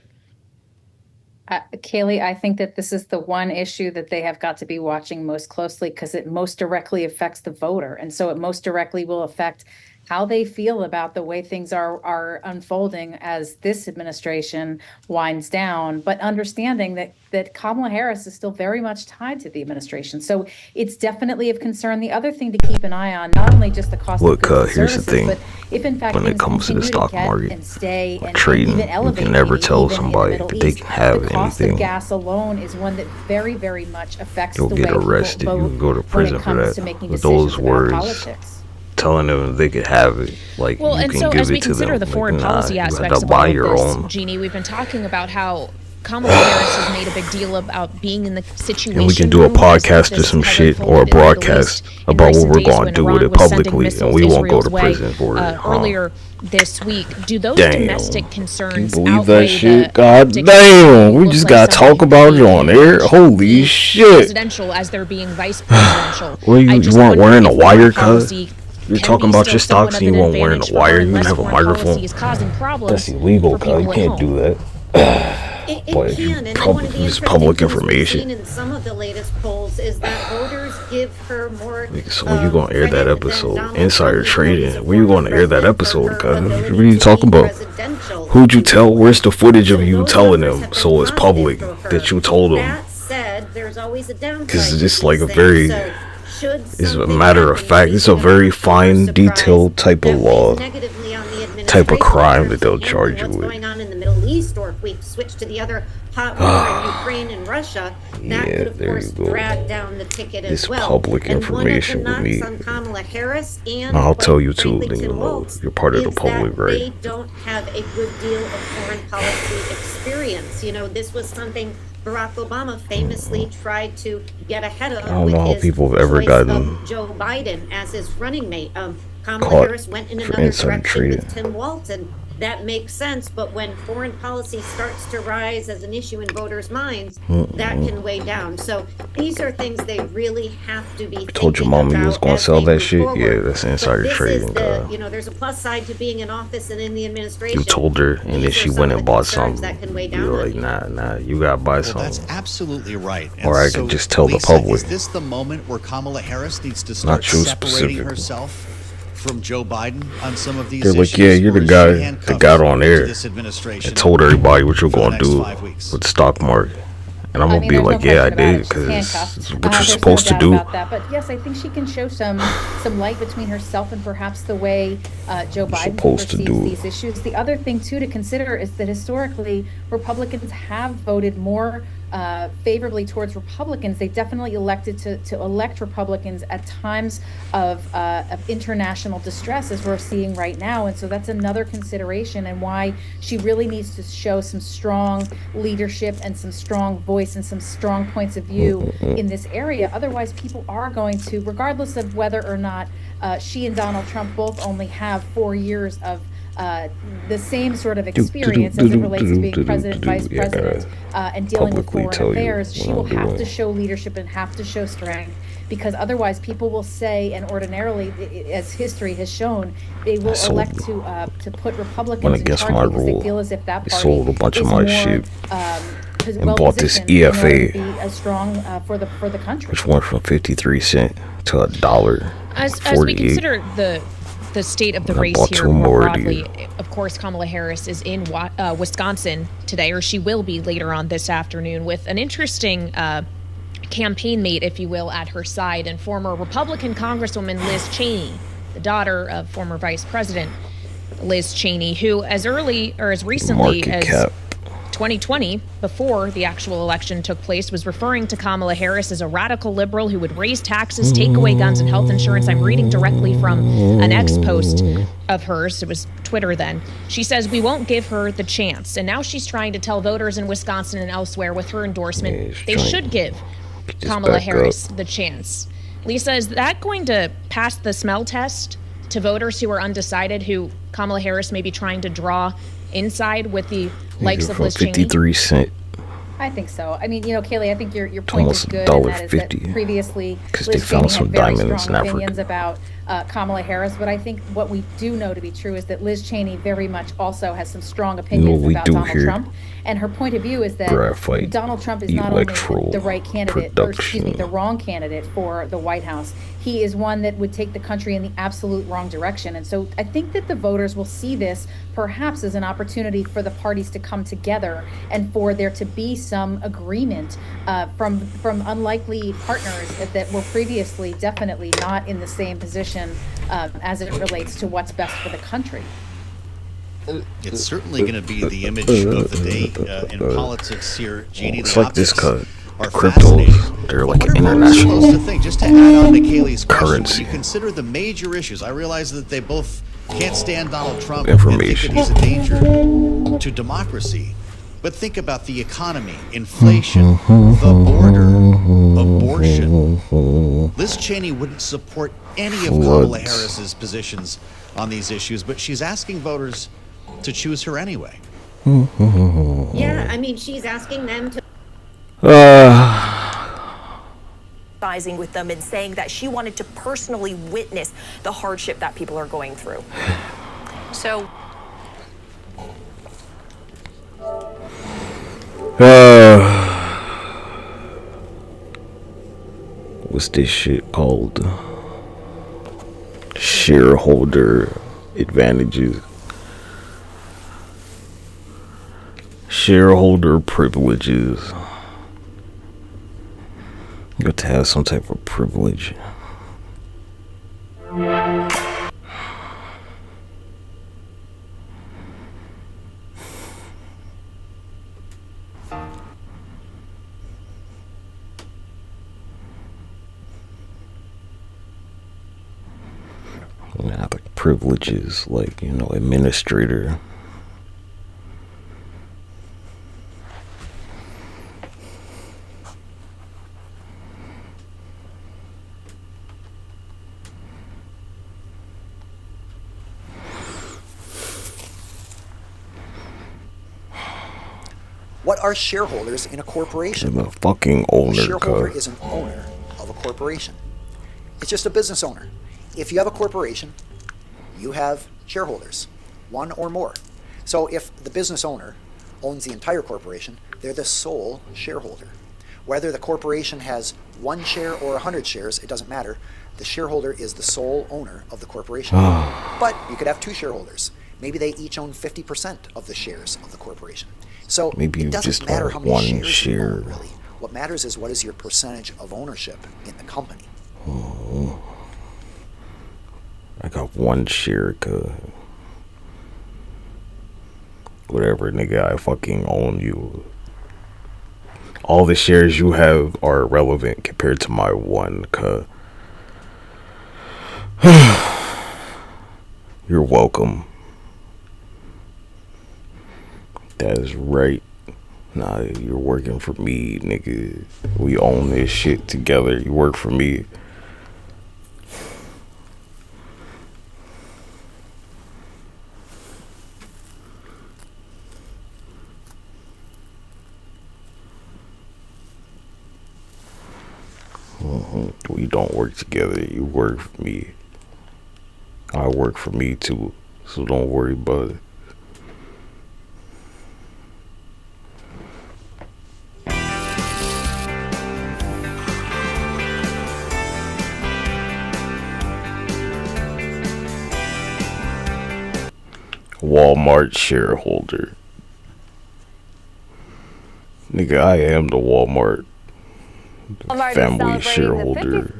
Speaker 17: Kaylee, I think that this is the one issue that they have got to be watching most closely, because it most directly affects the voter. And so it most directly will affect how they feel about the way things are unfolding as this administration winds down, but understanding that Kamala Harris is still very much tied to the administration. So it's definitely of concern. The other thing to keep an eye on, not only just the cost of goods and
Speaker 1: here's the
Speaker 17: services,
Speaker 1: thing.
Speaker 17: but if in fact
Speaker 1: When it
Speaker 17: things
Speaker 1: comes to the
Speaker 17: continue to
Speaker 1: stock
Speaker 17: get
Speaker 1: market,
Speaker 17: and stay
Speaker 1: like
Speaker 17: and
Speaker 1: trading,
Speaker 17: even
Speaker 1: you
Speaker 17: elevate,
Speaker 1: can never
Speaker 17: maybe
Speaker 1: tell
Speaker 17: even in the
Speaker 1: somebody
Speaker 17: Middle
Speaker 1: that they
Speaker 17: East,
Speaker 1: can have
Speaker 17: the cost of
Speaker 1: anything.
Speaker 17: gas alone is one that very, very much affects
Speaker 1: You'll
Speaker 17: the
Speaker 1: get
Speaker 17: way people
Speaker 1: arrested.
Speaker 17: vote
Speaker 1: You can go to
Speaker 17: when
Speaker 1: prison
Speaker 17: it
Speaker 1: for
Speaker 17: comes
Speaker 1: that.
Speaker 17: to making
Speaker 1: With
Speaker 17: decisions
Speaker 1: those
Speaker 17: about
Speaker 1: words,
Speaker 17: politics.
Speaker 1: telling them they could have it. Like,
Speaker 13: Well,
Speaker 1: you
Speaker 13: and
Speaker 1: can
Speaker 13: so
Speaker 1: give
Speaker 13: as
Speaker 1: it
Speaker 13: we
Speaker 1: to
Speaker 13: consider
Speaker 1: them.
Speaker 13: the
Speaker 1: Like,
Speaker 13: foreign policy
Speaker 1: you have
Speaker 13: aspects
Speaker 1: to
Speaker 13: of
Speaker 1: buy
Speaker 13: all of
Speaker 1: your
Speaker 13: this,
Speaker 1: own.
Speaker 13: Jeannie, we've been talking about how Kamala Harris has made a big deal about being in the situation
Speaker 1: And we can do a
Speaker 13: room as
Speaker 1: podcast or
Speaker 13: this
Speaker 1: some
Speaker 13: has
Speaker 1: shit or a
Speaker 13: unfolded in the Middle
Speaker 1: broadcast
Speaker 13: East in
Speaker 1: about what
Speaker 13: recent
Speaker 1: we're
Speaker 13: days
Speaker 1: going to
Speaker 13: when
Speaker 1: do with
Speaker 13: Iran
Speaker 1: it
Speaker 13: was sending
Speaker 1: publicly, and
Speaker 13: missiles
Speaker 1: we won't go
Speaker 13: Israel's
Speaker 1: to
Speaker 13: way,
Speaker 1: prison for it.
Speaker 13: earlier this week. Do those
Speaker 1: Damn.
Speaker 13: domestic
Speaker 1: You
Speaker 13: concerns
Speaker 1: believe
Speaker 13: outweigh
Speaker 1: that shit?
Speaker 13: the
Speaker 1: God
Speaker 13: optics
Speaker 1: damn.
Speaker 13: of
Speaker 1: We
Speaker 13: look
Speaker 1: just
Speaker 13: like
Speaker 1: got to
Speaker 13: somebody
Speaker 1: talk
Speaker 13: who
Speaker 1: about
Speaker 13: could
Speaker 1: it
Speaker 13: be
Speaker 1: on
Speaker 13: in
Speaker 1: air.
Speaker 13: position to
Speaker 1: Holy
Speaker 13: be
Speaker 1: shit.
Speaker 13: presidential as they're being vice presidential.
Speaker 1: Well,
Speaker 13: I
Speaker 1: you
Speaker 13: just
Speaker 1: weren't
Speaker 13: wonder
Speaker 1: wearing a
Speaker 13: if
Speaker 1: wire,
Speaker 13: foreign
Speaker 1: cuz.
Speaker 13: policy
Speaker 1: You're
Speaker 13: can
Speaker 1: talking
Speaker 13: be
Speaker 1: about
Speaker 13: still
Speaker 1: your
Speaker 13: somewhat
Speaker 1: stocks
Speaker 13: of
Speaker 1: and
Speaker 13: an
Speaker 1: you weren't wearing a
Speaker 13: advantage for her
Speaker 1: wire. You didn't
Speaker 13: unless
Speaker 1: have a
Speaker 13: foreign policy
Speaker 1: microphone.
Speaker 13: is causing problems
Speaker 1: That's illegal,
Speaker 13: for
Speaker 1: cuz.
Speaker 13: people
Speaker 1: You
Speaker 13: at
Speaker 1: can't
Speaker 13: home.
Speaker 1: do that.
Speaker 16: It
Speaker 1: But
Speaker 16: can, and one of the
Speaker 1: it's
Speaker 16: interesting
Speaker 1: public
Speaker 16: things we've
Speaker 1: information.
Speaker 16: seen in some of the latest polls is that voters give her more
Speaker 1: So when you gonna air that
Speaker 16: credit than
Speaker 1: episode?
Speaker 16: Donald
Speaker 1: Insider
Speaker 16: Trump, even though he's a
Speaker 1: trading. When you
Speaker 16: former
Speaker 1: gonna air that
Speaker 16: president, for
Speaker 1: episode,
Speaker 16: her
Speaker 1: cuz? What are
Speaker 16: ability
Speaker 1: you
Speaker 16: to
Speaker 1: talking
Speaker 16: be
Speaker 1: about?
Speaker 16: presidential,
Speaker 1: Who'd you
Speaker 16: if
Speaker 1: tell?
Speaker 16: will.
Speaker 1: Where's the footage of
Speaker 16: So
Speaker 1: you
Speaker 16: those
Speaker 1: telling
Speaker 16: numbers
Speaker 1: them
Speaker 16: have
Speaker 1: so
Speaker 16: been
Speaker 1: it's
Speaker 16: positive
Speaker 1: public
Speaker 16: for her.
Speaker 1: that you told them?
Speaker 16: That said, there's always a downside
Speaker 1: Because
Speaker 16: to
Speaker 1: it's
Speaker 16: these
Speaker 1: like a
Speaker 16: things.
Speaker 1: very,
Speaker 16: So should
Speaker 1: it's a
Speaker 16: something
Speaker 1: matter of
Speaker 16: happen,
Speaker 1: fact.
Speaker 16: we
Speaker 1: It's
Speaker 16: see
Speaker 1: a
Speaker 16: an
Speaker 1: very
Speaker 16: October
Speaker 1: fine,
Speaker 16: surprise
Speaker 1: detailed type of
Speaker 16: that
Speaker 1: law,
Speaker 16: weighs negatively on the
Speaker 1: type of
Speaker 16: administration
Speaker 1: crime
Speaker 16: in
Speaker 1: that
Speaker 16: terms
Speaker 1: they'll
Speaker 16: of
Speaker 1: charge
Speaker 16: handling
Speaker 1: you
Speaker 16: what's
Speaker 1: with.
Speaker 16: going on in the Middle East, or if we switch to the other hot war in Ukraine and Russia, that
Speaker 1: Yeah,
Speaker 16: could of
Speaker 1: there
Speaker 16: course
Speaker 1: you go.
Speaker 16: drag down the ticket
Speaker 1: This
Speaker 16: as well.
Speaker 1: public
Speaker 16: And one of the
Speaker 1: information with
Speaker 16: knocks
Speaker 1: me.
Speaker 16: on Kamala Harris and
Speaker 1: I'll
Speaker 16: quite
Speaker 1: tell you too,
Speaker 16: frankly
Speaker 1: then
Speaker 16: Tim
Speaker 1: you'll know
Speaker 16: Walz
Speaker 1: you're part of the
Speaker 16: is
Speaker 1: public,
Speaker 16: that
Speaker 1: right?
Speaker 16: they don't have a good deal of foreign policy experience. You know, this was something Barack Obama famously tried to get ahead of
Speaker 1: I don't
Speaker 16: with
Speaker 1: know how
Speaker 16: his
Speaker 1: people have ever
Speaker 16: choice
Speaker 1: gotten
Speaker 16: of Joe Biden as his running mate. Kamala
Speaker 1: caught
Speaker 16: Harris went in
Speaker 1: for
Speaker 16: another
Speaker 1: insider
Speaker 16: direction
Speaker 1: trading.
Speaker 16: with Tim Walz, and that makes sense. But when foreign policy starts to rise as an issue in voters' minds, that can weigh down. So these are things they really have to be
Speaker 1: Told your
Speaker 16: thinking
Speaker 1: mama you
Speaker 16: about
Speaker 1: was gonna
Speaker 16: as
Speaker 1: sell
Speaker 16: they
Speaker 1: that
Speaker 16: move
Speaker 1: shit?
Speaker 16: forward.
Speaker 1: Yeah, that's
Speaker 16: But
Speaker 1: insider
Speaker 16: this is
Speaker 1: trading,
Speaker 16: the, you know, there's a plus side to being in office and in the administration.
Speaker 1: You told her, and then
Speaker 16: These
Speaker 1: she
Speaker 16: are some
Speaker 1: went
Speaker 16: of
Speaker 1: and
Speaker 16: the
Speaker 1: bought
Speaker 16: concerns
Speaker 1: something.
Speaker 16: that can weigh
Speaker 1: You
Speaker 16: down
Speaker 1: were
Speaker 16: on
Speaker 1: like, nah, you gotta buy
Speaker 14: Well,
Speaker 1: something.
Speaker 14: that's absolutely right.
Speaker 1: Or I
Speaker 14: so,
Speaker 1: could just tell the
Speaker 14: Lisa,
Speaker 1: public.
Speaker 14: Is this the moment where Kamala Harris needs to start
Speaker 1: Not you
Speaker 14: separating
Speaker 1: specifically.
Speaker 14: herself from Joe Biden on some of these
Speaker 1: They're
Speaker 14: issues?
Speaker 1: like, yeah, you're
Speaker 14: or
Speaker 1: the
Speaker 14: is she
Speaker 1: guy that
Speaker 14: handcuffed
Speaker 1: got on
Speaker 14: to
Speaker 1: air
Speaker 14: this administration
Speaker 1: and told everybody what you're
Speaker 14: for the
Speaker 1: gonna
Speaker 14: next
Speaker 1: do
Speaker 14: 5 weeks?
Speaker 1: with the stock market. And I'm
Speaker 17: I
Speaker 1: gonna
Speaker 17: mean,
Speaker 1: be
Speaker 17: there's
Speaker 1: like,
Speaker 17: no
Speaker 1: yeah, I
Speaker 17: question about
Speaker 1: did,
Speaker 17: it. She's
Speaker 1: because
Speaker 17: handcuffed.
Speaker 1: it's what you're
Speaker 17: There's
Speaker 1: supposed
Speaker 17: no
Speaker 1: to
Speaker 17: doubt
Speaker 1: do.
Speaker 17: about that. But yes, I think she can show some light between herself and perhaps the way Joe Biden
Speaker 1: supposed to
Speaker 17: perceives
Speaker 1: do.
Speaker 17: these issues. The other thing too to consider is that historically Republicans have voted more favorably towards Republicans. They definitely elected to elect Republicans at times of international distress, as we're seeing right now. And so that's another consideration, and why she really needs to show some strong leadership and some strong voice and some strong points of view in this area. Otherwise, people are going to, regardless of whether or not she and Donald Trump both only have 4 years of the same sort of experience as it relates to being president, vice president, and dealing with foreign affairs, she will have to show leadership and have to show strength, because otherwise people will say, and ordinarily, as history has shown, they will elect to put Republicans in charge because they feel as if that party
Speaker 1: sold a bunch of my shit and bought this
Speaker 17: well-positioned in order
Speaker 1: EFA,
Speaker 17: to be as strong for the country.
Speaker 1: which went from 53 cents to $1.
Speaker 13: As we consider the state of the
Speaker 1: And I
Speaker 13: race
Speaker 1: bought
Speaker 13: here
Speaker 1: two
Speaker 13: more
Speaker 1: more,
Speaker 13: broadly,
Speaker 1: dude.
Speaker 13: of course, Kamala Harris is in Wisconsin today, or she will be later on this afternoon, with an interesting campaign mate, if you will, at her side, and former Republican Congresswoman Liz Cheney, the daughter of former Vice President Liz Cheney, who as recently
Speaker 1: Market
Speaker 13: as
Speaker 1: cap.
Speaker 13: 2020, before the actual election took place, was referring to Kamala Harris as a radical liberal who would raise taxes, take away guns and health insurance. I'm reading directly from an X post of hers. It was Twitter then. She says, "We won't give her the chance." And now she's trying to tell voters in Wisconsin and elsewhere with her endorsement they should give Kamala Harris the chance. Lisa, is that going to pass the smell test to voters who are undecided, who Kamala Harris may be trying to draw inside with the likes of Liz Cheney?
Speaker 1: 53 cents.
Speaker 17: I think so. I mean, Kaylee, I think your point is
Speaker 1: Almost
Speaker 17: good, and that is that
Speaker 1: $1.50,
Speaker 17: previously
Speaker 1: because they
Speaker 17: Liz
Speaker 1: found
Speaker 17: Cheney
Speaker 1: some
Speaker 17: had very
Speaker 1: diamonds in
Speaker 17: strong
Speaker 1: Africa.
Speaker 17: opinions about Kamala Harris. But I think what we do know to be true is that Liz Cheney very much also has some strong
Speaker 1: You know
Speaker 17: opinions
Speaker 1: what we
Speaker 17: about
Speaker 1: do
Speaker 17: Donald
Speaker 1: here?
Speaker 17: Trump. And her point of view is that
Speaker 1: Graphite
Speaker 17: Donald Trump is not only the right candidate, or excuse me,
Speaker 1: production.
Speaker 17: the wrong candidate for the White House. He is one that would take the country in the absolute wrong direction. And so I think that the voters will see this perhaps as an opportunity for the parties to come together and for there to be some agreement from unlikely partners that were previously definitely not in the same position as it relates to what's best for the country.
Speaker 14: It's certainly going to be the image of the day in politics here, Jeannie.
Speaker 1: It's
Speaker 14: The
Speaker 1: like this
Speaker 14: optics
Speaker 1: the
Speaker 14: are
Speaker 1: cryptos,
Speaker 14: fascinating.
Speaker 1: they're
Speaker 14: But
Speaker 1: like
Speaker 14: what are
Speaker 1: an
Speaker 14: voters supposed to
Speaker 1: international
Speaker 14: think? Just to add on to Kaylee's question, when
Speaker 1: currency.
Speaker 14: you consider the major issues, I realize that they both can't stand Donald Trump
Speaker 1: Information.
Speaker 14: and think that he's a danger to democracy. But think about the economy, inflation, the border, abortion. Liz Cheney wouldn't support any of Kamala Harris's positions on these issues, but she's asking voters to choose her anyway.
Speaker 16: Yeah, I mean, she's asking them to.
Speaker 18: With them and saying that she wanted to personally witness the hardship that people are going through. So
Speaker 1: what's this shit called? Shareholder advantages. Shareholder privileges. You got to have some type of privilege. Yeah, like privileges, like, you know, administrator.
Speaker 19: What are shareholders in a corporation?
Speaker 1: I'm a fucking owner,
Speaker 19: A shareholder
Speaker 1: cuz.
Speaker 19: is an owner of a corporation. It's just a business owner. If you have a corporation, you have shareholders, one or more. So if the business owner owns the entire corporation, they're the sole shareholder. Whether the corporation has 1 share or 100 shares, it doesn't matter. The shareholder is the sole owner of the corporation. But you could have 2 shareholders. Maybe they each own 50% of the shares of the corporation. So
Speaker 1: Maybe you
Speaker 19: it doesn't
Speaker 1: just
Speaker 19: matter
Speaker 1: own
Speaker 19: how many
Speaker 1: 1
Speaker 19: shares
Speaker 1: share.
Speaker 19: you own, really. What matters is what is your percentage of ownership in the company.
Speaker 1: Oh. I got 1 share, cuz. Whatever, nigga, I fucking own you. All the shares you have are irrelevant compared to my 1, cuz. You're welcome. That is right. Nah, you're working for me, nigga. We own this shit together. You work for me. We don't work together. You work for me. I work for me too. So don't worry about it. Walmart shareholder. Nigga, I am the Walmart family shareholder.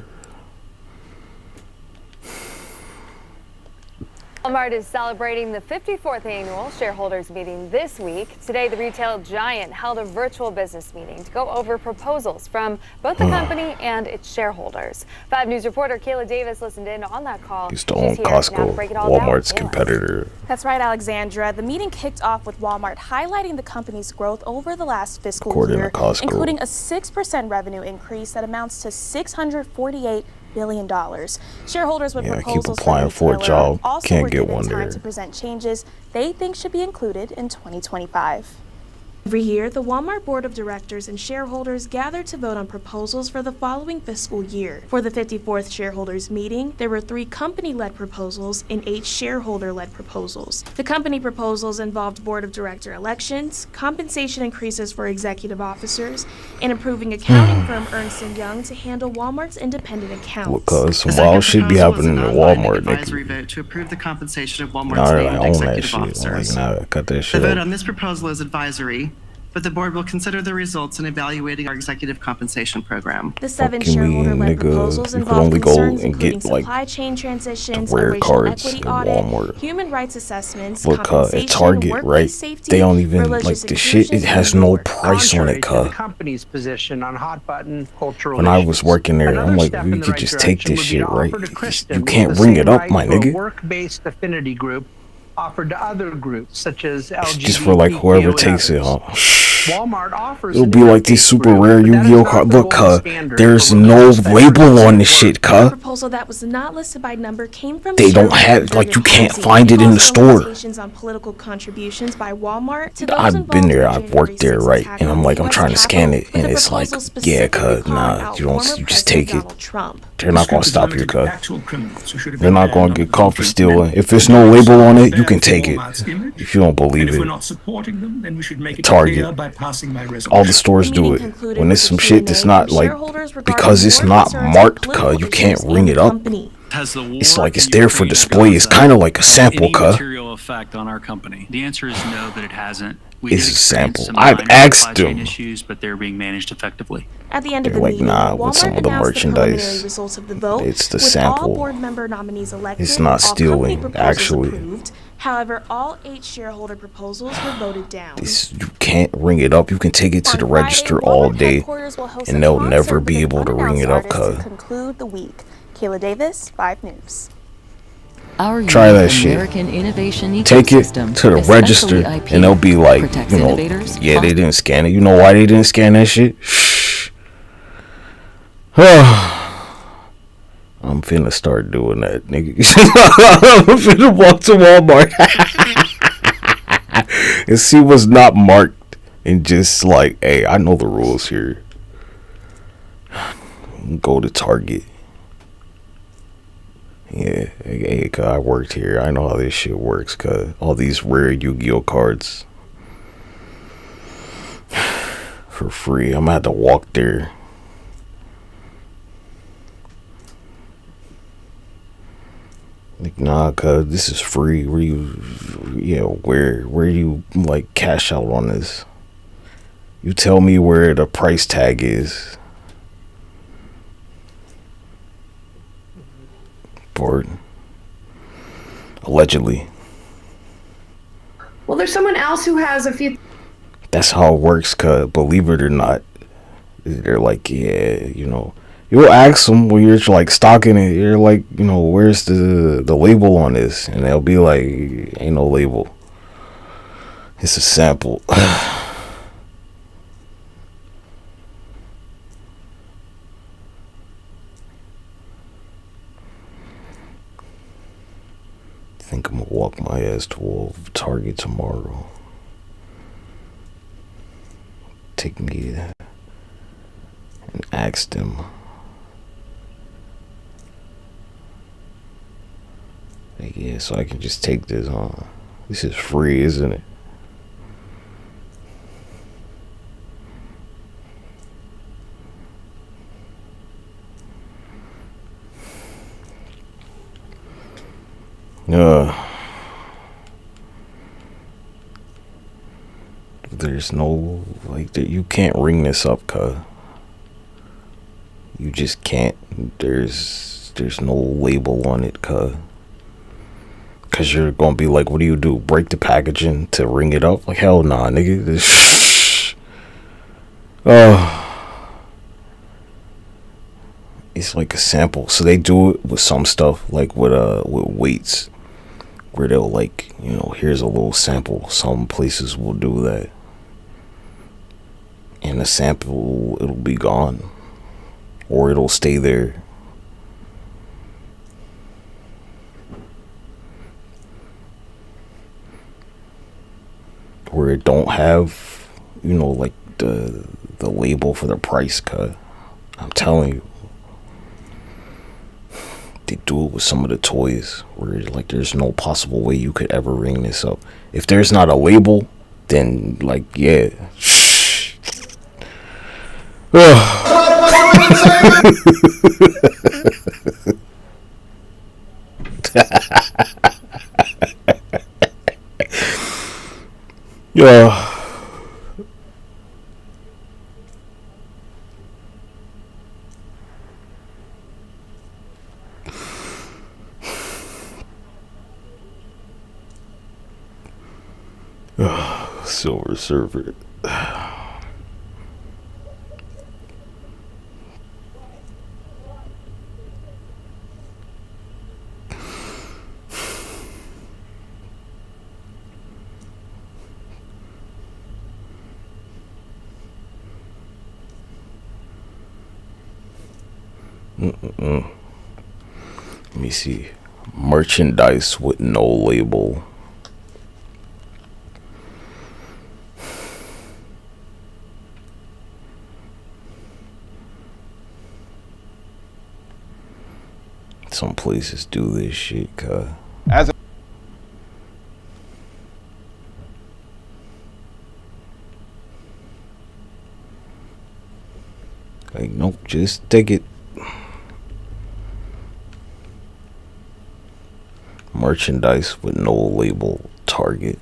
Speaker 20: Walmart is celebrating the 54th annual shareholders meeting this week. Today, the retail giant held a virtual business meeting to go over proposals from both the company and its shareholders. 5 News reporter Kayla Davis listened in on that call.
Speaker 1: Used to own Costco, Walmart's competitor.
Speaker 10: That's right, Alexandra. The meeting kicked off with Walmart highlighting the company's growth over the last fiscal
Speaker 1: According
Speaker 10: year,
Speaker 1: to Costco.
Speaker 10: including a 6% revenue increase that amounts to $648 billion. Shareholders with
Speaker 1: Yeah, keep
Speaker 10: proposals
Speaker 1: applying
Speaker 10: for
Speaker 1: for a job.
Speaker 10: also
Speaker 1: Can't
Speaker 10: were
Speaker 1: get
Speaker 10: given
Speaker 1: one
Speaker 10: time
Speaker 1: there.
Speaker 10: to present changes they think should be included in 2025. Every year, the Walmart Board of Directors and shareholders gather to vote on proposals for the following fiscal year. For the 54th shareholders meeting, there were 3 company-led proposals and 8 shareholder-led proposals. The company proposals involved board of director elections, compensation increases for executive officers, and improving accounting firm Ernst & Young to handle Walmart's independent accounts.
Speaker 1: Because some wild shit be happening in Walmart, nigga.
Speaker 21: Vote to approve the compensation of Walmart's
Speaker 1: Nah, I
Speaker 21: named
Speaker 1: own that
Speaker 21: executive
Speaker 1: shit.
Speaker 21: officers.
Speaker 1: Like, nah, cut that
Speaker 21: The
Speaker 1: shit
Speaker 21: vote
Speaker 1: out.
Speaker 21: on this proposal is advisory, but the board will consider the results in evaluating our executive compensation program.
Speaker 10: The 7
Speaker 1: Fucking
Speaker 10: shareholder-led
Speaker 1: nigga,
Speaker 10: proposals
Speaker 1: you could
Speaker 10: involve
Speaker 1: only go
Speaker 10: concerns
Speaker 1: and
Speaker 10: including
Speaker 1: get, like,
Speaker 10: supply chain transitions,
Speaker 1: the
Speaker 10: a
Speaker 1: rare
Speaker 10: racial
Speaker 1: cards
Speaker 10: equity
Speaker 1: at
Speaker 10: audit,
Speaker 1: Walmart.
Speaker 10: human rights assessments,
Speaker 1: Look, at
Speaker 10: compensation,
Speaker 1: Target,
Speaker 10: workplace
Speaker 1: right?
Speaker 10: safety,
Speaker 1: They don't even, like,
Speaker 10: religious
Speaker 1: the shit, it
Speaker 10: inclusion,
Speaker 1: has
Speaker 10: and
Speaker 1: no
Speaker 10: more.
Speaker 1: price on it,
Speaker 22: Contrary to the
Speaker 1: cuz.
Speaker 22: company's position on hot button cultural
Speaker 1: When I
Speaker 22: issues.
Speaker 1: was working there,
Speaker 22: Another
Speaker 1: I'm like,
Speaker 22: step
Speaker 1: we
Speaker 22: in the
Speaker 1: could
Speaker 22: right
Speaker 1: just take
Speaker 22: direction
Speaker 1: this
Speaker 22: would be to
Speaker 1: shit, right?
Speaker 22: offer to Kristen
Speaker 1: You can't
Speaker 22: the
Speaker 1: ring
Speaker 22: same
Speaker 1: it up,
Speaker 22: right
Speaker 1: my
Speaker 22: to a
Speaker 1: nigga.
Speaker 22: work-based affinity group offered to other groups such as
Speaker 1: It's just for, like, whoever
Speaker 22: LGBTQ
Speaker 1: takes it,
Speaker 22: and
Speaker 1: huh?
Speaker 22: others. Walmart offers
Speaker 1: It'll
Speaker 22: an
Speaker 1: be like these
Speaker 22: interface
Speaker 1: super
Speaker 22: group,
Speaker 1: rare
Speaker 22: but that is
Speaker 1: Yu-Gi-Oh
Speaker 22: not
Speaker 1: cards.
Speaker 22: the
Speaker 1: Look,
Speaker 22: gold standard
Speaker 1: there's
Speaker 22: for
Speaker 1: no
Speaker 22: religious
Speaker 1: label
Speaker 22: minorities
Speaker 1: on
Speaker 22: at
Speaker 1: this shit,
Speaker 22: work.
Speaker 10: One
Speaker 1: cuz.
Speaker 10: proposal that was not listed by number came from
Speaker 1: They
Speaker 10: the
Speaker 1: don't
Speaker 10: shareholder
Speaker 1: have, like, you
Speaker 10: Conservative
Speaker 1: can't
Speaker 10: Party.
Speaker 1: find it in the
Speaker 10: Calls for
Speaker 1: store.
Speaker 10: limitations on political contributions by Walmart to those
Speaker 1: I've been
Speaker 10: involved
Speaker 1: there,
Speaker 10: in
Speaker 1: I've worked there,
Speaker 10: January 6th
Speaker 1: right?
Speaker 10: attack
Speaker 1: And
Speaker 10: on
Speaker 1: I'm
Speaker 10: the
Speaker 1: like, I'm
Speaker 10: US
Speaker 1: trying to scan
Speaker 10: Capitol,
Speaker 1: it,
Speaker 10: with
Speaker 1: and
Speaker 10: the
Speaker 1: it's like,
Speaker 10: proposal
Speaker 1: yeah,
Speaker 10: specifically
Speaker 1: cuz,
Speaker 10: calling
Speaker 1: nah,
Speaker 10: out
Speaker 1: you don't,
Speaker 10: former
Speaker 1: you just
Speaker 10: President
Speaker 1: take it.
Speaker 10: Donald Trump.
Speaker 1: They're not gonna stop you, cuz. They're not gonna get caught for stealing. If there's no label on it, you can take it. If you don't believe it.
Speaker 23: Supporting them, then we should make it
Speaker 1: Target.
Speaker 23: clear by passing my resolution.
Speaker 1: All the stores do it. When there's some shit that's not like, because it's not marked, cuz, you can't ring it up. It's like it's there for display. It's kind of like a sample, cuz.
Speaker 24: Material effect on our company? The answer is no, that it hasn't. We
Speaker 1: It's
Speaker 24: did
Speaker 1: a
Speaker 24: experience
Speaker 1: sample.
Speaker 24: some
Speaker 1: I've
Speaker 24: minor
Speaker 1: asked
Speaker 24: supply chain
Speaker 1: them.
Speaker 24: issues, but they're being managed effectively.
Speaker 10: At the end of
Speaker 1: They're
Speaker 10: the
Speaker 1: like,
Speaker 10: meeting,
Speaker 1: nah, with
Speaker 10: Walmart
Speaker 1: some of the
Speaker 10: announced the preliminary
Speaker 1: merchandise,
Speaker 10: results of the vote,
Speaker 1: it's the
Speaker 10: with all
Speaker 1: sample.
Speaker 10: board member nominees elected,
Speaker 1: It's not
Speaker 10: all company
Speaker 1: stealing,
Speaker 10: proposals
Speaker 1: actually.
Speaker 10: approved. However, all 8 shareholder proposals were voted down.
Speaker 1: You can't ring it up. You can take it to the register all day, and they'll never be able to ring it up, cuz.
Speaker 10: To conclude the week. Kayla Davis, 5 News.
Speaker 25: Our
Speaker 1: Try that
Speaker 25: American
Speaker 1: shit.
Speaker 25: innovation
Speaker 1: Take it
Speaker 25: ecosystem,
Speaker 1: to the
Speaker 25: especially
Speaker 1: register,
Speaker 25: IP,
Speaker 1: and they'll be like,
Speaker 25: protects
Speaker 1: you know,
Speaker 25: innovators,
Speaker 1: yeah, they didn't scan it. You know why they didn't scan that shit? Shh. I'm finna start doing that, nigga. I'm finna walk to Walmart and see what's not marked, and just like, hey, I know the rules here. Go to Target. Yeah, hey, cuz I worked here. I know how this shit works, cuz all these rare Yu-Gi-Oh cards for free. I'm gonna have to walk there. Like, nah, cuz this is free. Where you like cash out on this? You tell me where the price tag is. Board. Allegedly.
Speaker 26: Well, there's someone else who has a few.
Speaker 1: That's how it works, cuz believe it or not, they're like, yeah, you know, you'll ask them when you're like stocking it, you're like, you know, where's the label on this? And they'll be like, ain't no label. It's a sample. I think I'm gonna walk my ass to Target tomorrow. Take me and ask them. Like, yeah, so I can just take this on. This is free, isn't it? There's no, like, you can't ring this up, cuz. You just can't. There's no label on it, cuz. Cause you're gonna be like, what do you do? Break the packaging to ring it up? Like, hell nah, nigga. It's like a sample. So they do it with some stuff, like with weights, where they'll, like, you know, here's a little sample. Some places will do that. And the sample, it'll be gone. Or it'll stay there. Where it don't have like the label for the price cut. I'm telling you, they do it with some of the toys where like there's no possible way you could ever ring this up. If there's not a label, then like yeah. Yeah. Silver Surfer. Let me see. Merchandise with no label. Some places do this shit, cuz.
Speaker 2: As a
Speaker 1: like, nope, just take it. Merchandise with no label, Target.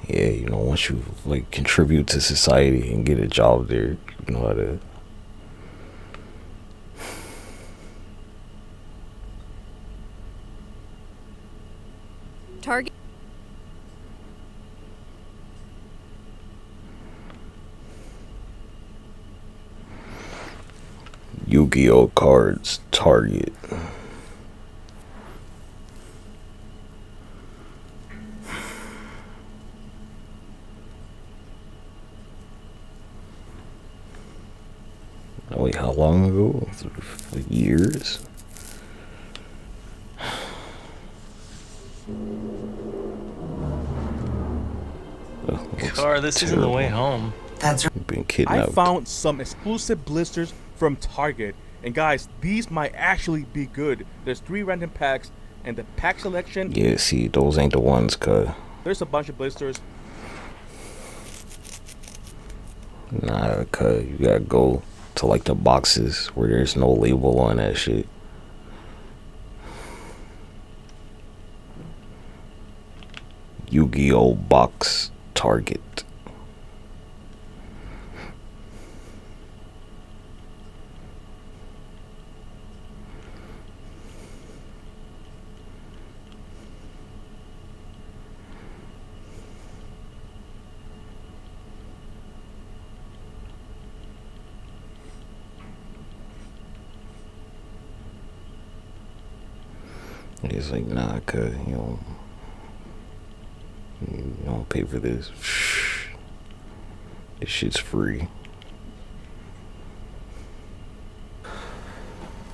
Speaker 1: Yeah, once you like contribute to society and get a job there, you know how to.
Speaker 5: Target.
Speaker 1: Yu-Gi-Oh cards, Target. Wait, how long ago? Years?
Speaker 6: Car, this isn't the way home.
Speaker 1: That's been
Speaker 7: I
Speaker 1: kidnapped.
Speaker 7: found some exclusive blisters from Target, and guys, these might actually be good. There's 3 random packs, and the pack selection.
Speaker 1: Yeah, see, those ain't the ones, cuz.
Speaker 7: There's a bunch of blisters.
Speaker 1: Nah, cuz you gotta go to like the boxes where there's no label on that shit. Yu-Gi-Oh box, Target. He's like, nah, cuz, you don't pay for this. This shit's free.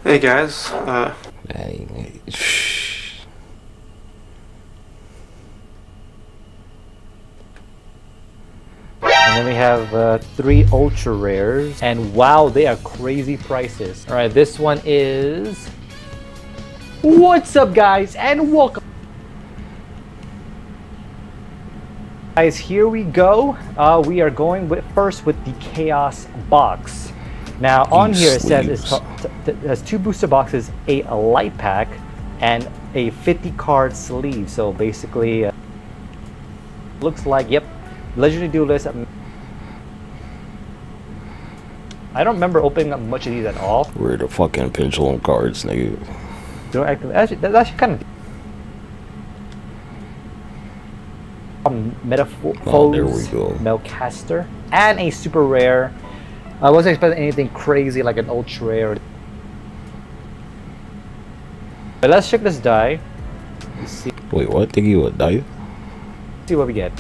Speaker 8: Hey guys,
Speaker 25: And then we have 3 ultra rares, and wow, they are crazy prices. All right, this one is. What's up, guys, and welcome. Guys, here we go. We are going first with the Chaos box. Now, on here it says it has 2 booster boxes, a light pack, and a 50 card sleeve. So basically, looks like, yep, Legendary Duelist. I don't remember opening up much of these at all.
Speaker 1: Where the fucking pendulum cards, nigga?
Speaker 25: Don't activate. That's actually kind of. Metaphors,
Speaker 1: there we go.
Speaker 25: Melcaster, and a super rare. I wasn't expecting anything crazy like an ultra rare. But let's check this die. Let's see.
Speaker 1: Wait, what? They give you a die?
Speaker 25: See what we get.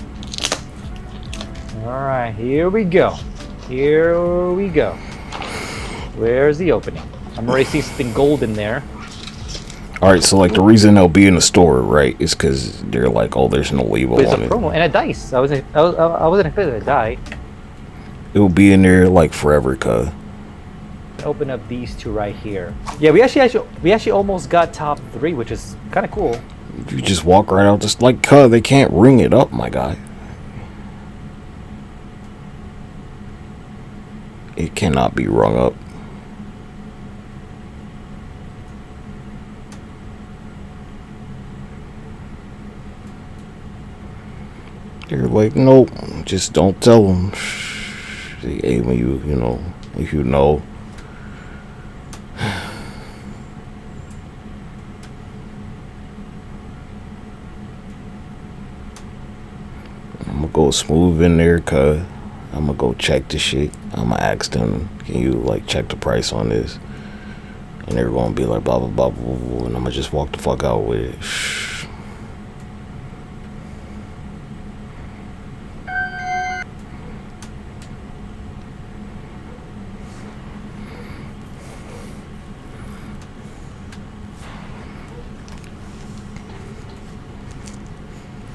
Speaker 25: Alright, here we go. Here we go. Where's the opening? I'm already seeing something gold in there.
Speaker 1: All right, so like the reason they'll be in the store, right, is because they're like, oh, there's no label
Speaker 25: But it's a
Speaker 1: on it.
Speaker 25: promo and a dice. I wasn't expecting a die.
Speaker 1: It will be in there like forever, cuz.
Speaker 25: Open up these two right here. Yeah, we actually almost got top 3, which is kind of cool.
Speaker 1: You just walk right out, just like, cuz they can't ring it up, my guy. It cannot be rung up. They're like, nope, just don't tell them. Hey, when you know, if you know. I'm gonna go smooth in there, cuz I'm gonna go check the shit. I'm gonna ask them, can you like check the price on this? And they're gonna be like, blah, blah, blah, blah, blah, and I'm gonna just walk the fuck out with it.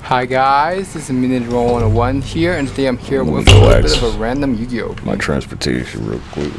Speaker 2: Hi guys, this is Minute Roll 101 here, and today I'm here with a little bit of a random Yu-Gi-Oh!
Speaker 1: My transportation real quick.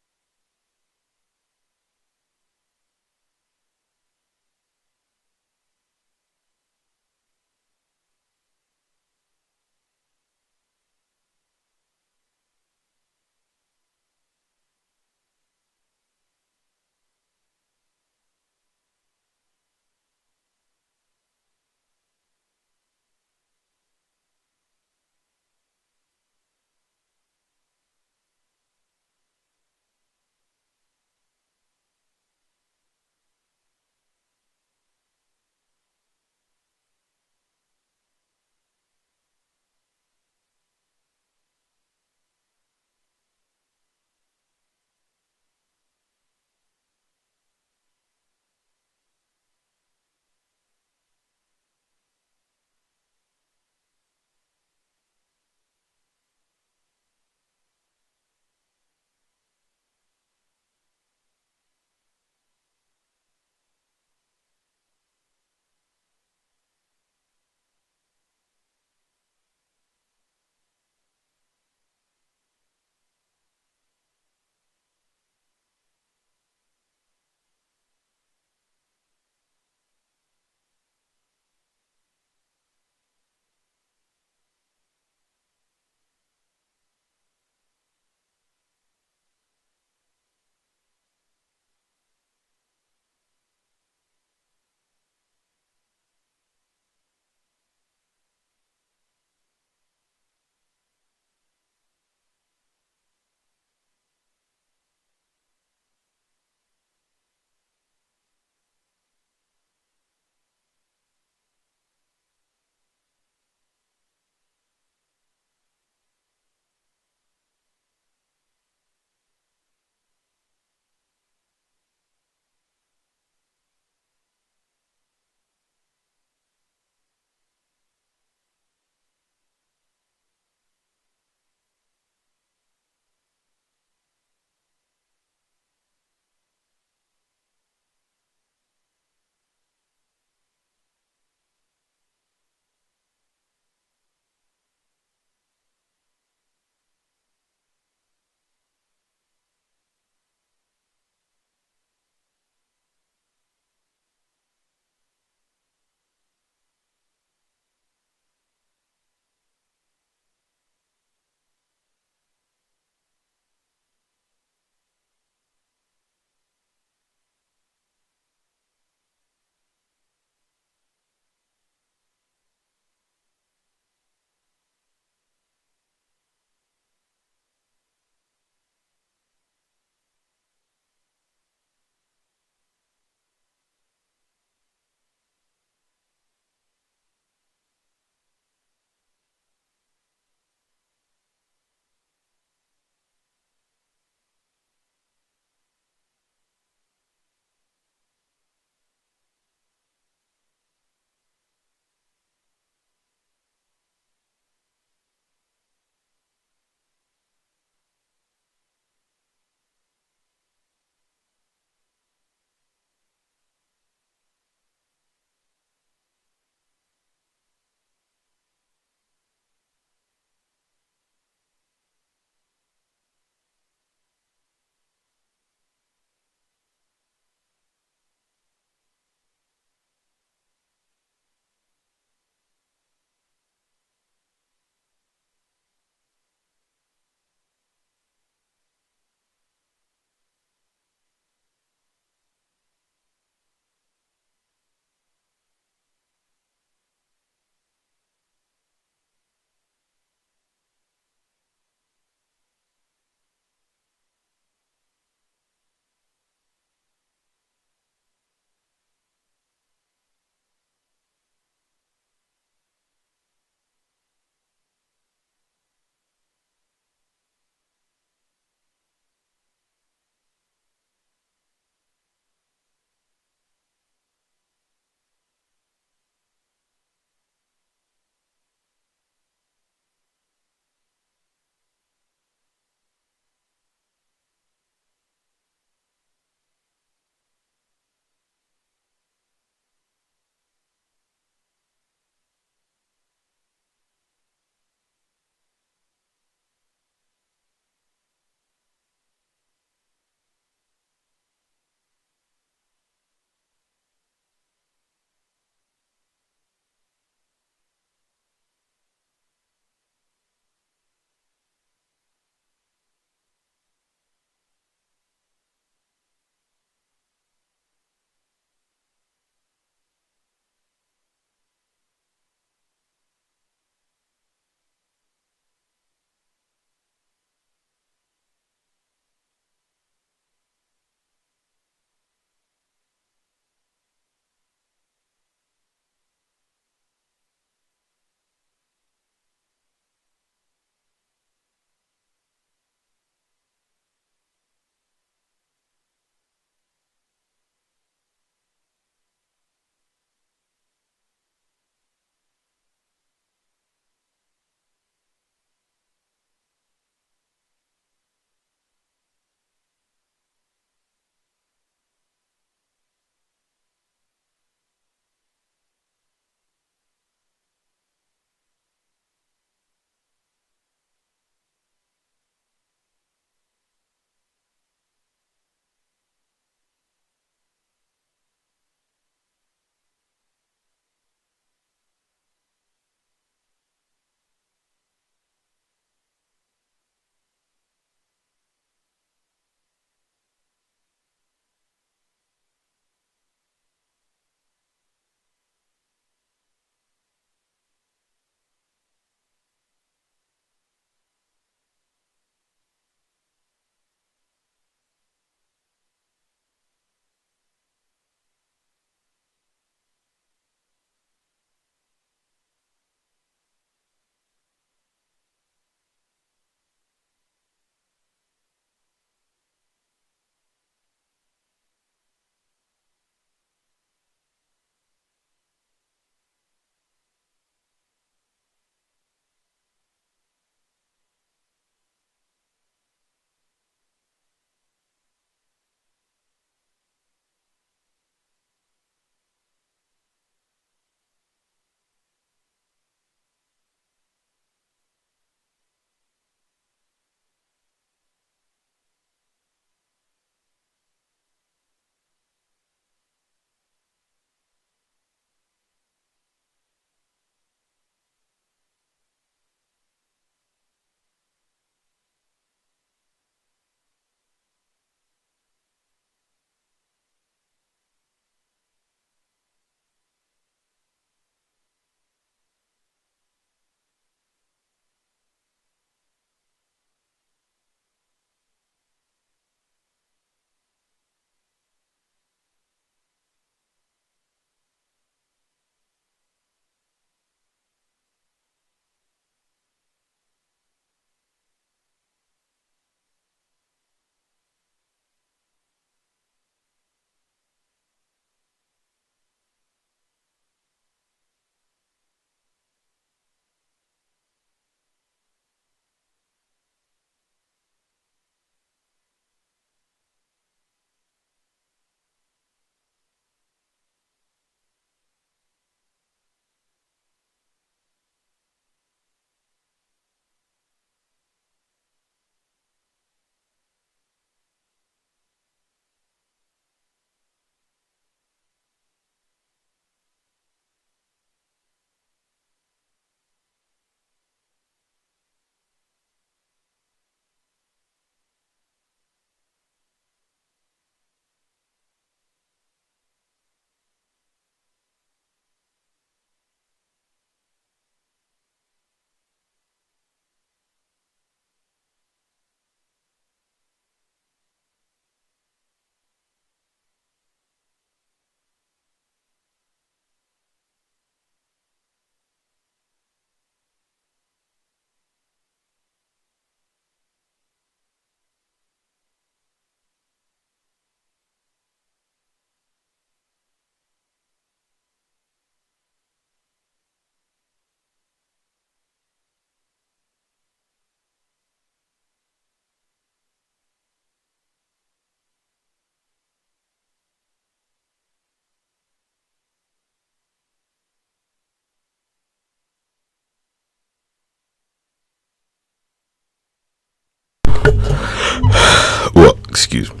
Speaker 1: Well, excuse me.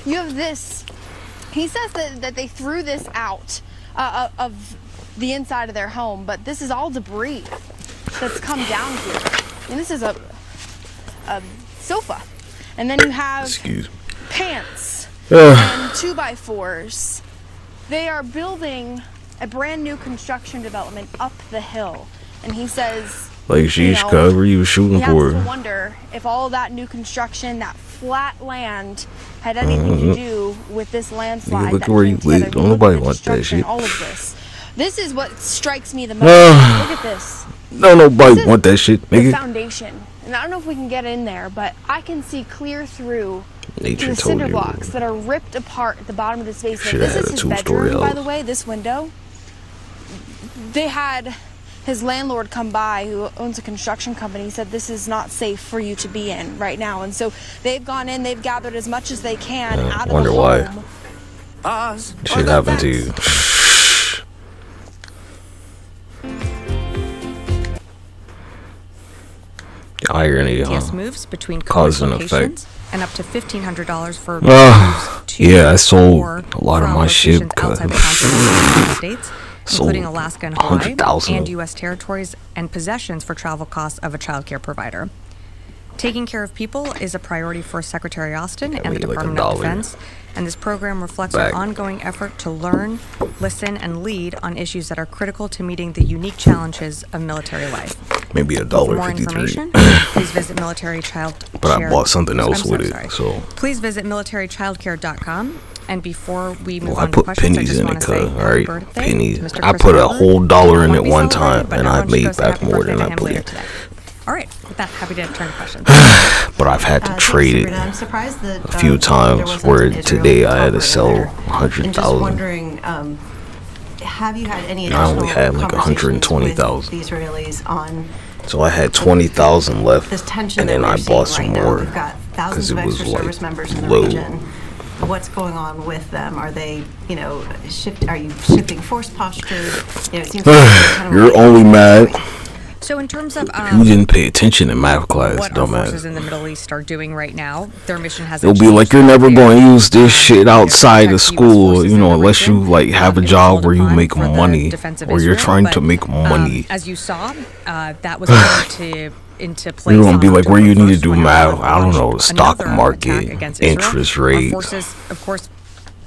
Speaker 3: You have this. He says that they threw this out of the inside of their home, but this is all debris that's come down here. And this is a sofa. And then you have pants and 2x4s. They are building a brand new construction development up the hill. And he says,
Speaker 1: like, sheesh, cover you shooting
Speaker 3: he
Speaker 1: for.
Speaker 3: has to wonder if all of that new construction, that flat land, had anything to do with this landslide.
Speaker 1: Look where you live. Don't nobody want that shit.
Speaker 3: All of this. This is what strikes me the most. Look at this.
Speaker 1: No, nobody want that shit,
Speaker 3: The
Speaker 1: nigga.
Speaker 3: foundation. And I don't know if we can get in there, but I can see clear through
Speaker 1: Nature
Speaker 3: the
Speaker 1: told
Speaker 3: cinder
Speaker 1: you.
Speaker 3: blocks that are ripped apart at the bottom of this basement.
Speaker 1: Should've
Speaker 3: This
Speaker 1: had
Speaker 3: is
Speaker 1: a
Speaker 3: his
Speaker 1: two-story
Speaker 3: bedroom, by
Speaker 1: house.
Speaker 3: the way, this window. They had his landlord come by, who owns a construction company, said this is not safe for you to be in right now. And so they've gone in, they've gathered as much as they can out of
Speaker 1: Wonder
Speaker 3: the
Speaker 1: why.
Speaker 3: home.
Speaker 1: Shit happened to you. Irony,
Speaker 4: TS
Speaker 1: huh?
Speaker 4: moves between
Speaker 1: Cause and
Speaker 4: locations
Speaker 1: effect.
Speaker 4: and up to $1,500 for
Speaker 1: Ah,
Speaker 4: moves to
Speaker 1: yeah, I sold
Speaker 4: or
Speaker 1: a lot of
Speaker 4: from
Speaker 1: my shit.
Speaker 4: locations outside the United States, including
Speaker 1: Sold
Speaker 4: Alaska and Hawaii,
Speaker 1: 100,000.
Speaker 4: and U.S. territories, and possessions for travel costs of a child care provider. Taking care of people is a priority for Secretary Austin and the
Speaker 1: made like
Speaker 4: Department of
Speaker 1: $1
Speaker 4: Defense, and this program reflects
Speaker 1: back.
Speaker 4: our ongoing effort to learn, listen, and lead on issues that are critical to meeting the unique challenges of military life.
Speaker 1: Maybe
Speaker 4: For more
Speaker 1: $1.53.
Speaker 4: information, please visit Military Child
Speaker 1: But I
Speaker 4: Care-
Speaker 1: bought something
Speaker 4: I'm
Speaker 1: else
Speaker 4: so
Speaker 1: with
Speaker 4: sorry.
Speaker 1: it, so
Speaker 4: Please visit militarychildcare.com. And before we move
Speaker 1: well, I
Speaker 4: on to
Speaker 1: put
Speaker 4: questions, I
Speaker 1: pennies
Speaker 4: just
Speaker 1: in
Speaker 4: want
Speaker 1: it,
Speaker 4: to say
Speaker 1: cuz,
Speaker 4: happy
Speaker 1: alright?
Speaker 4: birthday
Speaker 1: Pennies.
Speaker 4: to Mr.
Speaker 1: I
Speaker 4: Chris
Speaker 1: put a
Speaker 4: Albert.
Speaker 1: whole dollar in
Speaker 4: Won't
Speaker 1: it
Speaker 4: be
Speaker 1: one
Speaker 4: celebrated,
Speaker 1: time,
Speaker 4: but
Speaker 1: and I
Speaker 4: everyone should go
Speaker 1: made
Speaker 4: say
Speaker 1: back
Speaker 4: happy
Speaker 1: more
Speaker 4: birthday
Speaker 1: than
Speaker 4: to
Speaker 1: I
Speaker 4: him
Speaker 1: put
Speaker 4: later
Speaker 1: in.
Speaker 4: today. All right, with that, happy to turn to questions.
Speaker 1: But I've had to trade it
Speaker 5: I'm surprised that
Speaker 1: a few times, where today I had to sell
Speaker 5: and just
Speaker 1: 100,000.
Speaker 5: wondering, have you had any
Speaker 1: I
Speaker 5: additional
Speaker 1: only had like
Speaker 5: conversations
Speaker 1: 120,000.
Speaker 5: with the Israelis on
Speaker 1: So I had 20,000 left,
Speaker 5: this tension
Speaker 1: and
Speaker 5: that
Speaker 1: then I
Speaker 5: we're
Speaker 1: bought
Speaker 5: seeing
Speaker 1: some
Speaker 5: right now?
Speaker 1: more
Speaker 5: We've got
Speaker 1: because
Speaker 5: thousands
Speaker 1: it
Speaker 5: of
Speaker 1: was
Speaker 5: extra
Speaker 1: like
Speaker 5: service members in the
Speaker 1: low.
Speaker 5: region. What's going on with them? Are they, are you shifting force posture? It seems like kind of
Speaker 1: You're only mad
Speaker 4: So in terms of
Speaker 1: you didn't pay attention in math class,
Speaker 4: what our forces
Speaker 1: dumbass.
Speaker 4: in the Middle East are doing right now, their mission has
Speaker 1: It'll be like you're never going to use this shit outside of school, unless you like have a job where you make money, or you're trying to make money.
Speaker 4: As you saw, that was put into place.
Speaker 1: You're gonna be
Speaker 4: on
Speaker 1: like, where you
Speaker 4: October
Speaker 1: need to
Speaker 4: 1st
Speaker 1: do
Speaker 4: when
Speaker 1: math,
Speaker 4: Iran
Speaker 1: I don't know,
Speaker 4: launched
Speaker 1: stock
Speaker 4: another
Speaker 1: market,
Speaker 4: attack against Israel.
Speaker 1: interest
Speaker 4: Our
Speaker 1: rates.
Speaker 4: forces, of course,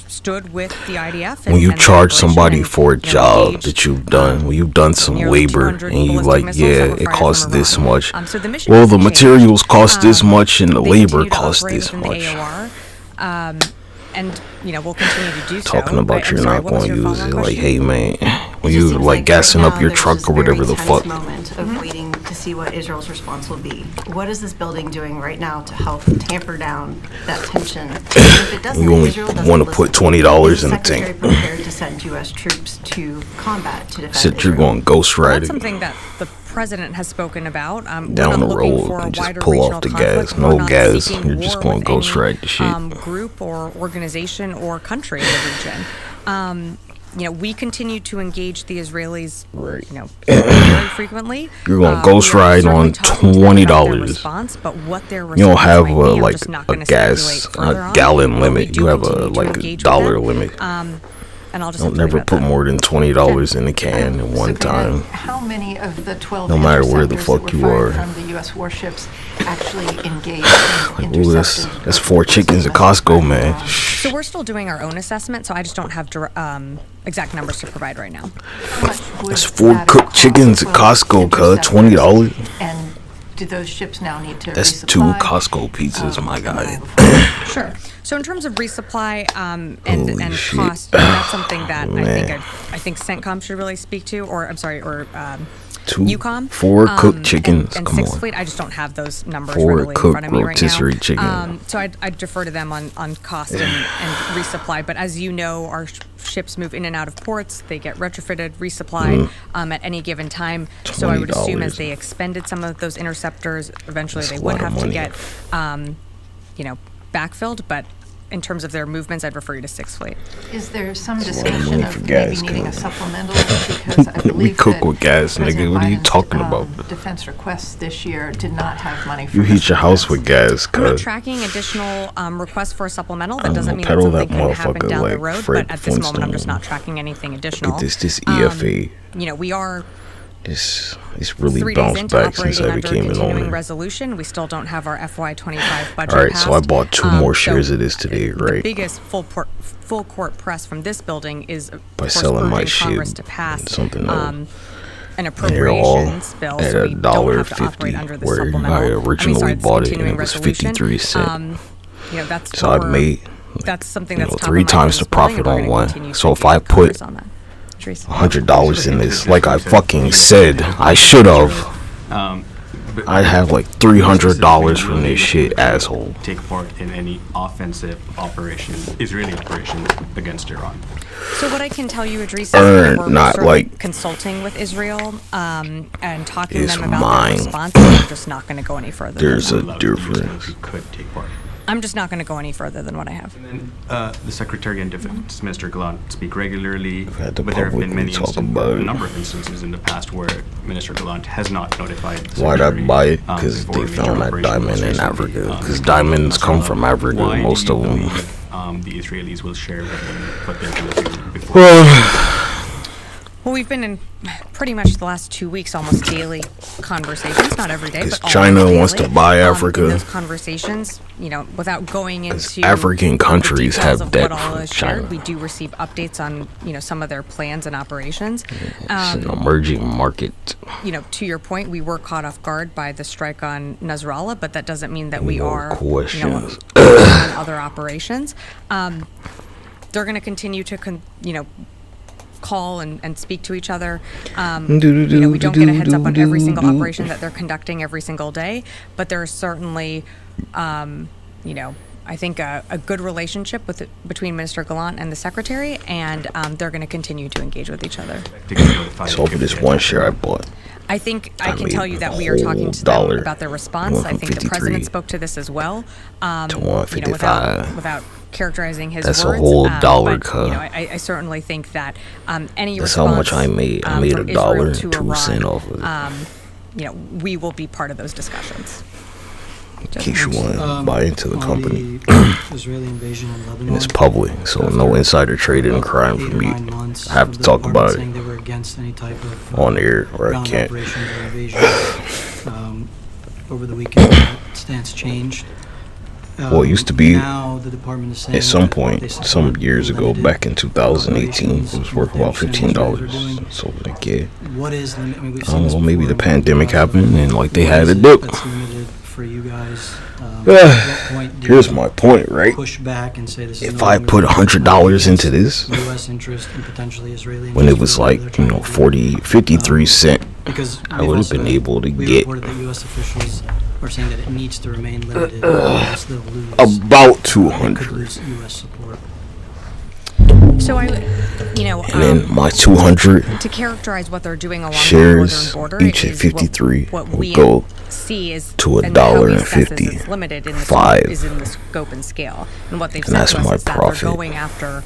Speaker 4: stood with the IDF.
Speaker 1: When you
Speaker 4: and
Speaker 1: charge
Speaker 4: the
Speaker 1: somebody
Speaker 4: operation
Speaker 1: for a
Speaker 4: and,
Speaker 1: job
Speaker 4: engaged,
Speaker 1: that you've done, when you've done some
Speaker 4: nearly
Speaker 1: labor,
Speaker 4: 200
Speaker 1: and you
Speaker 4: ballistic
Speaker 1: like,
Speaker 4: missiles that
Speaker 1: yeah,
Speaker 4: were
Speaker 1: it
Speaker 4: fired
Speaker 1: costs
Speaker 4: from
Speaker 1: this
Speaker 4: Iran.
Speaker 1: much.
Speaker 4: So the mission
Speaker 1: Well, the
Speaker 4: hasn't
Speaker 1: materials
Speaker 4: changed.
Speaker 1: cost this much, and the
Speaker 4: They
Speaker 1: labor
Speaker 4: continue to
Speaker 1: costs
Speaker 4: operate
Speaker 1: this
Speaker 4: within the
Speaker 1: much.
Speaker 4: AOR, and we'll continue to do so.
Speaker 1: Talking about
Speaker 4: But
Speaker 1: you're
Speaker 4: I'm sorry,
Speaker 1: not
Speaker 4: what was
Speaker 1: going to
Speaker 4: your
Speaker 1: use
Speaker 4: follow-up
Speaker 1: it, like,
Speaker 4: question?
Speaker 1: hey man, when you like gassing up your truck or whatever the fuck.
Speaker 5: moment of waiting to see what Israel's response will be. What is this building doing right now to help tamper down that tension? And if it doesn't,
Speaker 1: You only
Speaker 5: Israel doesn't
Speaker 1: want to
Speaker 5: listen.
Speaker 1: put $20
Speaker 5: Is
Speaker 1: in
Speaker 5: the
Speaker 1: the tank.
Speaker 5: Secretary prepared to send U.S. troops to combat to defend
Speaker 1: Said you're
Speaker 5: Israel?
Speaker 1: going ghost
Speaker 4: Well,
Speaker 1: ride
Speaker 4: that's
Speaker 1: it
Speaker 4: something that the president has spoken about. We're
Speaker 1: down
Speaker 4: not
Speaker 1: the
Speaker 4: looking
Speaker 1: road
Speaker 4: for a
Speaker 1: and just
Speaker 4: wider
Speaker 1: pull
Speaker 4: regional
Speaker 1: off the
Speaker 4: conflict.
Speaker 1: gas.
Speaker 4: We're
Speaker 1: No
Speaker 4: not
Speaker 1: gas.
Speaker 4: seeking
Speaker 1: You're just
Speaker 4: war
Speaker 1: going
Speaker 4: with
Speaker 1: to ghost
Speaker 4: any,
Speaker 1: ride the shit.
Speaker 4: Group or organization or country in the region. We continue to engage the Israelis, very frequently.
Speaker 1: You're going to
Speaker 4: We
Speaker 1: ghost
Speaker 4: are
Speaker 1: ride
Speaker 4: certainly
Speaker 1: on
Speaker 4: talking to them about their
Speaker 1: $20.
Speaker 4: response, but what their
Speaker 1: You don't
Speaker 4: response
Speaker 1: have
Speaker 4: might be, I'm
Speaker 1: like
Speaker 4: just not
Speaker 1: a
Speaker 4: gonna
Speaker 1: gas,
Speaker 4: speculate further
Speaker 1: a
Speaker 4: on,
Speaker 1: gallon
Speaker 4: but we
Speaker 1: limit.
Speaker 4: do
Speaker 1: You have a
Speaker 4: continue to
Speaker 1: like a
Speaker 4: engage with
Speaker 1: dollar
Speaker 4: them.
Speaker 1: limit.
Speaker 4: And I'll just
Speaker 1: Don't never put more than $20 in the can at one time.
Speaker 8: How many of the 12
Speaker 1: No matter where the
Speaker 8: interceptors
Speaker 1: fuck
Speaker 8: that
Speaker 1: you
Speaker 8: were fired
Speaker 1: are.
Speaker 8: from the U.S. warships actually engaged
Speaker 1: Like, ooh, that's 4 chickens at Costco, man.
Speaker 4: So we're still doing our own assessment, so I just don't have exact numbers to provide right now.
Speaker 1: That's 4 cooked chickens at Costco, cuz $20.
Speaker 8: And do those ships now need to
Speaker 1: That's 2
Speaker 8: resupply?
Speaker 1: Costco pizzas, my guy.
Speaker 4: Sure. So in terms of resupply and
Speaker 1: shit.
Speaker 4: cost, that's something that
Speaker 1: Man.
Speaker 4: I think CENTCOM should really speak to, or I'm sorry, or
Speaker 1: 2,
Speaker 4: UCOM.
Speaker 1: 4 cooked chickens.
Speaker 4: And
Speaker 1: Come
Speaker 4: Sixth
Speaker 1: on.
Speaker 4: Fleet, I just don't have those numbers
Speaker 1: 4
Speaker 4: readily in
Speaker 1: cooked
Speaker 4: front of me right
Speaker 1: rotisserie
Speaker 4: now.
Speaker 1: chicken.
Speaker 4: So I'd defer to them on cost and resupply. But as you know, our ships move in and out of ports. They get retrofitted, resupplied at any given time. So I would assume as they expended some of those interceptors, eventually
Speaker 1: That's
Speaker 4: they
Speaker 1: a
Speaker 4: would
Speaker 1: lot of
Speaker 4: have to
Speaker 1: money.
Speaker 4: get, backfilled. But in terms of their movements, I'd refer you to Sixth Fleet.
Speaker 8: Is there some
Speaker 1: That's
Speaker 8: discussion
Speaker 1: why I'm
Speaker 8: of
Speaker 1: gas,
Speaker 8: maybe needing a
Speaker 1: cuz.
Speaker 8: supplemental? Because I
Speaker 1: We
Speaker 8: believe
Speaker 1: cook
Speaker 8: that
Speaker 1: with gas, nigga.
Speaker 8: President
Speaker 1: What are you
Speaker 8: Biden's,
Speaker 1: talking about?
Speaker 8: defense requests this year did not have money for
Speaker 1: You heat your house with gas,
Speaker 4: I'm not
Speaker 1: cuz.
Speaker 4: tracking additional requests for a supplemental. That
Speaker 1: I'm
Speaker 4: doesn't
Speaker 1: gonna
Speaker 4: mean that
Speaker 1: pedal
Speaker 4: something
Speaker 1: that
Speaker 4: can happen
Speaker 1: motherfucker
Speaker 4: down the
Speaker 1: like
Speaker 4: road,
Speaker 1: Fred
Speaker 4: but at this moment, I'm just
Speaker 1: Flintstone.
Speaker 4: not tracking anything additional.
Speaker 1: Get this EFA.
Speaker 4: You know, we are
Speaker 1: It's really
Speaker 4: 3 days
Speaker 1: bounced
Speaker 4: into
Speaker 1: back since
Speaker 4: operating
Speaker 1: I
Speaker 4: under a
Speaker 1: became an
Speaker 4: continuing
Speaker 1: owner.
Speaker 4: resolution. We still don't have our FY25 budget
Speaker 1: Alright,
Speaker 4: passed.
Speaker 1: so I bought 2 more
Speaker 4: So
Speaker 1: shares of this today,
Speaker 4: the
Speaker 1: right?
Speaker 4: biggest full court press from this building is, of
Speaker 1: By
Speaker 4: course,
Speaker 1: selling my
Speaker 4: urging
Speaker 1: shit
Speaker 4: Congress to pass
Speaker 1: and something else.
Speaker 4: an
Speaker 1: And they're all
Speaker 4: appropriations bill,
Speaker 1: at
Speaker 4: so we don't have to
Speaker 1: $1.50,
Speaker 4: operate under the
Speaker 1: where
Speaker 4: supplemental.
Speaker 1: I originally
Speaker 4: this
Speaker 1: bought it and
Speaker 4: continuing
Speaker 1: it was
Speaker 4: resolution.
Speaker 1: 53 cents.
Speaker 4: You know, that's
Speaker 1: So I
Speaker 4: for-
Speaker 1: made
Speaker 4: that's something
Speaker 1: you
Speaker 4: that's
Speaker 1: know,
Speaker 4: top
Speaker 1: 3
Speaker 4: of mind
Speaker 1: times
Speaker 4: in
Speaker 1: the
Speaker 4: this building,
Speaker 1: profit
Speaker 4: and we're
Speaker 1: on
Speaker 4: gonna
Speaker 1: one.
Speaker 4: continue to
Speaker 1: So if
Speaker 4: engage
Speaker 1: I
Speaker 4: with
Speaker 1: put
Speaker 4: Congress on that. Teresa.
Speaker 1: $100 in this, like I fucking said, I should have. I have like $300 from this shit, asshole.
Speaker 9: Take part in any offensive operation, Israeli operation against Iran.
Speaker 4: So what I can tell you, Idris, is that we're
Speaker 1: not
Speaker 4: certainly
Speaker 1: like
Speaker 4: consulting with Israel and talking to
Speaker 1: is
Speaker 4: them about
Speaker 1: mine.
Speaker 4: their response. I'm just not going to go any further.
Speaker 1: There's a
Speaker 4: than that.
Speaker 1: difference.
Speaker 9: Could take part.
Speaker 4: I'm just not going to go any further than what I have.
Speaker 9: The Secretary and Defense Minister Gallant speak regularly,
Speaker 1: had to
Speaker 9: but there have been many
Speaker 1: publicly talk about
Speaker 9: a
Speaker 1: it.
Speaker 9: number of instances in the past where Minister Gallant has not notified the
Speaker 1: Why'd I
Speaker 9: Secretary,
Speaker 1: buy it? Because
Speaker 9: before
Speaker 1: they
Speaker 9: a
Speaker 1: found
Speaker 9: major
Speaker 1: that
Speaker 9: operation
Speaker 1: diamond
Speaker 9: was
Speaker 1: in
Speaker 9: recently,
Speaker 1: Africa. Because diamonds come from Africa,
Speaker 9: why
Speaker 1: most
Speaker 9: do
Speaker 1: of
Speaker 9: you
Speaker 1: them.
Speaker 9: believe, the Israelis will share with them what they're going to do before?
Speaker 4: Well, we've been in pretty much the last 2 weeks, almost daily conversations, not every day,
Speaker 1: Because
Speaker 4: but
Speaker 1: China
Speaker 4: almost
Speaker 1: wants
Speaker 4: daily.
Speaker 1: to buy
Speaker 4: In
Speaker 1: Africa.
Speaker 4: those conversations, you know, without going into
Speaker 1: African countries
Speaker 4: the details
Speaker 1: have
Speaker 4: of
Speaker 1: debt
Speaker 4: what all
Speaker 1: from
Speaker 4: is
Speaker 1: China.
Speaker 4: shared, we do receive updates on, you know, some of their plans and operations.
Speaker 1: It's an emerging market.
Speaker 4: You know, to your point, we were caught off guard by the strike on Nasrallah, but that doesn't mean that we
Speaker 1: More
Speaker 4: are, you know,
Speaker 1: questions.
Speaker 4: on other operations. They're going to continue to, you know, call and speak to each other. You know, we don't get a heads up on every single operation that they're conducting every single day, but there's certainly, you know, I think a good relationship between Minister Gallant and the Secretary, and they're going to continue to engage with each other.
Speaker 1: So for this one share I bought,
Speaker 4: I think
Speaker 1: I
Speaker 4: I can
Speaker 1: made
Speaker 4: tell you that
Speaker 1: a
Speaker 4: we are talking
Speaker 1: whole
Speaker 4: to them
Speaker 1: dollar.
Speaker 4: about their response.
Speaker 1: Went
Speaker 4: I
Speaker 1: from
Speaker 4: think the
Speaker 1: 53
Speaker 4: president spoke to this as well.
Speaker 1: to
Speaker 4: You know,
Speaker 1: 155.
Speaker 4: without characterizing his
Speaker 1: That's a
Speaker 4: words.
Speaker 1: whole dollar,
Speaker 4: but,
Speaker 1: cuz.
Speaker 4: you know, I certainly think that any
Speaker 1: That's
Speaker 4: response
Speaker 1: how much I made. I made
Speaker 4: from
Speaker 1: $1
Speaker 4: Israel
Speaker 1: and
Speaker 4: to
Speaker 1: 2 cents
Speaker 4: Iran,
Speaker 1: off of it.
Speaker 4: you know, we will be part of those discussions.
Speaker 1: In case you want to buy into the company.
Speaker 11: Israeli invasion in Lebanon.
Speaker 1: And it's public, so no insider trading and crime for me. I have to talk about it
Speaker 11: Saying they were against any type of
Speaker 1: on air, or I
Speaker 11: ground
Speaker 1: can't.
Speaker 11: operations or invasions. Over the weekend, that stance changed.
Speaker 1: Well, it used to be
Speaker 11: Now the department is saying
Speaker 1: at some
Speaker 11: that
Speaker 1: point,
Speaker 11: they support
Speaker 1: some years ago,
Speaker 11: limited
Speaker 1: back in 2018, it was
Speaker 11: operations,
Speaker 1: worth
Speaker 11: what
Speaker 1: about
Speaker 11: they're saying
Speaker 1: $15.
Speaker 11: Israelis are doing.
Speaker 1: So like, yeah,
Speaker 11: What is limit? I mean, we've
Speaker 1: I
Speaker 11: seen
Speaker 1: don't
Speaker 11: this
Speaker 1: know. Maybe the
Speaker 11: before.
Speaker 1: pandemic happened and like they
Speaker 11: What
Speaker 1: had
Speaker 11: is
Speaker 1: a
Speaker 11: it
Speaker 1: dip.
Speaker 11: That's limited for you guys. At what point do
Speaker 1: Here's
Speaker 11: you
Speaker 1: my point, right?
Speaker 11: Push back and say this is
Speaker 1: If
Speaker 11: no
Speaker 1: I
Speaker 11: longer
Speaker 1: put $100 into this,
Speaker 11: U.S. interest and potentially Israeli
Speaker 1: when it
Speaker 11: interest
Speaker 1: was
Speaker 11: for whatever
Speaker 1: like,
Speaker 11: they're
Speaker 1: you know,
Speaker 11: trying to do.
Speaker 1: 53 cent,
Speaker 11: Because
Speaker 1: I
Speaker 11: we've
Speaker 1: would have
Speaker 11: also
Speaker 1: been able to
Speaker 11: we
Speaker 1: get
Speaker 11: reported that U.S. officials are saying that it needs to remain limited. Or else they'll lose.
Speaker 1: about
Speaker 11: They
Speaker 1: 200.
Speaker 11: could lose U.S. support.
Speaker 4: So I would, you know,
Speaker 1: And then my 200
Speaker 4: to characterize what they're doing along the
Speaker 1: shares,
Speaker 4: northern border
Speaker 1: each at
Speaker 4: is
Speaker 1: 53,
Speaker 4: what
Speaker 1: would
Speaker 4: we
Speaker 1: go
Speaker 4: see is
Speaker 1: to
Speaker 4: and how we assess is
Speaker 1: $1.50.
Speaker 4: it's limited in the
Speaker 1: Five.
Speaker 4: scope, is in the scope and scale. And what they've
Speaker 1: And
Speaker 4: said
Speaker 1: that's
Speaker 4: to us
Speaker 1: my
Speaker 4: is that
Speaker 1: profit.
Speaker 4: they're going after,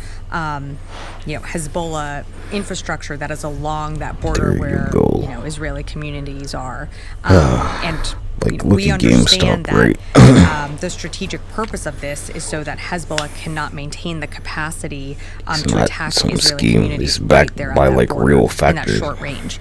Speaker 4: you know, Hezbollah infrastructure that is along that border
Speaker 1: There you
Speaker 4: where
Speaker 1: go.
Speaker 4: you know Israeli communities are,
Speaker 1: Ah,
Speaker 4: and
Speaker 1: like, look
Speaker 4: we
Speaker 1: at
Speaker 4: understand
Speaker 1: GameStop,
Speaker 4: that
Speaker 1: right?
Speaker 4: the strategic purpose of this is so that Hezbollah cannot maintain the capacity
Speaker 1: It's
Speaker 4: to
Speaker 1: not
Speaker 4: attack
Speaker 1: some
Speaker 4: Israeli
Speaker 1: scheme.
Speaker 4: communities
Speaker 1: It's backed
Speaker 4: right there at
Speaker 1: by
Speaker 4: that
Speaker 1: like
Speaker 4: border
Speaker 1: real
Speaker 4: in that
Speaker 1: factors.
Speaker 4: short range.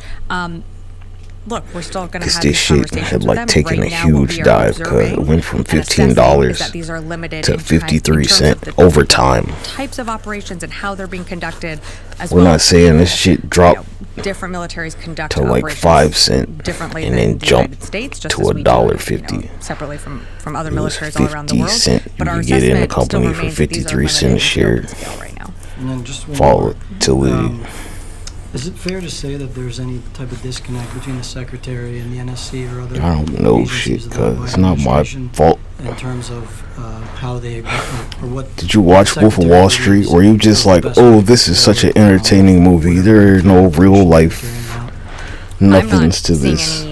Speaker 4: Look, we're still going to
Speaker 1: Because
Speaker 4: have
Speaker 1: this
Speaker 4: these
Speaker 1: shit
Speaker 4: conversations
Speaker 1: had
Speaker 4: with
Speaker 1: like
Speaker 4: them.
Speaker 1: taken
Speaker 4: Right
Speaker 1: a
Speaker 4: now, what
Speaker 1: huge
Speaker 4: we are
Speaker 1: dive because it
Speaker 4: observing
Speaker 1: went from
Speaker 4: and assessing is that these are
Speaker 1: $15
Speaker 4: limited
Speaker 1: to
Speaker 4: in
Speaker 1: 53
Speaker 4: terms of
Speaker 1: cents
Speaker 4: the
Speaker 1: over time.
Speaker 4: types of operations and how they're being conducted, as
Speaker 1: We're
Speaker 4: well
Speaker 1: not
Speaker 4: as,
Speaker 1: saying this shit dropped
Speaker 4: different militaries conduct
Speaker 1: to like
Speaker 4: operations
Speaker 1: 5 cents
Speaker 4: differently
Speaker 1: and
Speaker 4: than
Speaker 1: then
Speaker 4: the
Speaker 1: jump
Speaker 4: United States, just
Speaker 1: to
Speaker 4: as we do it,
Speaker 1: $1.50.
Speaker 4: separately from other
Speaker 1: It was
Speaker 4: militaries all around the
Speaker 1: 50
Speaker 4: world.
Speaker 1: cents. You
Speaker 4: But our
Speaker 1: could get in a
Speaker 4: assessment still
Speaker 1: company for
Speaker 4: remains that these are
Speaker 1: 53 cents a share.
Speaker 4: limited in scope and scale right now.
Speaker 11: And then just one more.
Speaker 1: Volatility.
Speaker 11: Is it fair to say that there's any type of disconnect between the secretary and the NSC or other?
Speaker 1: I don't know
Speaker 11: agencies
Speaker 1: shit,
Speaker 11: of the
Speaker 1: cuz
Speaker 11: Biden
Speaker 1: it's not my
Speaker 11: administration
Speaker 1: fault.
Speaker 11: In terms of how they agree, or what?
Speaker 1: Did you watch
Speaker 11: the
Speaker 1: Wolf of Wall
Speaker 11: secretary
Speaker 1: Street? Or you just like, oh, this is such an entertaining movie. There is no real life nothings to
Speaker 4: seeing
Speaker 1: this.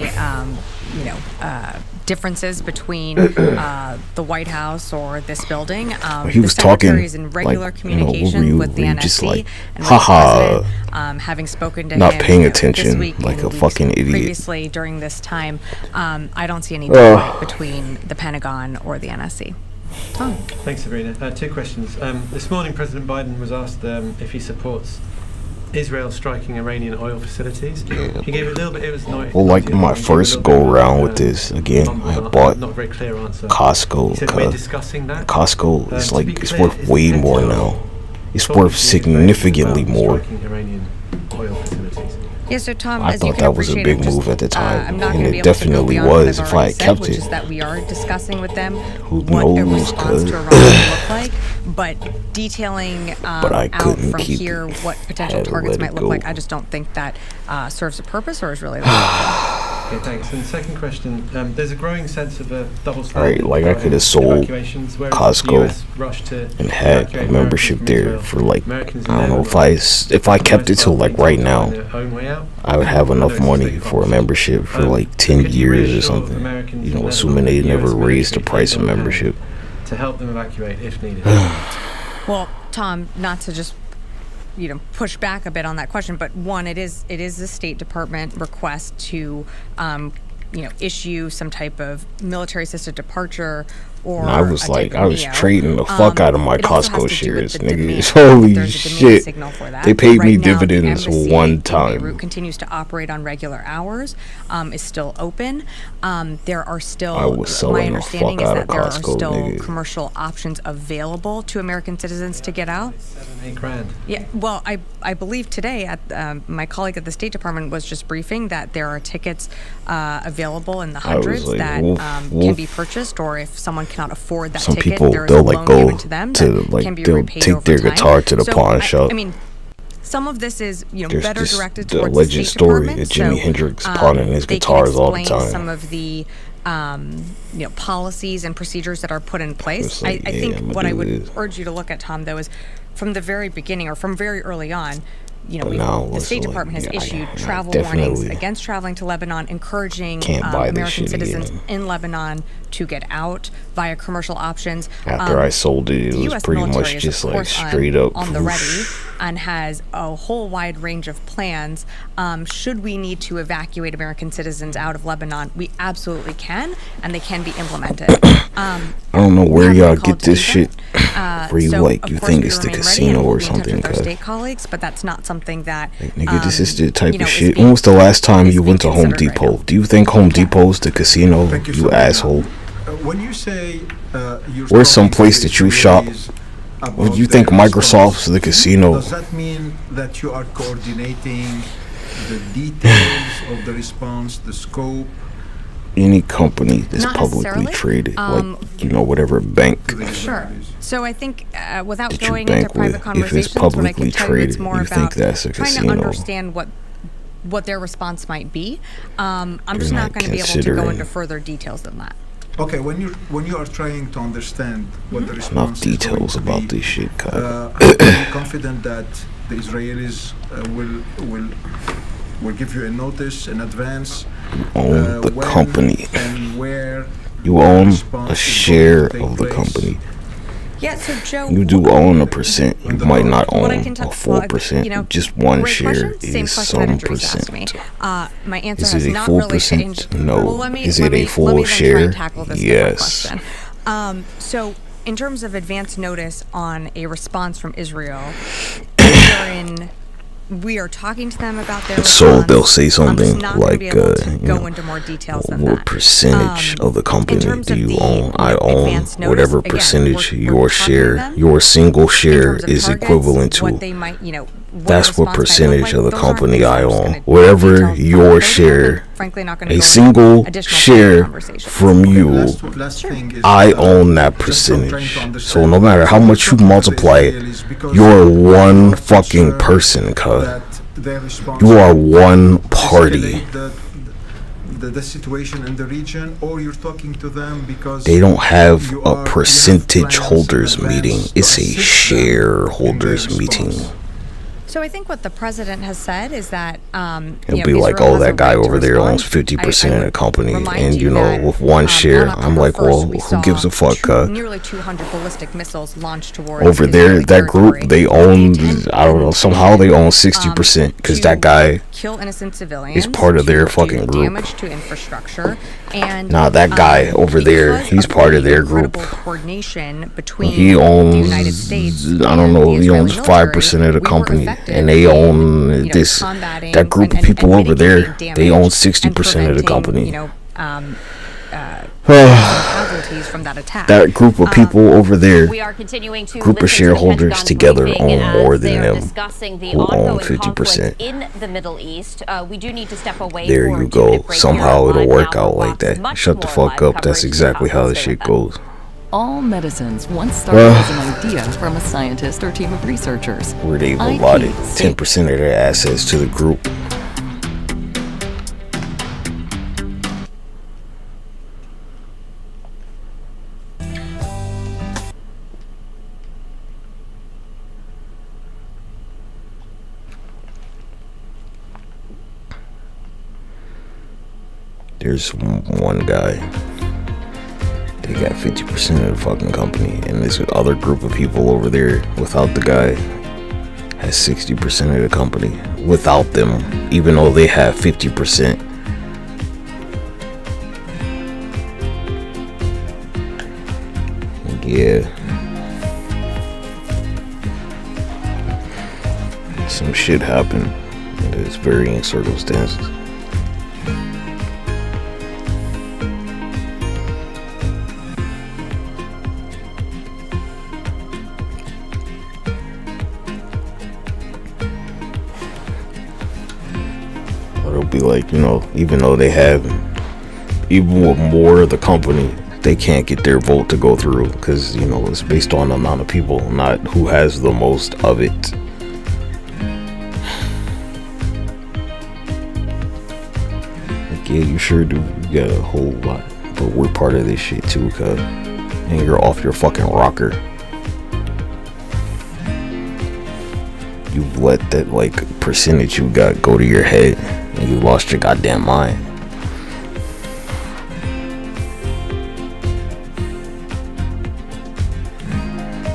Speaker 4: any, differences between the White House or this building.
Speaker 1: He was
Speaker 4: the
Speaker 1: talking
Speaker 4: secretary is in regular communication with the NSC
Speaker 1: just like,
Speaker 4: and with the
Speaker 1: haha,
Speaker 4: president, having spoken to
Speaker 1: not
Speaker 4: him
Speaker 1: paying
Speaker 4: this
Speaker 1: attention
Speaker 4: week
Speaker 1: like
Speaker 4: and
Speaker 1: a fucking idiot.
Speaker 4: previously during this time. I don't see any daylight between the Pentagon or the NSC. Tom.
Speaker 12: Thanks, Sabrina. 2 questions. This morning, President Biden was asked if he supports Israel striking Iranian oil facilities. He gave a little bit. It was not.
Speaker 1: Well, like my first go around with this again, I bought
Speaker 12: not very clear answer.
Speaker 1: Costco.
Speaker 12: He said we're discussing that.
Speaker 1: Costco is like it's
Speaker 12: clear,
Speaker 1: worth way more now. It's worth significantly more.
Speaker 12: Iranian oil facilities.
Speaker 4: Yeah, so Tom,
Speaker 1: I
Speaker 4: as you
Speaker 1: thought
Speaker 4: can
Speaker 1: that was a
Speaker 4: appreciate,
Speaker 1: big move at the time,
Speaker 4: I'm not
Speaker 1: and
Speaker 4: going to be
Speaker 1: it
Speaker 4: able to go
Speaker 1: definitely
Speaker 4: beyond what
Speaker 1: was
Speaker 4: I've
Speaker 1: if I
Speaker 4: already
Speaker 1: had
Speaker 4: said,
Speaker 1: kept
Speaker 4: which
Speaker 1: it.
Speaker 4: is that we are discussing with them
Speaker 1: Who
Speaker 4: what a
Speaker 1: knows,
Speaker 4: response
Speaker 1: cuz.
Speaker 4: to Iran will look like, but detailing
Speaker 1: But I
Speaker 4: out
Speaker 1: couldn't
Speaker 4: from
Speaker 1: keep
Speaker 4: here
Speaker 1: it.
Speaker 4: what potential
Speaker 1: Had to
Speaker 4: targets
Speaker 1: let
Speaker 4: might
Speaker 1: it
Speaker 4: look
Speaker 1: go.
Speaker 4: like, I just don't think that serves a purpose or is really the right thing.
Speaker 12: Okay, thanks. And second question, there's a growing sense of a double standard.
Speaker 1: Alright, like I could have sold Costco and had a membership there for like, I don't know, if I kept it till like right now, I would have enough money for a membership for like 10 years or something, you know, assuming they never raised the price of membership.
Speaker 12: To help them evacuate if needed.
Speaker 4: Well, Tom, not to just push back a bit on that question, but one, it is the State Department request to issue some type of military assisted departure or
Speaker 1: And I was like, I was
Speaker 4: neo.
Speaker 1: trading the fuck out of my
Speaker 4: It also has
Speaker 1: Costco
Speaker 4: to do with
Speaker 1: shares,
Speaker 4: the
Speaker 1: nigga.
Speaker 4: demand.
Speaker 1: Holy
Speaker 4: There's a demand
Speaker 1: shit.
Speaker 4: signal for that.
Speaker 1: They paid
Speaker 4: Right
Speaker 1: me
Speaker 4: now,
Speaker 1: dividends
Speaker 4: the embassy
Speaker 1: one
Speaker 4: in
Speaker 1: time.
Speaker 4: Beirut continues to operate on regular hours, is still open. There are still,
Speaker 1: I was selling
Speaker 4: my
Speaker 1: the
Speaker 4: understanding
Speaker 1: fuck
Speaker 4: is
Speaker 1: out
Speaker 4: that
Speaker 1: of
Speaker 4: there are
Speaker 1: Costco,
Speaker 4: still
Speaker 1: nigga.
Speaker 4: commercial options available to American citizens to get out.
Speaker 12: $7-8 grand.
Speaker 4: Yeah, well, I believe today at my colleague at the State Department was just briefing that there are tickets available in the hundreds
Speaker 1: like,
Speaker 4: that
Speaker 1: woof,
Speaker 4: can
Speaker 1: woof.
Speaker 4: be purchased, or if someone cannot afford that
Speaker 1: Some
Speaker 4: ticket,
Speaker 1: people,
Speaker 4: there is
Speaker 1: they'll
Speaker 4: a
Speaker 1: like
Speaker 4: loan
Speaker 1: go
Speaker 4: given to them
Speaker 1: to
Speaker 4: that
Speaker 1: like
Speaker 4: can be
Speaker 1: they'll
Speaker 4: repaid
Speaker 1: take
Speaker 4: over
Speaker 1: their
Speaker 4: time.
Speaker 1: guitar to the
Speaker 4: So
Speaker 1: pawn shop.
Speaker 4: I mean, some of this is
Speaker 1: There's
Speaker 4: better
Speaker 1: this
Speaker 4: directed
Speaker 1: the
Speaker 4: towards the
Speaker 1: alleged
Speaker 4: State
Speaker 1: story
Speaker 4: Department.
Speaker 1: that Jimi
Speaker 4: So,
Speaker 1: Hendrix pawning his
Speaker 4: they can
Speaker 1: guitars all the
Speaker 4: explain
Speaker 1: time.
Speaker 4: some of the policies and procedures that are put in place.
Speaker 1: It's like,
Speaker 4: I
Speaker 1: yeah,
Speaker 4: think
Speaker 1: I'ma
Speaker 4: what I
Speaker 1: do
Speaker 4: would
Speaker 1: this.
Speaker 4: urge you to look at, Tom, though, is from the very beginning or from very early on,
Speaker 1: But now
Speaker 4: the
Speaker 1: it's
Speaker 4: State
Speaker 1: like,
Speaker 4: Department has
Speaker 1: yeah,
Speaker 4: issued
Speaker 1: I
Speaker 4: travel warnings
Speaker 1: definitely
Speaker 4: against traveling to Lebanon, encouraging
Speaker 1: can't buy this
Speaker 4: American
Speaker 1: shit
Speaker 4: citizens
Speaker 1: again.
Speaker 4: in Lebanon to get out via commercial options.
Speaker 1: After I sold it, it
Speaker 4: the
Speaker 1: was
Speaker 4: US
Speaker 1: pretty
Speaker 4: military
Speaker 1: much
Speaker 4: is,
Speaker 1: just
Speaker 4: of
Speaker 1: like
Speaker 4: course,
Speaker 1: straight up.
Speaker 4: on the ready and has a whole wide range of plans. Should we need to evacuate American citizens out of Lebanon, we absolutely can, and they can be implemented.
Speaker 1: I don't know where y'all get this shit. Where you
Speaker 4: So,
Speaker 1: like
Speaker 4: of
Speaker 1: you
Speaker 4: course,
Speaker 1: think
Speaker 4: we
Speaker 1: it's the
Speaker 4: remain ready, and
Speaker 1: casino
Speaker 4: we'll
Speaker 1: or
Speaker 4: be in touch
Speaker 1: something?
Speaker 4: with our
Speaker 1: Cause
Speaker 4: state colleagues, but that's not something that
Speaker 1: nigga, this is the type
Speaker 4: you know,
Speaker 1: of
Speaker 4: is
Speaker 1: shit.
Speaker 4: being-
Speaker 1: When was the last time you
Speaker 4: is
Speaker 1: went to
Speaker 4: being
Speaker 1: Home
Speaker 4: considered right
Speaker 1: Depot? Do you think Home Depot's the casino?
Speaker 23: Thank you
Speaker 1: You
Speaker 23: so much.
Speaker 1: asshole.
Speaker 23: When you say you're
Speaker 1: Where's some
Speaker 23: talking
Speaker 1: place
Speaker 23: to
Speaker 1: that you shop?
Speaker 23: Israelis
Speaker 1: Would
Speaker 23: about
Speaker 1: you
Speaker 23: their
Speaker 1: think Microsoft's
Speaker 23: response,
Speaker 1: the casino?
Speaker 23: Does that mean that you are coordinating the details of the response, the scope?
Speaker 1: Any company that's
Speaker 4: Not
Speaker 1: publicly
Speaker 4: necessarily.
Speaker 1: traded, like whatever bank.
Speaker 4: Sure. So I think without
Speaker 1: That you
Speaker 4: going into
Speaker 1: bank
Speaker 4: private
Speaker 1: with, if
Speaker 4: conversations,
Speaker 1: it's
Speaker 4: what I can
Speaker 1: publicly
Speaker 4: tell you, it's
Speaker 1: traded,
Speaker 4: more
Speaker 23: you
Speaker 4: about
Speaker 23: think
Speaker 1: that's a
Speaker 4: trying to
Speaker 1: casino.
Speaker 4: understand what their response might be. I'm just
Speaker 1: You're
Speaker 4: not
Speaker 1: not
Speaker 4: going to be able to go
Speaker 1: considering-
Speaker 4: into further details than that.
Speaker 23: Okay, when you are trying to understand what the
Speaker 1: Enough
Speaker 23: response is going
Speaker 1: details
Speaker 23: to
Speaker 1: about
Speaker 23: be,
Speaker 1: this shit, Kyle.
Speaker 23: are you confident that the Israelis will give you a notice in advance?
Speaker 1: Own the
Speaker 23: when
Speaker 1: company.
Speaker 23: and where
Speaker 1: You own
Speaker 23: response
Speaker 1: a
Speaker 23: is
Speaker 1: share
Speaker 23: going to
Speaker 1: of the
Speaker 23: take place?
Speaker 1: company.
Speaker 4: Yeah, so Joe,
Speaker 1: You do own a percent. You might not
Speaker 4: what I
Speaker 1: own
Speaker 4: can
Speaker 1: a
Speaker 4: tell,
Speaker 1: full percent. Just one
Speaker 4: great
Speaker 1: share
Speaker 4: question. Same
Speaker 1: is
Speaker 4: question that
Speaker 1: some
Speaker 4: Idris asked
Speaker 1: percent.
Speaker 4: me. My answer
Speaker 1: Is
Speaker 4: has
Speaker 1: it a
Speaker 4: not
Speaker 1: full
Speaker 4: really changed.
Speaker 1: percent? No.
Speaker 4: Well, let me,
Speaker 1: Is
Speaker 4: let
Speaker 1: it a
Speaker 4: me,
Speaker 1: full
Speaker 4: let me then try
Speaker 1: share?
Speaker 4: and tackle this different
Speaker 1: Yes.
Speaker 4: question. So, in terms of advance notice on a response from Israel, we are talking to them about their response.
Speaker 1: So they'll say
Speaker 4: I'm
Speaker 1: something
Speaker 4: just not gonna
Speaker 1: like,
Speaker 4: be able to
Speaker 1: you
Speaker 4: go
Speaker 1: know,
Speaker 4: into more details than
Speaker 1: what
Speaker 4: that.
Speaker 1: percentage of the company
Speaker 4: terms
Speaker 1: do
Speaker 4: of
Speaker 1: you
Speaker 4: the,
Speaker 1: own? I own
Speaker 4: advance notice,
Speaker 1: whatever
Speaker 4: again,
Speaker 1: percentage
Speaker 4: we're
Speaker 1: your
Speaker 4: talking to
Speaker 1: share,
Speaker 4: them
Speaker 1: your single
Speaker 4: in
Speaker 1: share
Speaker 4: terms of
Speaker 1: is
Speaker 4: targets,
Speaker 1: equivalent
Speaker 4: what
Speaker 1: to.
Speaker 4: they might,
Speaker 1: That's what percentage of the
Speaker 4: Those aren't
Speaker 1: company
Speaker 4: things
Speaker 1: I
Speaker 4: I'm just
Speaker 1: own.
Speaker 4: gonna
Speaker 1: Whatever
Speaker 4: detail
Speaker 1: your
Speaker 4: further,
Speaker 1: share,
Speaker 4: and frankly not gonna
Speaker 1: a
Speaker 4: go into
Speaker 1: single
Speaker 4: additional
Speaker 1: share
Speaker 4: conversations.
Speaker 1: from you,
Speaker 23: Last thing is,
Speaker 1: I own that
Speaker 23: just I'm trying to
Speaker 1: percentage.
Speaker 23: understand.
Speaker 1: So no matter how much you multiply it, you're one fucking person, cuz.
Speaker 23: That their response
Speaker 1: You are
Speaker 23: will
Speaker 1: one party.
Speaker 23: escalate the situation in the region, or you're talking to them because
Speaker 1: They don't have
Speaker 23: you
Speaker 1: a
Speaker 23: have
Speaker 1: percentage
Speaker 23: plans in
Speaker 1: holders
Speaker 23: advance
Speaker 1: meeting.
Speaker 23: to
Speaker 1: It's a
Speaker 23: assist them in their
Speaker 1: shareholders meeting.
Speaker 23: response.
Speaker 4: So I think what the president has said is that
Speaker 1: It'll be like, oh, that guy over there owns 50% of the company, and you know, with one share, I'm like, well, who gives a fuck?
Speaker 4: Nearly 200 ballistic missiles launched towards
Speaker 1: Over there, that group, they own, I don't know, somehow they own 60% because that guy
Speaker 4: kill innocent civilians,
Speaker 1: is part of their fucking group.
Speaker 4: Damage to infrastructure, and
Speaker 1: nah, that guy over there, he's part of their group.
Speaker 4: Coordination between
Speaker 1: he owns,
Speaker 4: the United States,
Speaker 1: I don't know, he owns 5% of the company, and they own this. That group of people over there, they own 60% of the company.
Speaker 4: Casualties from that attack.
Speaker 1: That group of people over there,
Speaker 13: we are continuing to
Speaker 1: group of shareholders together own more than them,
Speaker 13: the
Speaker 1: who own 50%.
Speaker 13: In the Middle East, we do need to step away.
Speaker 1: There you go. Somehow it'll work out like that. Shut the fuck up. That's exactly how the shit goes.
Speaker 14: All medicines once started as an idea from a scientist or team of researchers.
Speaker 1: Where they've allotted 10% of their assets to the group. There's one guy. They got 50% of the fucking company, and this other group of people over there without the guy has 60% of the company without them, even though they have 50%. Yeah. Some shit happened. It's varying circumstances. Be like, you know, even though they have, even with more of the company, they can't get their vote to go through because, you know, it's based on the amount of people, not who has the most of it. Like, yeah, you sure do. You got a whole lot, but we're part of this shit too, cuz. And you're off your fucking rocker. You've let that, like, percentage you got go to your head. And you lost your goddamn mind.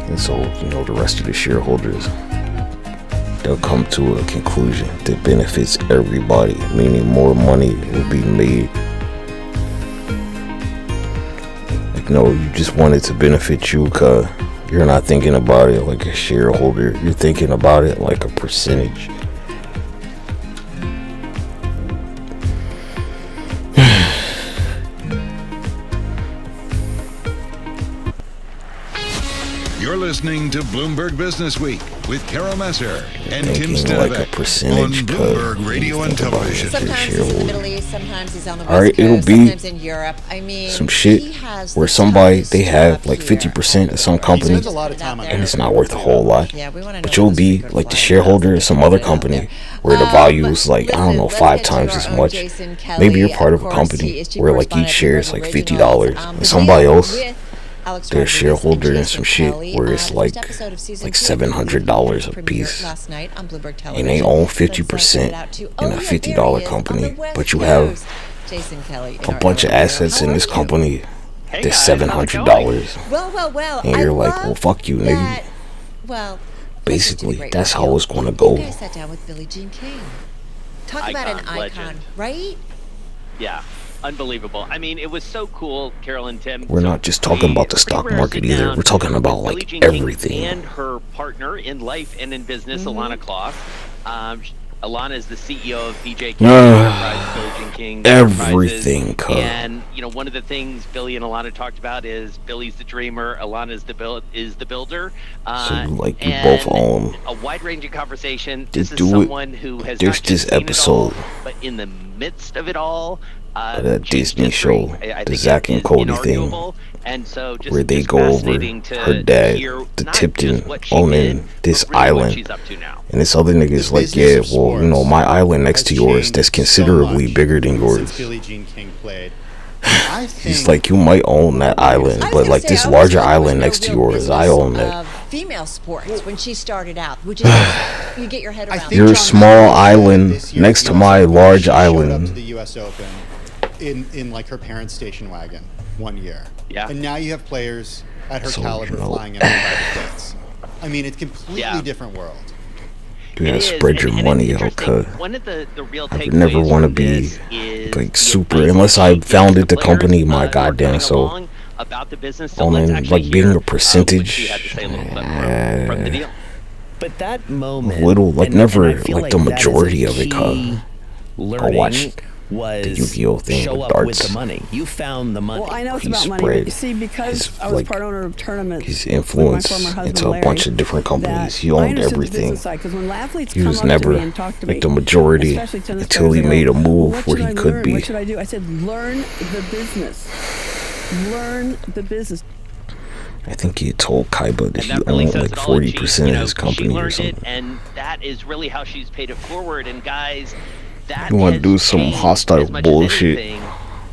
Speaker 1: And so, you know, the rest of the shareholders, they'll come to a conclusion that benefits everybody, meaning more money will be made. Like, no, you just want it to benefit you because you're not thinking about it like a shareholder. You're thinking about it like a percentage.
Speaker 15: You're listening to Bloomberg Business Week with Carol Messer and Tim
Speaker 1: like a
Speaker 15: Stavak
Speaker 1: percentage
Speaker 15: on Bloomberg Radio and Television.
Speaker 16: Sometimes he's in the Middle East, sometimes he's on the West
Speaker 1: Alright, it'll
Speaker 16: Coast,
Speaker 1: be
Speaker 16: sometimes in Europe. I mean,
Speaker 1: some shit where somebody, they have like 50% of some company and it's not worth a whole lot. But you'll be like the shareholder of some other company where the value is like, I don't know, 5 times as much. Maybe you're part of a company where like each share is like $50 and somebody else, they're a shareholder in some shit where it's like $700 a piece, and they own 50% in a $50 company, but you have a bunch of assets in this company that's $700, and you're like, well, fuck you, nigga. Basically, that's how it's gonna go.
Speaker 16: You guys sat down with Billie Jean King. Talk about an icon,
Speaker 17: legend.
Speaker 16: right?
Speaker 17: Yeah. Unbelievable. I mean, it was so cool, Carol and Tim.
Speaker 1: We're not just talking about the stock market either. We're talking about like everything.
Speaker 17: And her partner in life and in business, Alana Kloss. Alana is the CEO of BJ King, Billie Jean King.
Speaker 1: Everything,
Speaker 17: and you know, one of the things Billy and Alana talked about is Billy's the dreamer, Alana is the builder.
Speaker 1: So you both own
Speaker 17: a wide-ranging conversation.
Speaker 1: This
Speaker 17: is someone who has
Speaker 1: there's
Speaker 17: not just
Speaker 1: this episode,
Speaker 17: it all, but in the midst of it all.
Speaker 1: That Disney show, the Zach and Cody thing,
Speaker 17: and so
Speaker 1: where they go over her dad, the Tipton, owning this island, and this other nigga is like, yeah, well, you know, my island next to yours that's considerably bigger than yours. He's like, you might own that island, but like this larger island next to yours, I own that.
Speaker 16: female sports when she started out, which is you get your head around.
Speaker 1: You're a small island next to my large island.
Speaker 18: Showed up to the U.S. Open in like her parents' station wagon one year.
Speaker 17: Yeah.
Speaker 18: And now you have players at her
Speaker 1: So,
Speaker 18: caliber
Speaker 1: you know.
Speaker 18: flying in private jets. I mean, it's completely different world.
Speaker 1: Yeah,
Speaker 17: It
Speaker 1: spread
Speaker 17: is,
Speaker 1: your
Speaker 17: and
Speaker 1: money
Speaker 17: it's
Speaker 1: out,
Speaker 17: interesting.
Speaker 1: cuz.
Speaker 17: One of the real
Speaker 1: I would
Speaker 17: takeaways
Speaker 1: never want to
Speaker 17: from
Speaker 1: be
Speaker 17: this is
Speaker 1: like
Speaker 17: the
Speaker 1: super
Speaker 17: advice
Speaker 1: unless
Speaker 17: that
Speaker 1: I
Speaker 17: she
Speaker 1: founded
Speaker 17: gives
Speaker 1: the
Speaker 17: players,
Speaker 1: company my
Speaker 17: who are
Speaker 1: goddamn
Speaker 17: coming
Speaker 1: so
Speaker 17: along about the business. So
Speaker 1: on
Speaker 17: let's
Speaker 1: in,
Speaker 17: actually
Speaker 1: like being
Speaker 17: hear,
Speaker 1: a
Speaker 17: what she
Speaker 1: percentage
Speaker 17: had to say a little bit from the deal.
Speaker 19: But that moment,
Speaker 1: little like
Speaker 19: and
Speaker 1: never
Speaker 19: I feel
Speaker 1: like the
Speaker 19: that is a
Speaker 1: majority of it,
Speaker 19: key
Speaker 1: cuz. Go watch
Speaker 19: learning was
Speaker 1: the Yu-Gi-Oh thing
Speaker 19: show
Speaker 1: with
Speaker 19: up with
Speaker 1: darts.
Speaker 19: the money. You found the money.
Speaker 20: Well, I know it's
Speaker 1: He
Speaker 20: about money,
Speaker 1: spread
Speaker 20: but you see, because
Speaker 1: his,
Speaker 20: I was
Speaker 1: like,
Speaker 20: part owner of tournaments,
Speaker 1: his
Speaker 20: with my
Speaker 1: influence
Speaker 20: former husband,
Speaker 1: into a
Speaker 20: Larry,
Speaker 1: bunch of different companies. He
Speaker 20: that I
Speaker 1: owned
Speaker 20: understood the
Speaker 1: everything.
Speaker 20: business side, 'cause when athletes
Speaker 1: He
Speaker 20: come
Speaker 1: was
Speaker 20: up to
Speaker 1: never
Speaker 20: me and talk to
Speaker 1: like
Speaker 20: me,
Speaker 1: the majority
Speaker 20: especially tennis
Speaker 1: until
Speaker 20: players,
Speaker 1: he
Speaker 20: they
Speaker 1: made
Speaker 20: go,
Speaker 1: a move
Speaker 20: "What
Speaker 1: where
Speaker 20: should
Speaker 1: he
Speaker 20: I
Speaker 1: could
Speaker 20: learn?
Speaker 1: be.
Speaker 20: What should I do?" I said, "Learn the business. Learn the business."
Speaker 1: I think he told Kaiba that
Speaker 17: And
Speaker 1: he
Speaker 17: that really
Speaker 1: owned
Speaker 17: says
Speaker 1: like
Speaker 17: it all. And
Speaker 1: 40% of his
Speaker 17: she
Speaker 1: company or
Speaker 17: learned it,
Speaker 1: something.
Speaker 17: and that is really how she's paid it forward. And guys, that
Speaker 1: You want to
Speaker 17: has
Speaker 1: do some
Speaker 17: changed
Speaker 1: hostile
Speaker 17: as much as
Speaker 1: bullshit?
Speaker 17: anything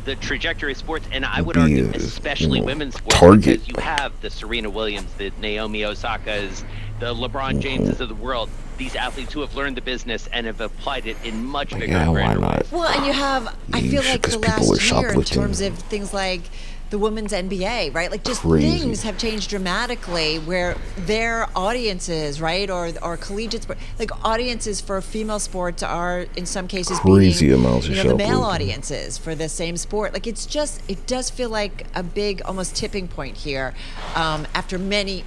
Speaker 17: the trajectory of sports, and I would
Speaker 1: Be
Speaker 17: argue
Speaker 1: a,
Speaker 17: especially women's sports,
Speaker 1: target.
Speaker 17: because you have the Serena Williams, the Naomi Osakas, the LeBron Jameses of the world. These athletes who have learned the business and have applied it in much bigger
Speaker 1: Yeah,
Speaker 17: and
Speaker 1: why
Speaker 17: grander
Speaker 1: not?
Speaker 17: ways.
Speaker 16: Well, and you have, I feel like
Speaker 1: because
Speaker 16: the
Speaker 1: people
Speaker 16: last
Speaker 1: are
Speaker 16: year in
Speaker 1: shoplifting.
Speaker 16: terms of things like the women's NBA, right? Like just
Speaker 1: Crazy.
Speaker 16: things have changed dramatically where their audiences, right, or collegiate sport, like audiences for female sports are in some cases
Speaker 1: Crazy
Speaker 16: beating,
Speaker 1: amounts of
Speaker 16: the male
Speaker 1: shoplifting.
Speaker 16: audiences for the same sport. Like it does feel like a big, almost tipping point here after many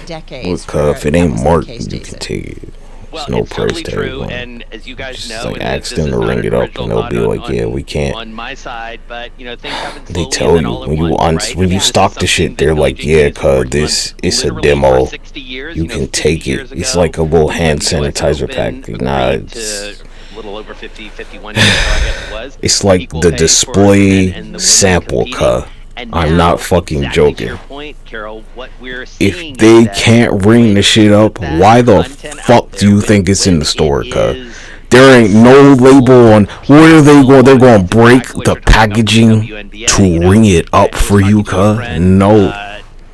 Speaker 16: decades.
Speaker 1: Look, if it
Speaker 16: where that
Speaker 1: ain't
Speaker 16: wasn't the
Speaker 1: marked,
Speaker 16: case,
Speaker 1: you
Speaker 16: Jason.
Speaker 1: can take it.
Speaker 17: Well,
Speaker 1: There's no
Speaker 17: it's
Speaker 1: price
Speaker 17: totally
Speaker 1: tag
Speaker 17: true,
Speaker 1: on it.
Speaker 17: and as you guys
Speaker 1: Just
Speaker 17: know,
Speaker 1: like
Speaker 17: and
Speaker 1: ask
Speaker 17: this
Speaker 1: them
Speaker 17: is
Speaker 1: to
Speaker 17: not
Speaker 1: ring
Speaker 17: an
Speaker 1: it up,
Speaker 17: original
Speaker 1: and they'll
Speaker 17: thought
Speaker 1: be like,
Speaker 17: on-
Speaker 1: "Yeah, we can't."
Speaker 17: on my side, but you know things happen
Speaker 1: They
Speaker 17: slowly
Speaker 1: tell
Speaker 17: and then
Speaker 1: you
Speaker 17: all at
Speaker 1: when you
Speaker 17: once, right?
Speaker 1: when you
Speaker 17: And
Speaker 1: stock
Speaker 17: this
Speaker 1: the
Speaker 17: is
Speaker 1: shit,
Speaker 17: something
Speaker 1: they're
Speaker 17: that
Speaker 1: like,
Speaker 17: Billie
Speaker 1: "Yeah,
Speaker 17: Jean
Speaker 1: cuz
Speaker 17: working
Speaker 1: this
Speaker 17: on
Speaker 1: it's a
Speaker 17: literally for
Speaker 1: demo.
Speaker 17: 60 years,
Speaker 1: You
Speaker 17: know,
Speaker 1: can
Speaker 17: 50
Speaker 1: take
Speaker 17: years
Speaker 1: it. It's
Speaker 17: ago,
Speaker 1: like a little hand
Speaker 17: the US
Speaker 1: sanitizer
Speaker 17: Open
Speaker 1: pack. Nah,
Speaker 17: agreed
Speaker 1: it's
Speaker 17: to a little over 51 years ago, I guess it was.
Speaker 1: it's like
Speaker 17: equal
Speaker 1: the
Speaker 17: pay for
Speaker 1: display
Speaker 17: men and the women
Speaker 1: sample,
Speaker 17: competing.
Speaker 1: cuz.
Speaker 17: And
Speaker 1: I'm
Speaker 17: now,
Speaker 1: not fucking
Speaker 17: exactly to
Speaker 1: joking.
Speaker 17: your point, Carol, what we're seeing
Speaker 1: If they
Speaker 17: is that
Speaker 1: can't ring the shit up, why the fuck do you think it's in the store, cuz? There ain't no label on. Where are they going? They're going to break the packaging to ring it up for you, cuz? No.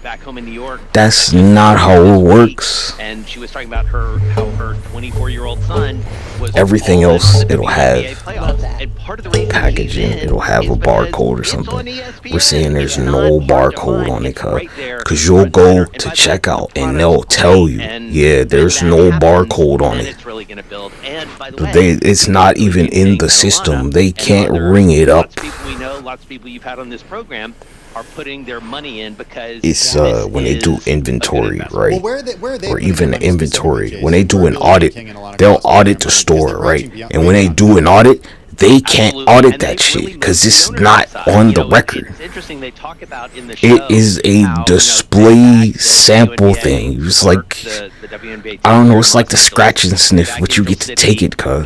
Speaker 17: back home in New York.
Speaker 1: That's not how it works.
Speaker 17: And she was talking about how her 24-year-old son was
Speaker 1: Everything
Speaker 17: all in
Speaker 1: else,
Speaker 17: on the
Speaker 1: it'll
Speaker 17: WNBA
Speaker 1: have
Speaker 17: playoffs. And part of the reason
Speaker 1: packaging. It'll have a barcode or something. We're saying there's no barcode on it, cuz you'll go to checkout and they'll tell you, yeah, there's no barcode on it.
Speaker 17: It's really going to build. And by the way,
Speaker 1: It's not even in the system. They can't ring it up.
Speaker 17: lots of people we know, lots of people you've had on this program are putting their money in because
Speaker 1: It's when they do inventory, right?
Speaker 18: Well, where are they
Speaker 1: Or
Speaker 18: putting
Speaker 1: even
Speaker 18: their
Speaker 1: the
Speaker 18: money specifically,
Speaker 1: inventory. When they
Speaker 18: Jason?
Speaker 1: do
Speaker 18: Where
Speaker 1: an
Speaker 18: are Billie
Speaker 1: audit,
Speaker 18: Jean King and Alana
Speaker 1: they'll
Speaker 18: Cross
Speaker 1: audit the
Speaker 18: because
Speaker 1: store,
Speaker 18: they're
Speaker 1: right?
Speaker 18: branching beyond-
Speaker 1: And when they do an audit, they can't audit that shit because it's not on the record.
Speaker 17: It's interesting they talk about in the show.
Speaker 1: It is a display sample thing. It's like, I don't know, it's like the scratch and sniff, but you get to take it, cuz.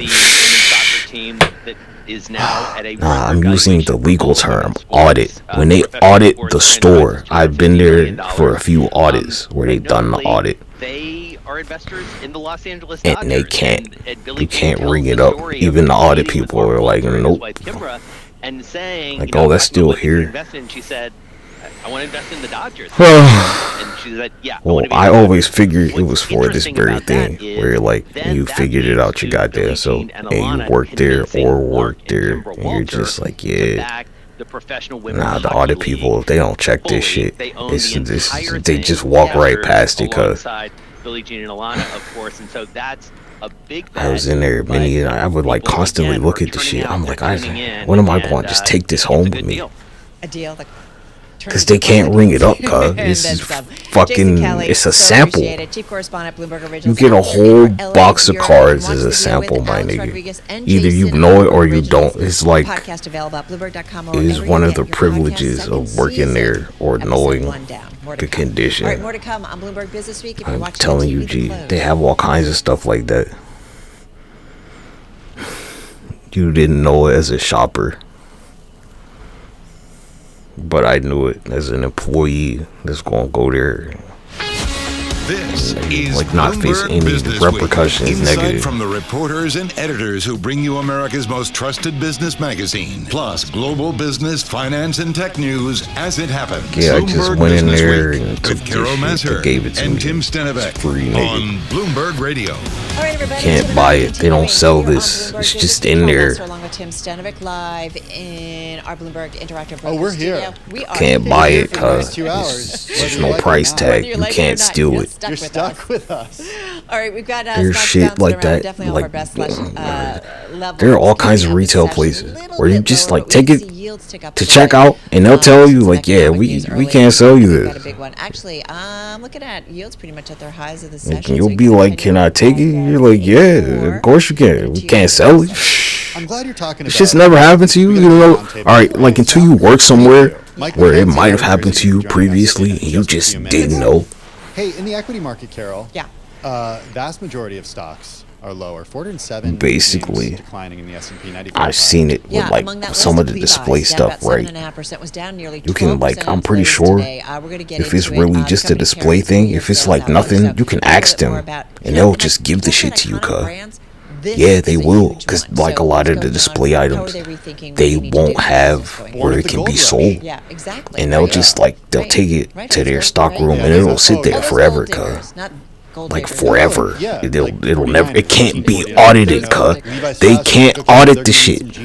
Speaker 17: Team that is now at a
Speaker 1: Nah, I'm using the legal term, audit. When they audit the store, I've been there for a few audits where they done the audit.
Speaker 17: They are investors in the Los Angeles
Speaker 1: And
Speaker 17: Dodgers.
Speaker 1: they can't,
Speaker 17: and Billie
Speaker 1: you
Speaker 17: Jean
Speaker 1: can't
Speaker 17: tells
Speaker 1: ring
Speaker 17: the
Speaker 1: it up.
Speaker 17: story
Speaker 1: Even the
Speaker 17: of
Speaker 1: audit
Speaker 17: meeting with
Speaker 1: people are
Speaker 17: Mark
Speaker 1: like,
Speaker 17: Walter and his
Speaker 1: nope.
Speaker 17: wife, Kimbra, and saying,
Speaker 1: Like,
Speaker 17: you know,
Speaker 1: oh, that's
Speaker 17: talking about
Speaker 1: still
Speaker 17: what you're
Speaker 1: here.
Speaker 17: investing in. She said, I want to invest in the Dodgers. And she said, yeah.
Speaker 1: Well, I always figured it was for this very thing, where like you figured it out your goddamn self, and you work there or work there, and you're just like, yeah.
Speaker 17: The professional women
Speaker 1: Nah, the audit people, if they don't check this shit, they just walk right past it, cuz.
Speaker 17: alongside Billie Jean and Alana, of course, and so that's a big
Speaker 1: I was in there many, I would like constantly look at the shit. I'm like, what am I going to just take this home with me?
Speaker 16: A deal that
Speaker 1: Because they can't ring it up, cuz. This is fucking, it's a sample.
Speaker 16: Chief correspondent, Bloomberg
Speaker 1: You
Speaker 16: Originals.
Speaker 1: get a whole box of cards as a sample, my nigga. Either you know it or you don't. It's like,
Speaker 16: Podcast available at Bloomberg.com.
Speaker 1: it is one of the privileges of working there or knowing the condition.
Speaker 16: All right, more to come on Bloomberg Business Week. If you're
Speaker 1: I'm
Speaker 16: watching
Speaker 1: telling
Speaker 16: the
Speaker 1: you,
Speaker 16: TV,
Speaker 1: G,
Speaker 16: the close.
Speaker 1: they have all kinds of stuff like that. You didn't know it as a shopper. But I knew it as an employee that's going to go there.
Speaker 15: This is
Speaker 1: like not face
Speaker 15: Bloomberg
Speaker 1: any
Speaker 15: Business
Speaker 1: repercussions,
Speaker 15: Week. Insight
Speaker 1: negative.
Speaker 15: from the reporters and editors who bring you America's most trusted business magazine, plus global business, finance, and tech news as it happens.
Speaker 1: Yeah, I just went in there and took
Speaker 15: with Carol
Speaker 1: this shit
Speaker 15: Messer
Speaker 1: and gave it to
Speaker 15: and
Speaker 1: me.
Speaker 15: Tim Stenevec
Speaker 1: Free,
Speaker 15: on Bloomberg Radio.
Speaker 16: All right, everybody.
Speaker 1: Can't buy it. They don't sell this. It's just in there.
Speaker 16: Along with Tim Stenevec live in our Bloomberg Interactive.
Speaker 18: Oh, we're
Speaker 16: studio.
Speaker 18: here.
Speaker 16: We are
Speaker 1: Can't
Speaker 16: here
Speaker 1: buy
Speaker 16: for
Speaker 1: it,
Speaker 16: the
Speaker 1: cuz
Speaker 16: next 2 hours.
Speaker 1: there's no price tag. You can't steal it.
Speaker 16: You're
Speaker 18: stuck with us.
Speaker 16: All right, we've got
Speaker 1: There's
Speaker 16: stocks
Speaker 1: shit
Speaker 16: bouncing
Speaker 1: like
Speaker 16: around.
Speaker 1: that,
Speaker 16: Definitely
Speaker 1: like,
Speaker 16: off our best level.
Speaker 1: There are all kinds of retail places where you just like take it to check out and they'll tell you like, yeah, we can't sell you
Speaker 16: Got a
Speaker 1: this.
Speaker 16: big one. Actually, I'm looking at yields pretty much at their highs of the session.
Speaker 1: And you'll be like, can I take it? You're like, yeah, of course you can. We can't sell it.
Speaker 18: I'm glad you're talking
Speaker 1: This
Speaker 18: about
Speaker 1: shit's never happened to you, you know. All right, like until you work somewhere where it might have happened to you previously and you just didn't know.
Speaker 18: Hey, in the equity market, Carol.
Speaker 16: Yeah.
Speaker 18: Vast majority of stocks are lower. 407
Speaker 1: Basically,
Speaker 18: names declining in the S&P 95.
Speaker 1: I've seen it with like some of the display stuff, right? You can like, I'm pretty sure if it's really just a display thing, if it's like nothing, you can ask them and they'll just give the shit to you, cuz. Yeah, they will, because like a lot of the display items, they won't have where it can be sold.
Speaker 16: Yeah, exactly.
Speaker 1: And they'll just like, they'll take it to their stock room and it'll sit there forever, cuz. Like forever. It'll never, it can't be audited, cuz. They can't audit the shit.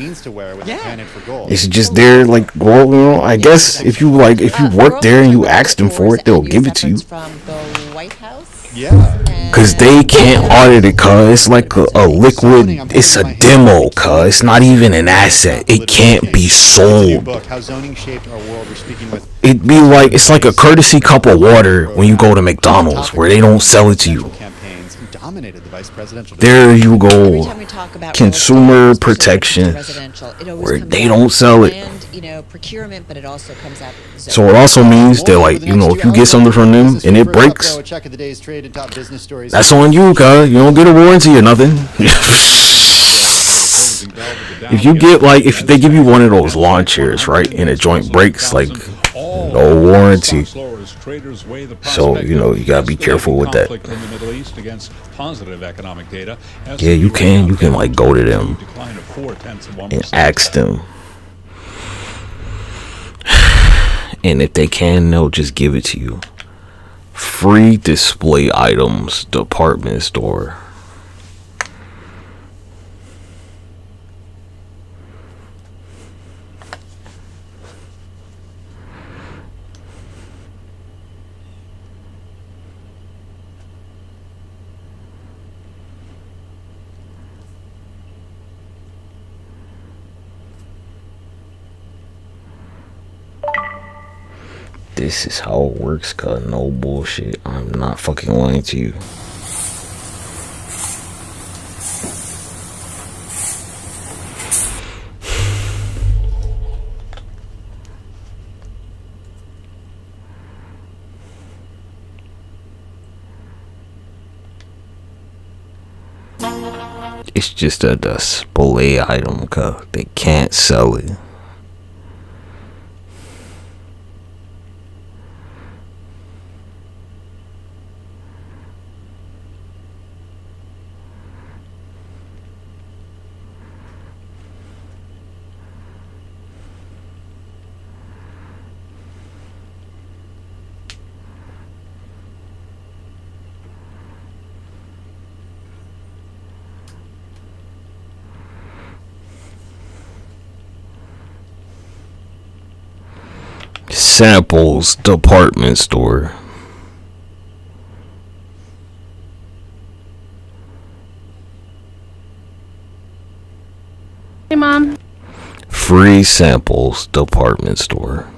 Speaker 1: It's just there, like, well, you know, I guess if you like, if you work there and you ask them for it, they'll give it to you. Cause they can't audit it, cuz it's like a liquid, it's a demo, cuz it's not even an asset. It can't be sold. It'd be like, it's like a courtesy cup of water when you go to McDonald's where they don't sell it to you. There you go. Consumer protection where they don't sell it. So it also means that, like, you know, if you get something from them and it breaks, that's on you, cuz. You don't get a warranty or nothing. If you get, like, if they give you one of those lawn chairs, right, and a joint breaks, like, no warranty. So, you know, you gotta be careful with that. Yeah, you can like go to them and ask them. And if they can, they'll just give it to you. Free display items department store. This is how it works, cuz. No bullshit. I'm not fucking lying to you. It's just a display item, cuz. They can't sell it. Samples department store.
Speaker 6: Hey, Mom.
Speaker 1: Free samples department store.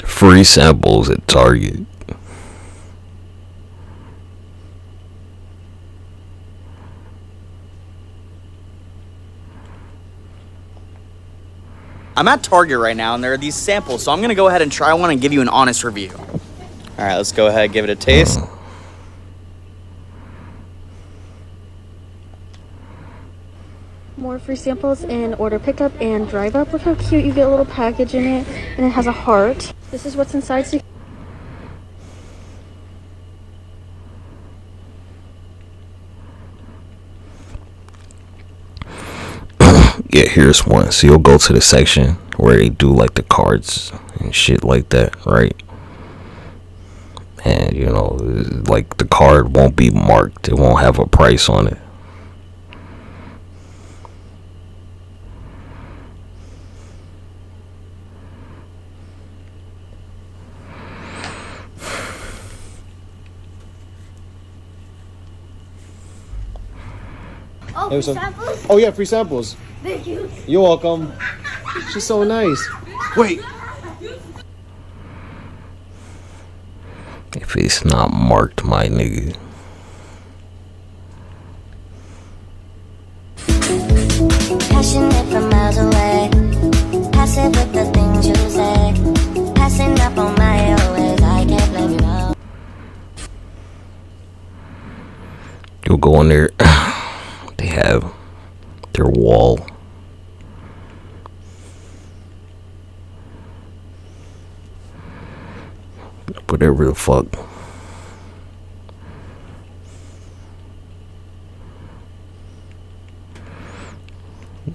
Speaker 1: Free samples at Target.
Speaker 10: I'm at Target right now, and there are these samples, so I'm gonna go ahead and try one and give you an honest review. All right, let's go ahead and give it a taste.
Speaker 6: More free samples in order pickup and drive up. Look how cute, you get a little package in it, and it has a heart. This is what's inside. So
Speaker 1: Yeah, here's one. So you'll go to the section where they do like the cards and shit like that, right? And you know, like the card won't be marked. It won't have a price on it.
Speaker 7: Oh, free samples? Oh yeah, free samples.
Speaker 6: Thank you.
Speaker 7: You're welcome. She's so nice. Wait.
Speaker 1: If it's not marked, my nigga.
Speaker 21: Passionate from miles away. Passive with the things you say. Passing up on my always. I can't blame you now.
Speaker 1: You'll go in there. They have their wall. Whatever the fuck.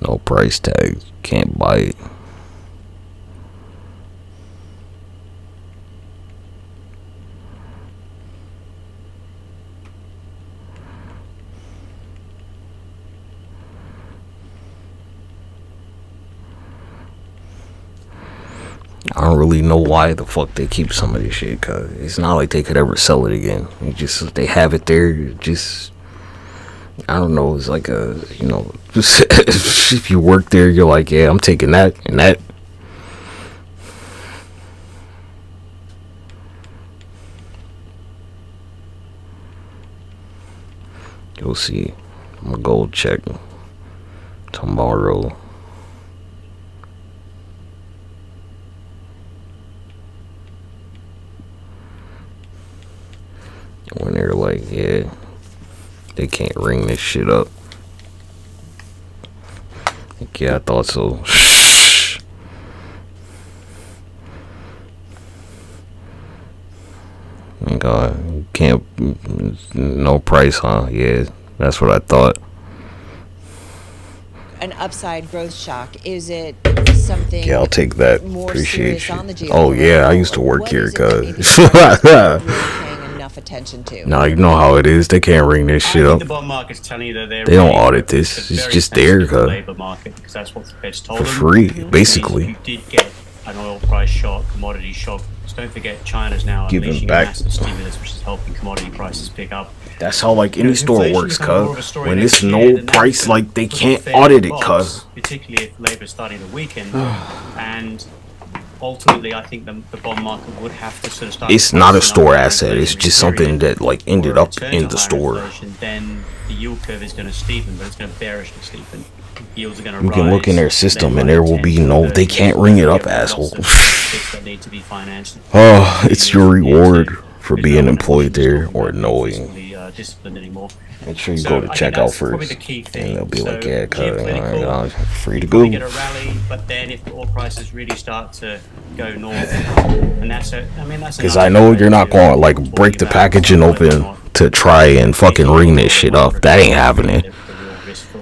Speaker 1: No price tag. Can't buy it. I don't really know why the fuck they keep some of this shit, cause it's not like they could ever sell it again. They have it there. I don't know. It's like a, you know, if you work there, you're like, yeah, I'm taking that and that. You'll see. I'm gonna go check tomorrow. When they're like, yeah, they can't ring this shit up. Like, yeah, I thought so. God, you can't, no price, huh? Yeah, that's what I thought.
Speaker 16: An upside growth shock? Is it something?
Speaker 1: Yeah, I'll take that.
Speaker 16: More
Speaker 1: Appreciate
Speaker 16: serious
Speaker 1: you.
Speaker 16: on the
Speaker 1: Oh yeah, I used to work here, cuz.
Speaker 16: Enough attention to.
Speaker 1: Now you know how it is. They can't ring this shit up.
Speaker 9: The bond market's telling you that
Speaker 1: They don't audit this. It's just there, cuz.
Speaker 9: Labor market, because that's what the Fed's told
Speaker 1: For
Speaker 9: them.
Speaker 1: free,
Speaker 9: Which means
Speaker 1: basically.
Speaker 9: if you did get an oil price shock, commodity shock. Just don't forget China's now
Speaker 1: Giving
Speaker 9: unleashing
Speaker 1: back.
Speaker 9: massive stimulus, which is helping commodity prices pick up.
Speaker 1: That's how like any store
Speaker 9: Inflation
Speaker 1: works,
Speaker 9: becomes more of a
Speaker 1: cuz.
Speaker 9: story
Speaker 1: When
Speaker 9: next
Speaker 1: it's
Speaker 9: year,
Speaker 1: no
Speaker 9: then that
Speaker 1: price,
Speaker 9: could
Speaker 1: like they
Speaker 9: put
Speaker 1: can't
Speaker 9: the Fed
Speaker 1: audit
Speaker 9: in
Speaker 1: it,
Speaker 9: the box,
Speaker 1: cuz.
Speaker 9: particularly if labor's starting to weaken. And ultimately, I think the bond market would have to sort of start.
Speaker 1: It's not a store asset. It's just something that like ended up in the store.
Speaker 9: Then the yield curve is going to steepen, but it's going to bearishly steepen. Yields are going to
Speaker 1: You
Speaker 9: rise.
Speaker 1: can look in their system and there will be no, they can't ring it up, asshole.
Speaker 9: That need to be financed.
Speaker 1: Oh, it's your reward for being employed there or knowing.
Speaker 9: Disciplined anymore.
Speaker 1: Make sure you
Speaker 9: So
Speaker 1: go
Speaker 9: I
Speaker 1: to
Speaker 9: think
Speaker 1: checkout
Speaker 9: that's probably
Speaker 1: first.
Speaker 9: the key
Speaker 1: And
Speaker 9: thing.
Speaker 1: they'll be
Speaker 9: So
Speaker 1: like, yeah, cuz,
Speaker 9: geopolitical,
Speaker 1: alright, free to
Speaker 9: probably
Speaker 1: go.
Speaker 9: get a rally, but then if the oil prices really start to go north, and that's
Speaker 1: Because I know you're not going to like break the packaging open to try and fucking ring this shit up. That ain't happening.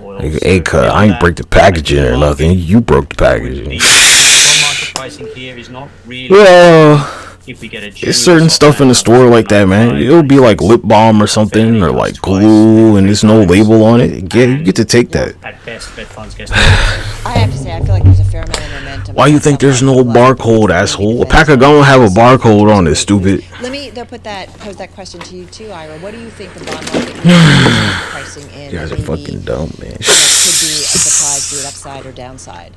Speaker 1: Like, hey, cuz, I ain't break the packaging or nothing. You broke the packaging.
Speaker 9: pricing here is not really.
Speaker 1: Well,
Speaker 9: if we get a
Speaker 1: there's certain stuff in the store like that, man. It'll be like lip balm or something, or like glue, and there's no label on it. Yeah, you get to take that.
Speaker 9: At best, Fed funds gets.
Speaker 16: I have to say, I feel like there's a fair amount of momentum.
Speaker 1: Why you think there's no barcode, asshole? A pack of gum have a barcode on it, stupid.
Speaker 16: Let me though pose that question to you too, Ira. What do you think the bond market is pricing in?
Speaker 1: You guys are fucking dumb, man.
Speaker 16: Could be a surprise, be it upside or downside.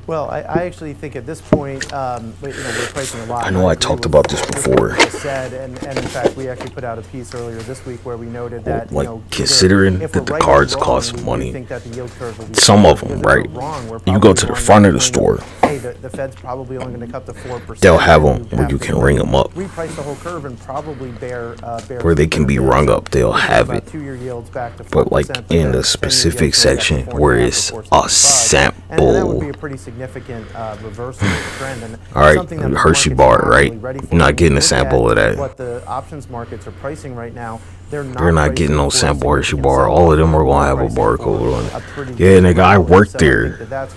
Speaker 22: Well, I actually think at this point, we're pricing a lot.
Speaker 1: I know I talked about this before.
Speaker 22: Said, and in fact, we actually put out a piece earlier this week where we noted that,
Speaker 1: like, considering that the cards cost money, some of them, right? You go to the front of the store,
Speaker 22: hey, the Fed's probably only going to cut to 4%.
Speaker 1: they'll have them where you can ring them up.
Speaker 22: Reprice the whole curve and probably bear
Speaker 1: where they can be rung up, they'll have it. But like in the specific section where it's a sample
Speaker 22: significant reversal of the trend. And
Speaker 1: All right,
Speaker 22: something that the
Speaker 1: Hershey
Speaker 22: market's
Speaker 1: bar,
Speaker 22: not
Speaker 1: right?
Speaker 22: really ready for.
Speaker 1: You're not
Speaker 22: When
Speaker 1: getting
Speaker 22: you
Speaker 1: a
Speaker 22: look
Speaker 1: sample
Speaker 22: at
Speaker 1: of that.
Speaker 22: What the options markets are pricing right now, they're not.
Speaker 1: You're not getting no
Speaker 22: pricing for
Speaker 1: sample Hershey
Speaker 22: significant
Speaker 1: bar.
Speaker 22: sell-off.
Speaker 1: All of them are gonna have a
Speaker 22: Pricing for
Speaker 1: barcode on
Speaker 22: a
Speaker 1: it.
Speaker 22: pretty
Speaker 1: Yeah,
Speaker 22: big
Speaker 1: nigga, I
Speaker 22: rally.
Speaker 1: worked
Speaker 22: So I
Speaker 1: there.
Speaker 22: think that's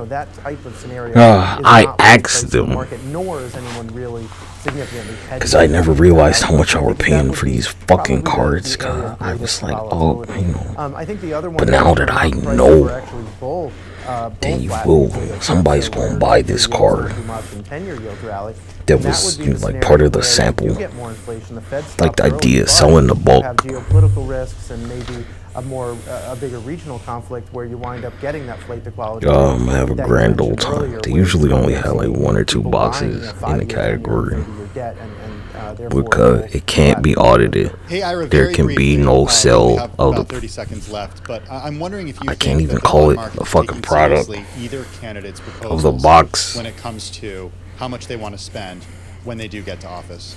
Speaker 22: that type of scenario. Is
Speaker 1: I
Speaker 22: not
Speaker 1: asked
Speaker 22: the
Speaker 1: them.
Speaker 22: market, nor is anyone really significantly hedging.
Speaker 1: Because I never realized how much I were paying for these fucking cards. Cause I was like, oh, you know.
Speaker 22: I think the other one.
Speaker 1: But now that I know, then you will. Somebody's gonna buy this card. That was like part of the sample. Like the idea of selling the bulk.
Speaker 22: Geopolitical risks and maybe a bigger regional conflict where you wind up getting that flight to quality.
Speaker 1: I have a grand old time. They usually only have like 1 or 2 boxes in the category. Because it can't be audited.
Speaker 18: Hey, Ira,
Speaker 1: There can be no sale
Speaker 18: have
Speaker 1: of
Speaker 18: about
Speaker 1: the.
Speaker 18: 30 seconds left, but I'm wondering if you
Speaker 1: I
Speaker 18: think
Speaker 1: can't even
Speaker 18: that the
Speaker 1: call
Speaker 18: bond
Speaker 1: it
Speaker 18: market
Speaker 1: a
Speaker 18: is
Speaker 1: fucking
Speaker 18: taking
Speaker 1: product
Speaker 18: seriously either candidate's
Speaker 1: of the
Speaker 18: proposals
Speaker 1: box.
Speaker 18: when it comes to how much they want to spend when they do get to office.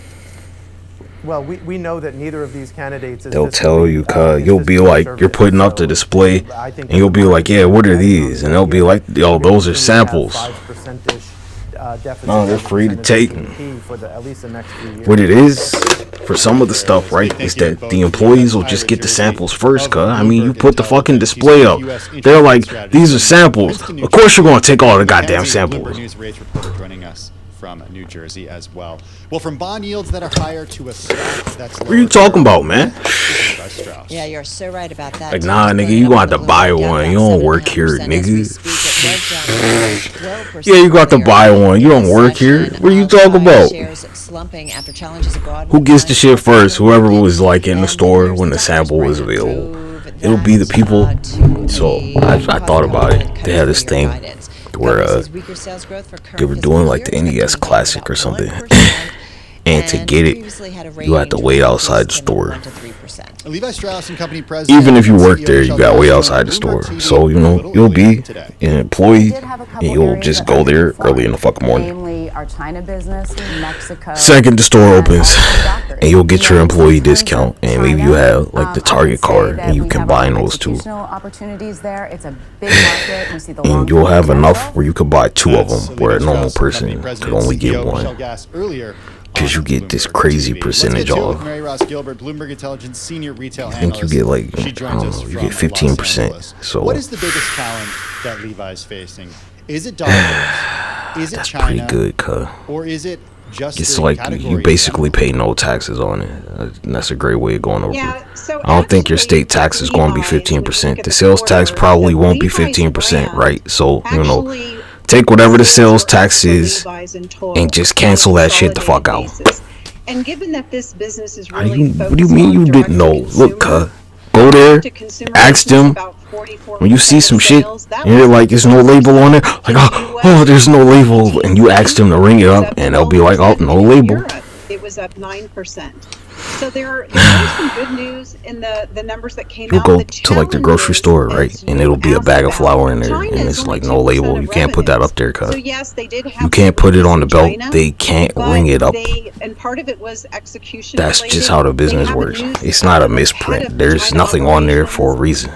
Speaker 22: Well, we know that neither of these candidates is
Speaker 1: They'll tell you, cuz you'll be like, you're putting up the display, and you'll be like, yeah, what are these? And they'll be like, yo, those are samples. No, they're free to take. What it is, for some of the stuff, right, is that the employees will just get the samples first, cuz. I mean, you put the fucking display up. They're like, these are samples. Of course you're going to take all the goddamn samples.
Speaker 18: News rates reporter joining us from New Jersey as well. Well, from bond yields that are higher to a stock that's
Speaker 1: What are you talking about, man?
Speaker 16: Yeah, you're so right about that.
Speaker 1: Like, nah, nigga, you gonna have to buy one. You don't work here, nigga. Yeah, you got to buy one. You don't work here. What are you talking about? Who gets the shit first? Whoever was like in the store when the sample was available. It'll be the people. So I thought about it. They had this thing where they were doing like the NES Classic or something. And to get it, you have to wait outside the store.
Speaker 18: Levi Strauss and Company president,
Speaker 1: Even if you work there, you gotta wait outside the store. So, you know, you'll be an employee and you'll just go there early in the fucking morning.
Speaker 2: Mainly our China business, Mexico.
Speaker 1: Second the store opens, and you'll get your employee discount, and maybe you have like the Target card, and you combine those two.
Speaker 2: Opportunities there. It's a big market. We see the
Speaker 1: And you'll have enough where you could buy 2 of them, where a normal person could only get one. Because you get this crazy percentage off.
Speaker 18: Mary Ross Gilbert, Bloomberg Intelligence senior retail
Speaker 1: I think you get like, I don't know, you get 15%. So
Speaker 18: what is the biggest challenge that Levi's facing? Is it dollars? Is it
Speaker 1: that's
Speaker 18: China?
Speaker 1: pretty good, cuz.
Speaker 18: Or is it just
Speaker 1: It's
Speaker 18: the
Speaker 1: like
Speaker 18: category
Speaker 1: you basically pay no taxes on it. And that's a great way of going over
Speaker 3: Yeah,
Speaker 1: it.
Speaker 3: so
Speaker 1: I don't think your state tax is going to be 15%. The sales tax probably won't be 15%, right? So, you know, take whatever the sales tax is and just cancel that shit the fuck out.
Speaker 3: And given that this business is
Speaker 1: What
Speaker 3: really
Speaker 1: do you mean you didn't know? Look, cuz, go there, ask them. When you see some shit and you're like, there's no label on it, like, oh, there's no label, and you ask them to ring it up, and they'll be like, oh, no label.
Speaker 3: it was up 9%. So there is some good news in the numbers that came
Speaker 1: You'll
Speaker 3: out.
Speaker 1: go to like the grocery store, right? And it'll be a bag of flour in there, and it's like no label. You can't put that up there, cuz.
Speaker 3: So yes, they did have
Speaker 1: You can't put it on the belt. They can't ring it up.
Speaker 3: And part of it was execution.
Speaker 1: That's just how the business works. It's not a misprint. There's nothing on there for a reason.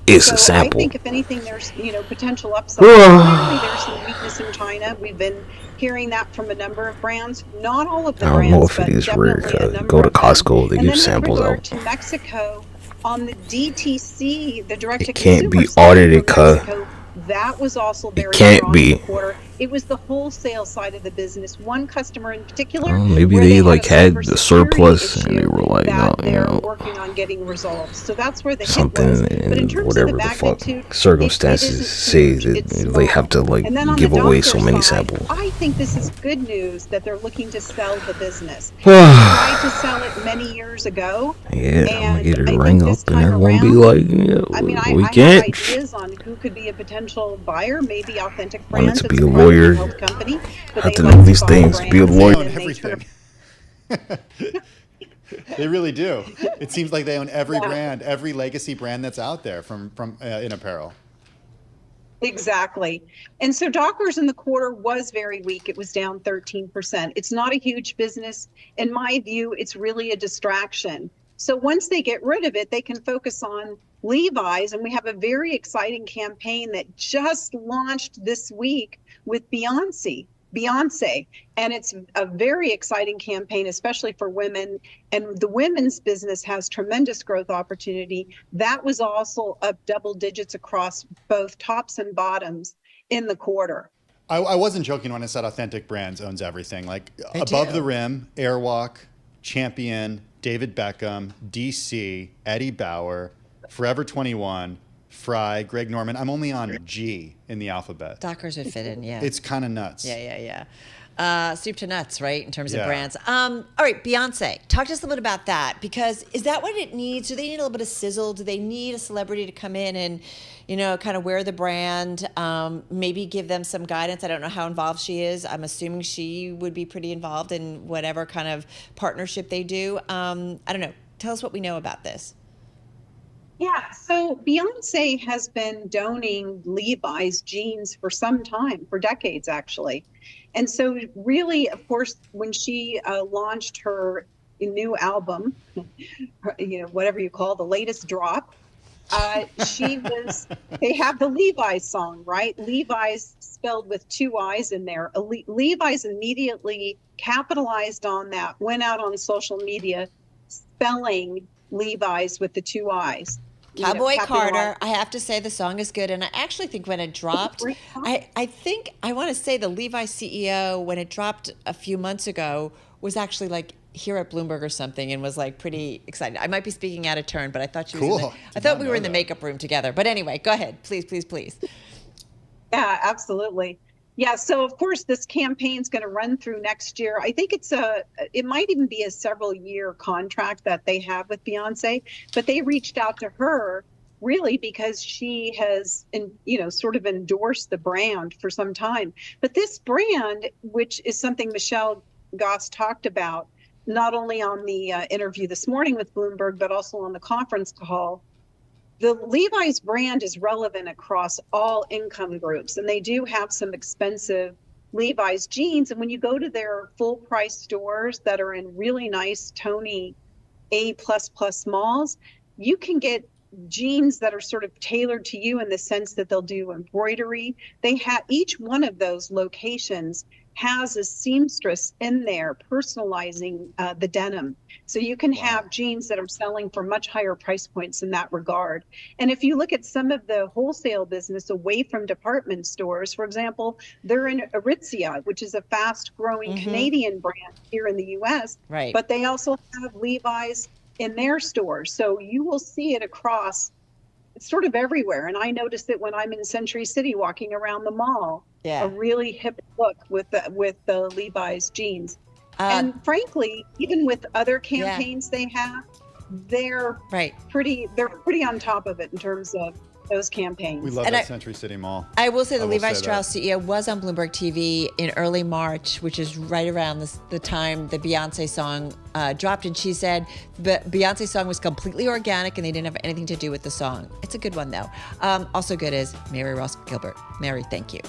Speaker 1: It's a sample.
Speaker 3: I think if anything, there's potential upside. Clearly, there's some weakness in China. We've been hearing that from a number of brands. Not all of the brands.
Speaker 1: I don't know if it is rare, cuz. Go to Costco, they give samples out.
Speaker 3: To Mexico, on the DTC, the direct to
Speaker 1: consumer, it can't be audited, cuz.
Speaker 3: That was also very
Speaker 1: can't be.
Speaker 3: quarter. It was the wholesale side of the business. One customer in particular.
Speaker 1: Maybe they like had the surplus and they were like, no, you know,
Speaker 3: working on getting resolved. So that's where the
Speaker 1: something in whatever the fuck circumstances say that they have to like give away so many samples.
Speaker 3: I think this is good news that they're looking to sell the business. They tried to sell it many years ago.
Speaker 1: Yeah, I'm gonna get it to ring up and everyone be like, yeah, we can't.
Speaker 3: I have ideas on who could be a potential buyer, maybe Authentic
Speaker 1: Wanted
Speaker 3: Brands.
Speaker 1: to be a lawyer. Have to know these things. Be a lawyer.
Speaker 18: Everything. They really do. It seems like they own every brand, every legacy brand that's out there from in apparel.
Speaker 3: Exactly. And so Dockers in the quarter was very weak. It was down 13%. It's not a huge business. In my view, it's really a distraction. So once they get rid of it, they can focus on Levi's. And we have a very exciting campaign that just launched this week with Beyonce. And it's a very exciting campaign, especially for women. And the women's business has tremendous growth opportunity. That was also up double digits across both tops and bottoms in the quarter.
Speaker 18: I wasn't joking when I said Authentic Brands owns everything. Like
Speaker 16: They
Speaker 18: Above
Speaker 16: do.
Speaker 18: the Rim, Airwalk, Champion, David Beckham, DC, Eddie Bauer, Forever 21, Fry, Greg Norman. I'm only on G in the alphabet.
Speaker 16: Dockers would fit in, yeah.
Speaker 18: It's kind of nuts.
Speaker 16: Yeah. Soup to nuts, right, in terms of
Speaker 18: Yeah.
Speaker 16: brands. All right, Beyonce. Talk to us a little bit about that, because is that what it needs? Do they need a little bit of sizzle? Do they need a celebrity to come in and, kind of wear the brand, maybe give them some guidance? I don't know how involved she is. I'm assuming she would be pretty involved in whatever kind of partnership they do. I don't know. Tell us what we know about this.
Speaker 3: Yeah, so Beyonce has been donating Levi's jeans for some time, for decades actually. And so really, of course, when she launched her new album, whatever you call the latest drop, they have the Levi's song, right? Levi's spelled with two I's in there. Levi's immediately capitalized on that, went out on social media spelling Levi's with the two I's.
Speaker 16: Cowboy Carter, I have to say the song is good. And I actually think when it dropped, I want to say the Levi's CEO, when it dropped a few months ago, was actually like here at Bloomberg or something and was like pretty excited. I might be speaking out of turn, but I thought she was I thought we were in the makeup room together. But anyway, go ahead. Please.
Speaker 3: Yeah, absolutely. Yeah, so of course this campaign's going to run through next year. I think it might even be a several-year contract that they have with Beyonce, but they reached out to her really because she has, sort of endorsed the brand for some time. But this brand, which is something Michelle Goss talked about, not only on the interview this morning with Bloomberg, but also on the conference call, the Levi's brand is relevant across all income groups, and they do have some expensive Levi's jeans. And when you go to their full price stores that are in really nice Tony A++ malls, you can get jeans that are sort of tailored to you in the sense that they'll do embroidery. They have each one of those locations has a seamstress in there personalizing the denim. So you can have jeans that are selling for much higher price points in that regard. And if you look at some of the wholesale business away from department stores, for example, they're in Aritzia, which is a fast growing Canadian brand here in the US,
Speaker 16: right?
Speaker 3: But they also have Levi's in their stores. So you will see it across sort of everywhere. And I noticed it when I'm in Century City walking around the mall.
Speaker 16: Yeah.
Speaker 3: A really hip look with the Levi's jeans. And frankly, even with other campaigns they have, they're pretty on top of it in terms of those campaigns.
Speaker 18: We love that Century City Mall.
Speaker 16: I will say the Levi Strauss CEO was on Bloomberg TV in early March, which is right around the time the Beyonce song dropped. And she said the Beyonce song was completely organic and they didn't have anything to do with the song. It's a good one, though. Also good is Mary Ross Gilbert. Mary, thank you.